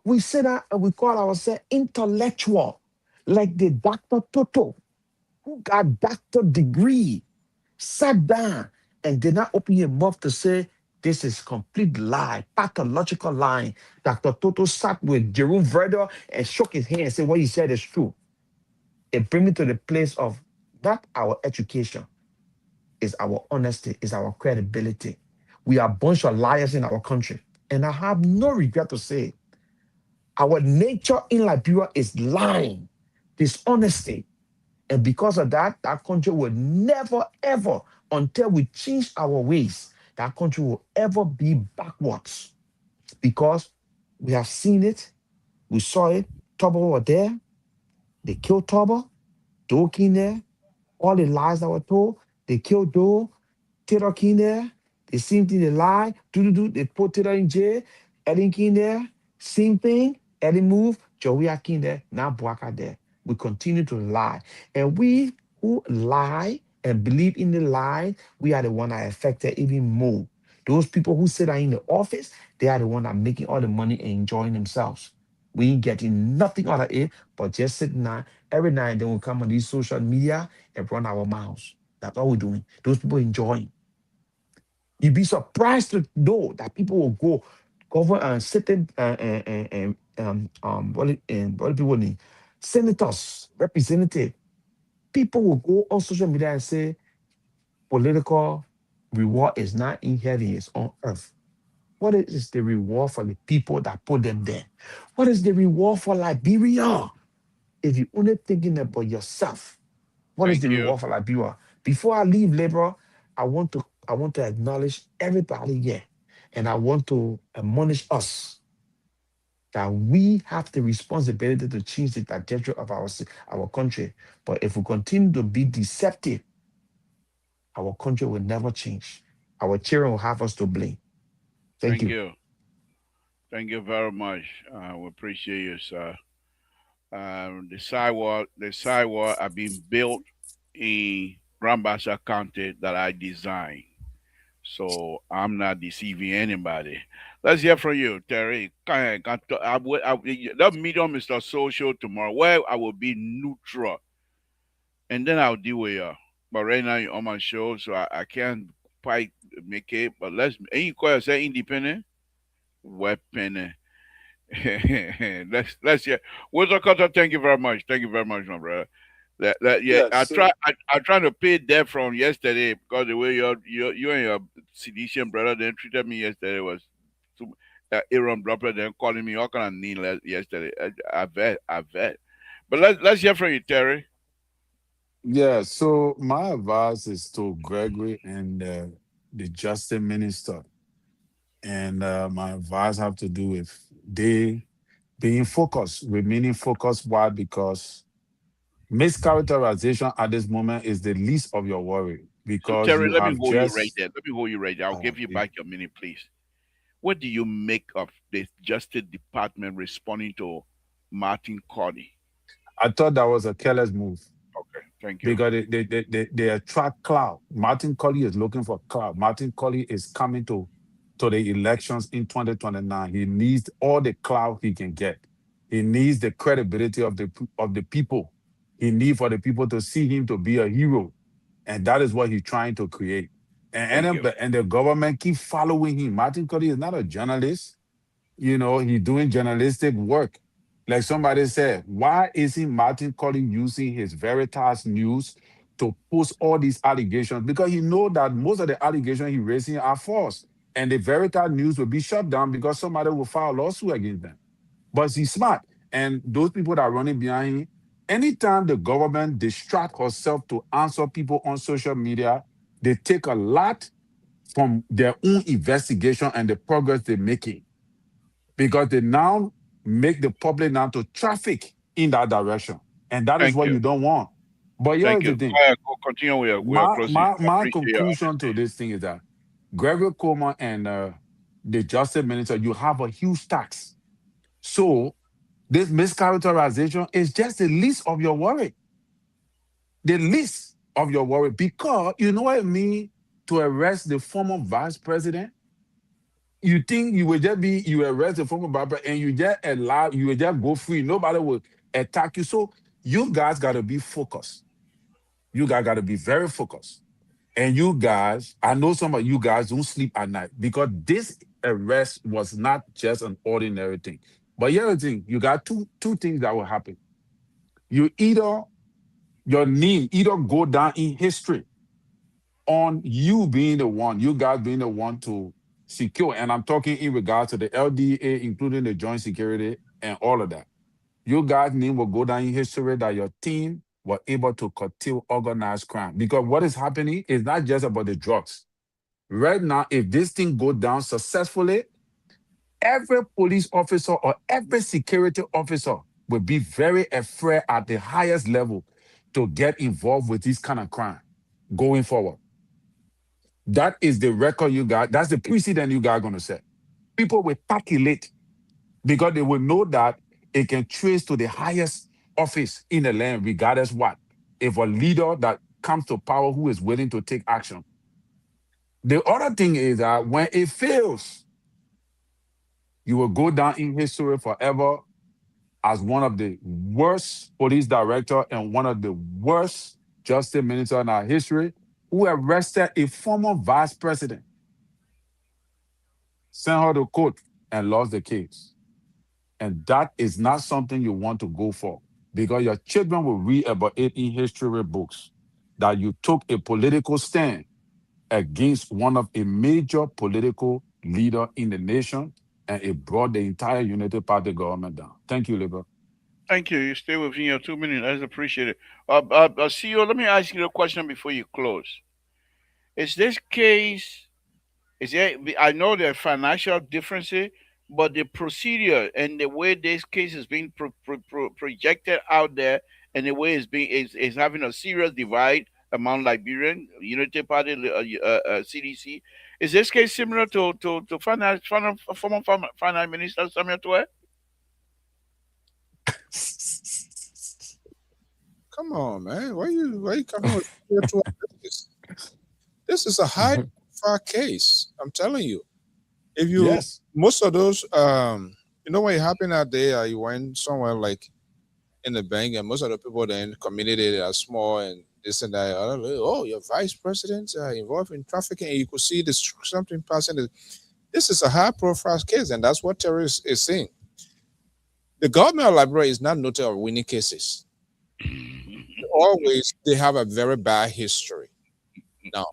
We sit down and we call ourselves intellectual, like the Dr. Toto, who got doctor degree, sat down and did not open your mouth to say, this is complete lie, pathological lying. Dr. Toto sat with Jerome Verder and shook his hand and said, what he said is true. It brings me to the place of that our education is our honesty, is our credibility. We are a bunch of liars in our country. And I have no regret to say our nature in Liberia is lying, dishonesty. And because of that, that country will never, ever, until we change our ways, that country will ever be backwards. Because we have seen it, we saw it. Tobo were there, they killed Tobo, Doke in there, all the lies that were told, they killed Doe, Taylor King there, the same thing they lie, they put Taylor in jail, Eddie King there, same thing, Eddie move, Joey King there, now Boaka there. We continue to lie. And we who lie and believe in the lie, we are the one that are affected even more. Those people who sit in the office, they are the one that are making all the money and enjoying themselves. We ain't getting nothing out of it, but just sitting there every night. Then we come on these social media and run our mouths. That's all we're doing. Those people enjoying. You'd be surprised to know that people will go cover and sitting what do people need? Senators, representative. People will go on social media and say political reward is not in heaven, it's on earth. What is the reward for the people that put them there? What is the reward for Liberia? If you're only thinking about yourself, what is Thank the you. reward for Liberia? Before I leave labor, I want to acknowledge everybody here. And I want to admonish us that we have the responsibility to change the trajectory of our country. But if we continue to be deceptive, our country will never change. Our children will have us to blame. Thank Thank you. you. Thank you very much. We appreciate you, sir. The sidewalk are being built in Rambasa County that I designed. So I'm not deceiving anybody. Let's hear from you, Terry. Let me meet on Mr. Social tomorrow, where I will be neutral, and then I'll deal with you. But right now you're on my show, so I can't quite make it. But and you call yourself independent? Weapon. Let's hear. What's Carter, thank you very much. Thank you very much, my brother. Yeah, Yeah, so I trying to pay debt from yesterday because the way you and your Sidician brother then treated me yesterday was too, Aaron Dropper then calling me all kind of name yesterday. I bet. But let's hear from you, Terry. yeah, so my advice is to Gregory and the justice minister. And my advice have to do with they being focused, remaining focused. Why? Because mischaracterization at this moment is the least of your worry So because Terry, you let me have hold you right just there. Let me hold you right there. I'll give you back your minute, please. What do you make of the Justice Department responding to Martin Cody? I thought that was a careless move Okay, thank you. because they attract cloud. Martin Colley is looking for cloud. Martin Colley is coming to to the elections in 2029. He needs all the clout he can get. He needs the credibility of the people. He needs for the people to see him to be a hero, and that is what he's trying to create. Thank you. And the government keep following him. Martin Cody is not a journalist. He's doing journalistic work. Like somebody said, why isn't Martin Collins using his Veritas News to post all these allegations? Because he know that most of the allegations he's raising are false. And the Veritas News will be shut down because somebody will file a lawsuit against them. But he's smart. And those people that are running behind him, anytime the government distract herself to answer people on social media, they take a lot from their own investigation and the progress they're making, because they now make the public now to traffic in that direction. And that is Thank what you. you don't want. But Thank here's you. the Go thing. ahead. Go continue with your closing. I My appreciate your conclusion to honesty. this thing is that Gregory Coleman and the Justice Minister, you have a huge tax. So this mischaracterization is just the least of your worry. The least of your worry. Because you know what it means to arrest the former vice president? You think you arrest the former barber and you will just go free. Nobody will attack you. So you guys gotta be focused. You guys gotta be very focused. And you guys, I know some of you guys don't sleep at night because this arrest was not just an ordinary thing. But here's the thing, you got two things that will happen. Your name either go down in history on you guys being the one to secure. And I'm talking in regards to the LDA, including the joint security and all of that. You guys' name will go down in history that your team were able to curtail organized crime. Because what is happening is not just about the drugs. Right now, if this thing go down successfully, every police officer or every security officer will be very afraid at the highest level to get involved with this kind of crime going forward. That is the record you got. That's the precedent you guys are going to set. People will calculate because they will know that it can trace to the highest office in the land, regardless what. If a leader that comes to power who is willing to take action. The other thing is that when it fails, you will go down in history forever as one of the worst police director and one of the worst justice minister in our history who arrested a former vice president, sent her to court, and lost the case. And that is not something you want to go for because your children will read about it in history books that you took a political stand against one of a major political leader in the nation, and it brought the entire United Party government down. Thank you, Liberal. Thank you. You stay within your 2 minutes. That's appreciated. CEO, let me ask you a question before you close. Is this case, is there, I know there are financial differences, but the procedure and the way this case is being projected out there and the way it's being is having a serious divide among Liberian Unity Party, CDC. Is this case similar to former finance minister Samuel Toure? Come on, man. Why you coming with this? This is a high profile case. I'm telling you. If you Yes. most of those you know what happened out there, you went somewhere like in the bank and most of the people then community are small and this and that. Oh, your vice presidents are involved in trafficking. And you could see this something passing. This is a high profile case, and that's what Terry is saying. The government of Liberia is not noted of winning cases. Always they have a very bad history. Now,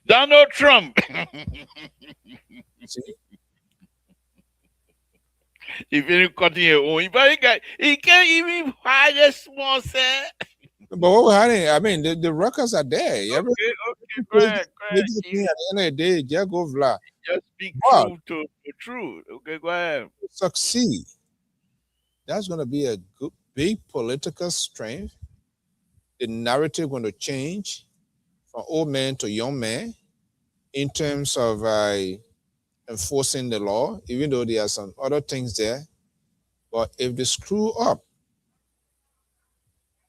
Donald Trump. see, If you continue, but he can't even hide a small set. but what we're hiding, I mean, the records are there. Okay, go ahead, At the end of the day, just go vla. Just speak But truth to the truth. Okay, go ahead. to succeed, that's going to be a good, big political strength. The narrative going to change from old man to young man in terms of enforcing the law, even though there are some other things there. But if they screw up,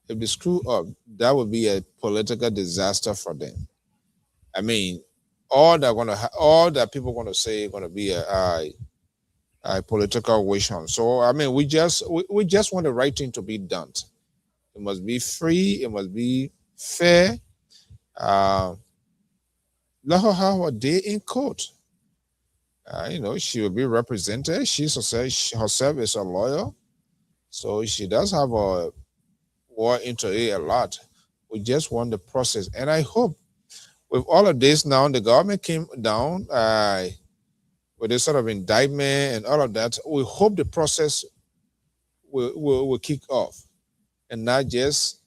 that would be a political disaster for them. I mean, all that people gonna say gonna be a political wish hunt. So I mean, we just want the right thing to be done. It must be free. It must be fair. Uh, Let her have a day in court. She will be represented. Herself is a lawyer, so she does have a war into it a lot. We just want the process, and I hope with all of this now, the government came down with this sort of indictment and all of that. We hope the process will kick off and not just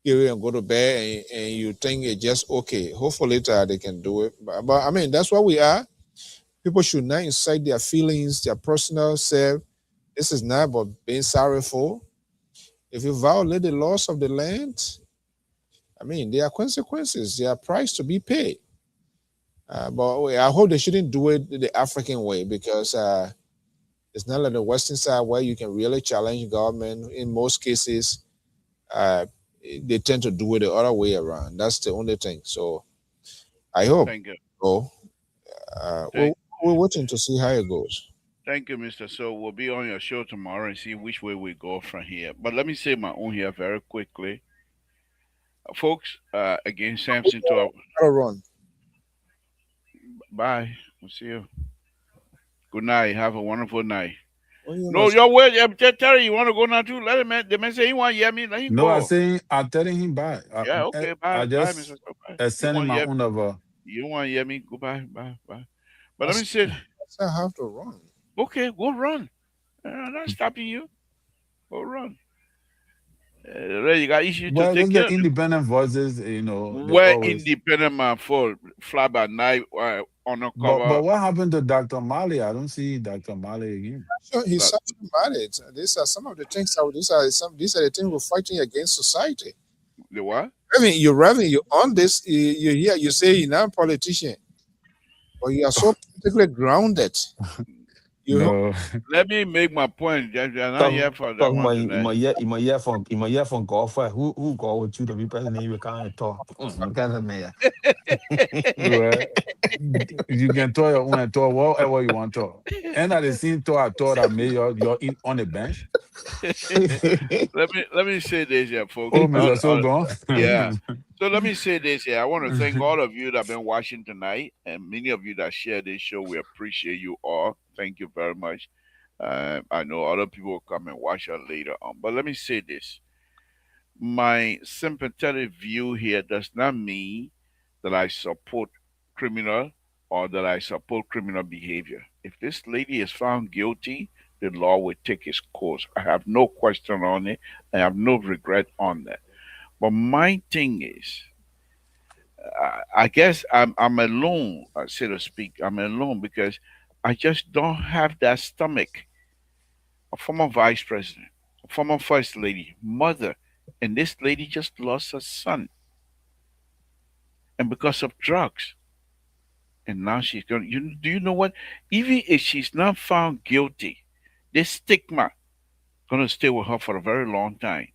give it and go to bed and you think it's just okay. Hopefully they can do it. But I mean, that's what we are. People should not incite their feelings, their personal self. This is not about being sorrowful. If you violate the laws of the land, I mean, there are consequences. There are price to be paid. But I hope they shouldn't do it the African way because it's not like the Western side where you can really challenge government. In most cases, uh, they tend to do it the other way around. That's the only thing. So I hope. Thank you. So Thank, we're waiting to see how it goes. thank you, Mr. So we'll be on your show tomorrow and see which way we go from here. But let me say my own here very quickly. Folks, again, Samson to our Gotta run. bye. We'll see you. Good night. Have a wonderful night. Oh, you No, must. your word. Terry, you want to go now too? Let him. The man say he want to hear me. Let him No, go. I'm telling him bye. Yeah. Okay. Bye. I Bye, just Mr. So bye. You extending want to my hear? own of a. You want to hear me? Goodbye. Bye. Bye. But let I me say. have to run. Okay. Go run. I'm not stopping you. Go run. You got issues to Well, take those care the of. independent voices, they We're always. independent man for fly by night But undercover. what happened to Dr. Mali? I don't see Dr. Mali again. So he's That, such about it. These are some of the things. These are the things we're fighting against society. the what? Reverend, you on this. You hear you say you're not a politician, but you are so politically grounded. You hold No. Let me make my point. I'm not Talk here for that talk one about tonight. in my year from golf. Who go with you? The people name you can't talk. Kind of mayor. Well, you can talk your own and talk whatever you want to talk. And at the same time, I thought I made you're in, on the bench. Let me say this here, folks. Oh, Mr. Sogon. Yeah. So let me say this here. I want to thank all of you that have been watching tonight, and many of you that share this show. We appreciate you all. Thank you very much. I know other people will come and watch us later on, but let me say this: my sympathetic view here does not mean that I support criminal or that I support criminal behavior. If this lady is found guilty, the law will take its course. I have no question on it. I have no regret on that. But my thing is, I guess I'm alone, so to speak. I'm alone because I just don't have that stomach. A former vice president, a former first lady, mother, and this lady just lost her son, and because of drugs. And now she's going. Do you know what? Even if she's not found guilty, this stigma gonna stay with her for a very long time.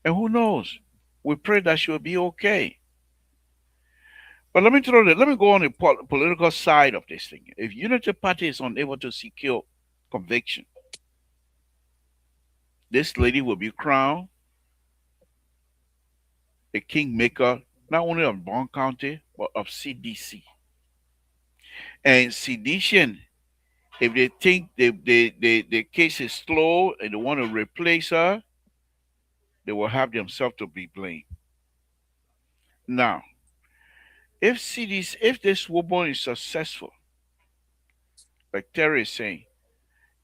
And who knows? We pray that she'll be okay. But let me throw that. Let me go on the political side of this thing. If Unity Party is unable to secure conviction, this lady will be crowned a kingmaker not only of Bond County but of CDC. And sedition, if they think the case is slow and they want to replace her, they will have themselves to be blamed. Now, if this woman is successful, like Terry is saying,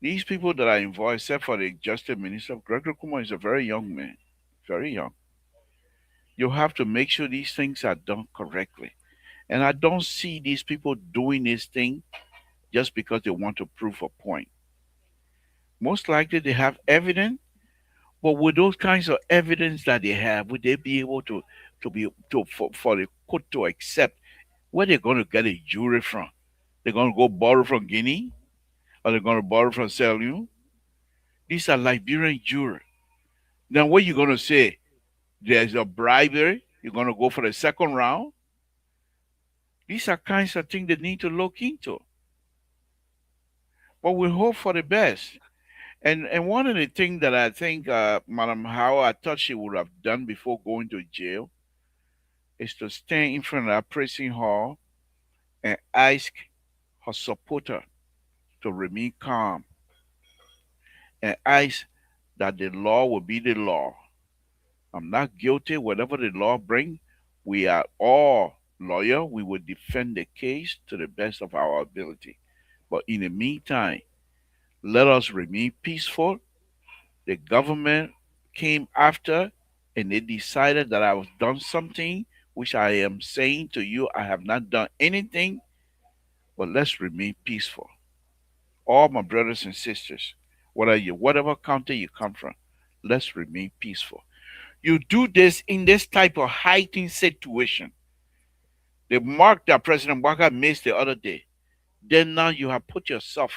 these people that are involved, except for the Justice Minister, Gregory Kumar is a very young man, very young. You have to make sure these things are done correctly. And I don't see these people doing this thing just because they want to prove a point. Most likely they have evidence, but with those kinds of evidence that they have, would they be able to be to for the court to accept where they're going to get a jury from? They're going to go borrow from Guinea, or they're going to borrow from Sierra Leone. These are Liberian jury. Now, what you going to say? There's a bribery. You're going to go for the second round. These are kinds of things they need to look into. But we hope for the best. And one of the things that I think Madam Howard, I thought she would have done before going to jail is to stand in front of that prison hall and ask her supporter to remain calm and ask that the law will be the law. I'm not guilty. Whatever the law bring, we are all lawyer. We will defend the case to the best of our ability. But in the meantime, let us remain peaceful. The government came after and they decided that I was done something, which I am saying to you, I have not done anything, but let's remain peaceful. All my brothers and sisters, whatever country you come from, let's remain peaceful. You do this in this type of heightened situation. The mark that President Waka missed the other day, then now you have put yourself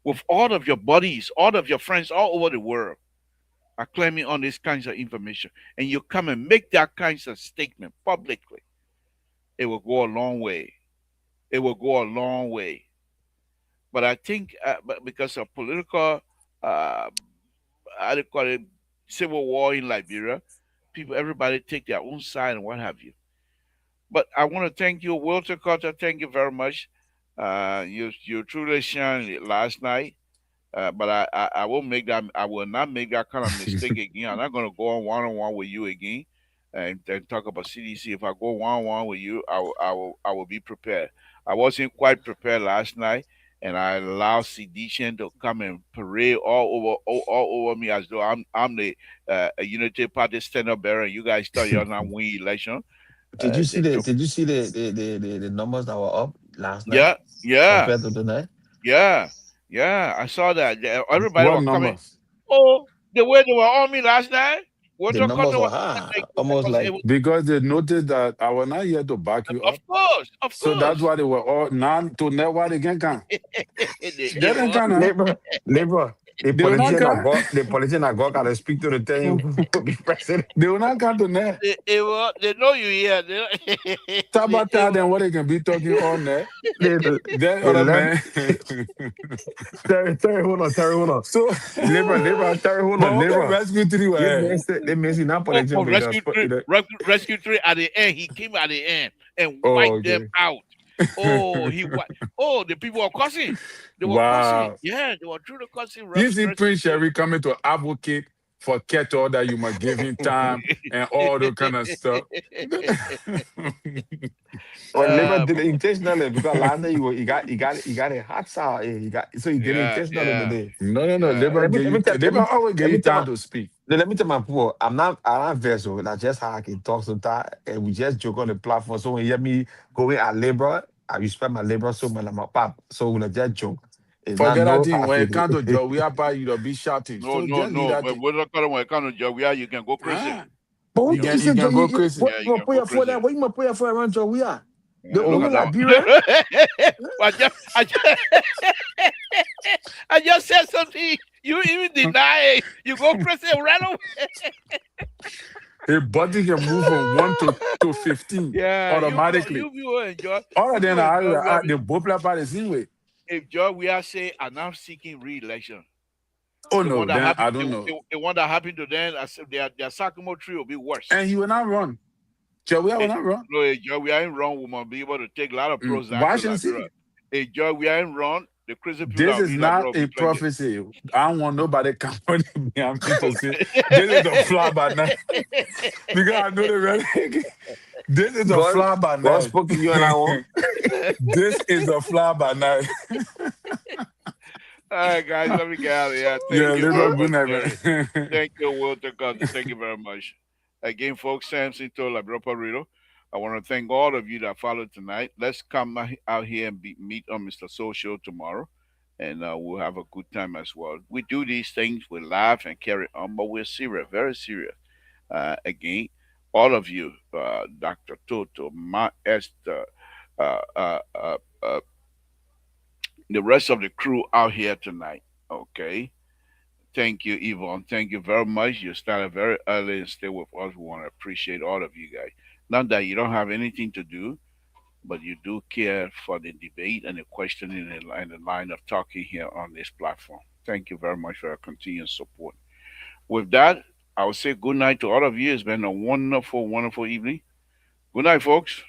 with all of your buddies, all of your friends all over the world are claiming on these kinds of information, and you come and make that kinds of statement publicly, it will go a long way. It will go a long way. But I think because of political, how do you call it, civil war in Liberia, people, everybody take their own side and what have you. But I want to thank you, Walter Carter. Thank you very much. You truly shined last night. But I will make that. I will not make that kind of mistake again. I'm not going to go on one with you again, and talk about CDC. If I go one on one with you, I will be prepared. I wasn't quite prepared last night, and I allowed CDC to come and parade all over me as though I'm the Unity Party stand up bearer. And you guys thought you're not winning election. Did you see They the took. did you see the numbers that were up last night Yeah, yeah, compared to tonight? yeah, yeah. I saw that. Yeah, everybody What was coming. numbers? Oh, the way they were on me last night. The Walter numbers Cotton were was high, like, almost because like Because they noticed that I was not here to back you of up. course, of So that's course. why they were all now to know what they can come. The They didn't evil. come now. labor. The They will not politician that come. got to speak to the thing who will be president. They will not come to know. The evil. They know you here. The Sabotage evil. them what they can be talking all night. The, That the other left, man. Terry, hold on. So, Terry, hold but on, what can labor. rescue three were? They may see not Oh, politician, oh, but rescue three at the end. He came at the end and oh, wiped them okay. out. Oh, he wiped. Oh, the people were cussing. They were cussing. Wow. Yeah, they were truly cussing. You see Rescue Prince three. Sherry coming to advocate for cattle that you must give him time and all that kind of stuff. Well, labor uh, did it intentionally because last night he got a hot sour. He did it yeah, intentionally yeah, today. No. yeah. Labor give you labor always give Let you me tell time my to speak. let me tell my people, I'm not vessel. That's just how I can talk sometimes. And we just joke on the platform. So when you hear me going at labor, I respect my labor so much. I'm a pop. So when I just joke, it's not Forget that no thing. When happy. it comes to job, we are by you to be shouting. No, So no, just leave no. that But thing. what I when it comes to job, yeah, you can go crazy. Ah, But You what you can you can go you said, can crazy. go crazy. what Yeah, you you can put go your for crazy. that? What you put your for around Joe? We are Yeah, the look we at that Liberia. one. I just said something. You even deny it. You go crazy right away. A body can move from 1 to 15 Yeah, automatically. you will enjoy. All of You them will enjoy. We are have the both by the same way. if Joy we are saying I'm now seeking re-election. Oh The one no, that then happened, I don't know. the one that happened to them, I said their Sakamo tree will be worse. And he will not run. Joey will Eh, not run. no, Joy, we are in wrong. We must be able to take a lot of Prozac to Watch and Liberia. see. Joy, we are in wrong. The crazy people This that is in Liberia not will a be plenty. prophecy. I don't want nobody coming me. I mean to say this is a fly by night because I know the red. This is a God, fly by God night. spoke to you and I want. This is a fly by night. All right, guys, let me get out of here. Yeah, Thank you little very good much, night, Jerry. man. Thank you, Walter Carter. Thank you very much. Again, folks, Samson to Labropa Riddle. I want to thank all of you that followed tonight. Let's come out here and meet on Mr. Social tomorrow, and we'll have a good time as well. We do these things, we laugh and carry on, but we're serious, very serious. Again, all of you, Dr. Toto, Ma Esther, uh, uh, uh, uh, the rest of the crew out here tonight, okay? Thank you, Yvonne. Thank you very much. You started very early and stay with us. We want to appreciate all of you guys. Not that you don't have anything to do, but you do care for the debate and the questioning and the line of talking here on this platform. Thank you very much for your continued support. With that, I will say good night to all of you. It's been a wonderful, wonderful evening. Good night, folks.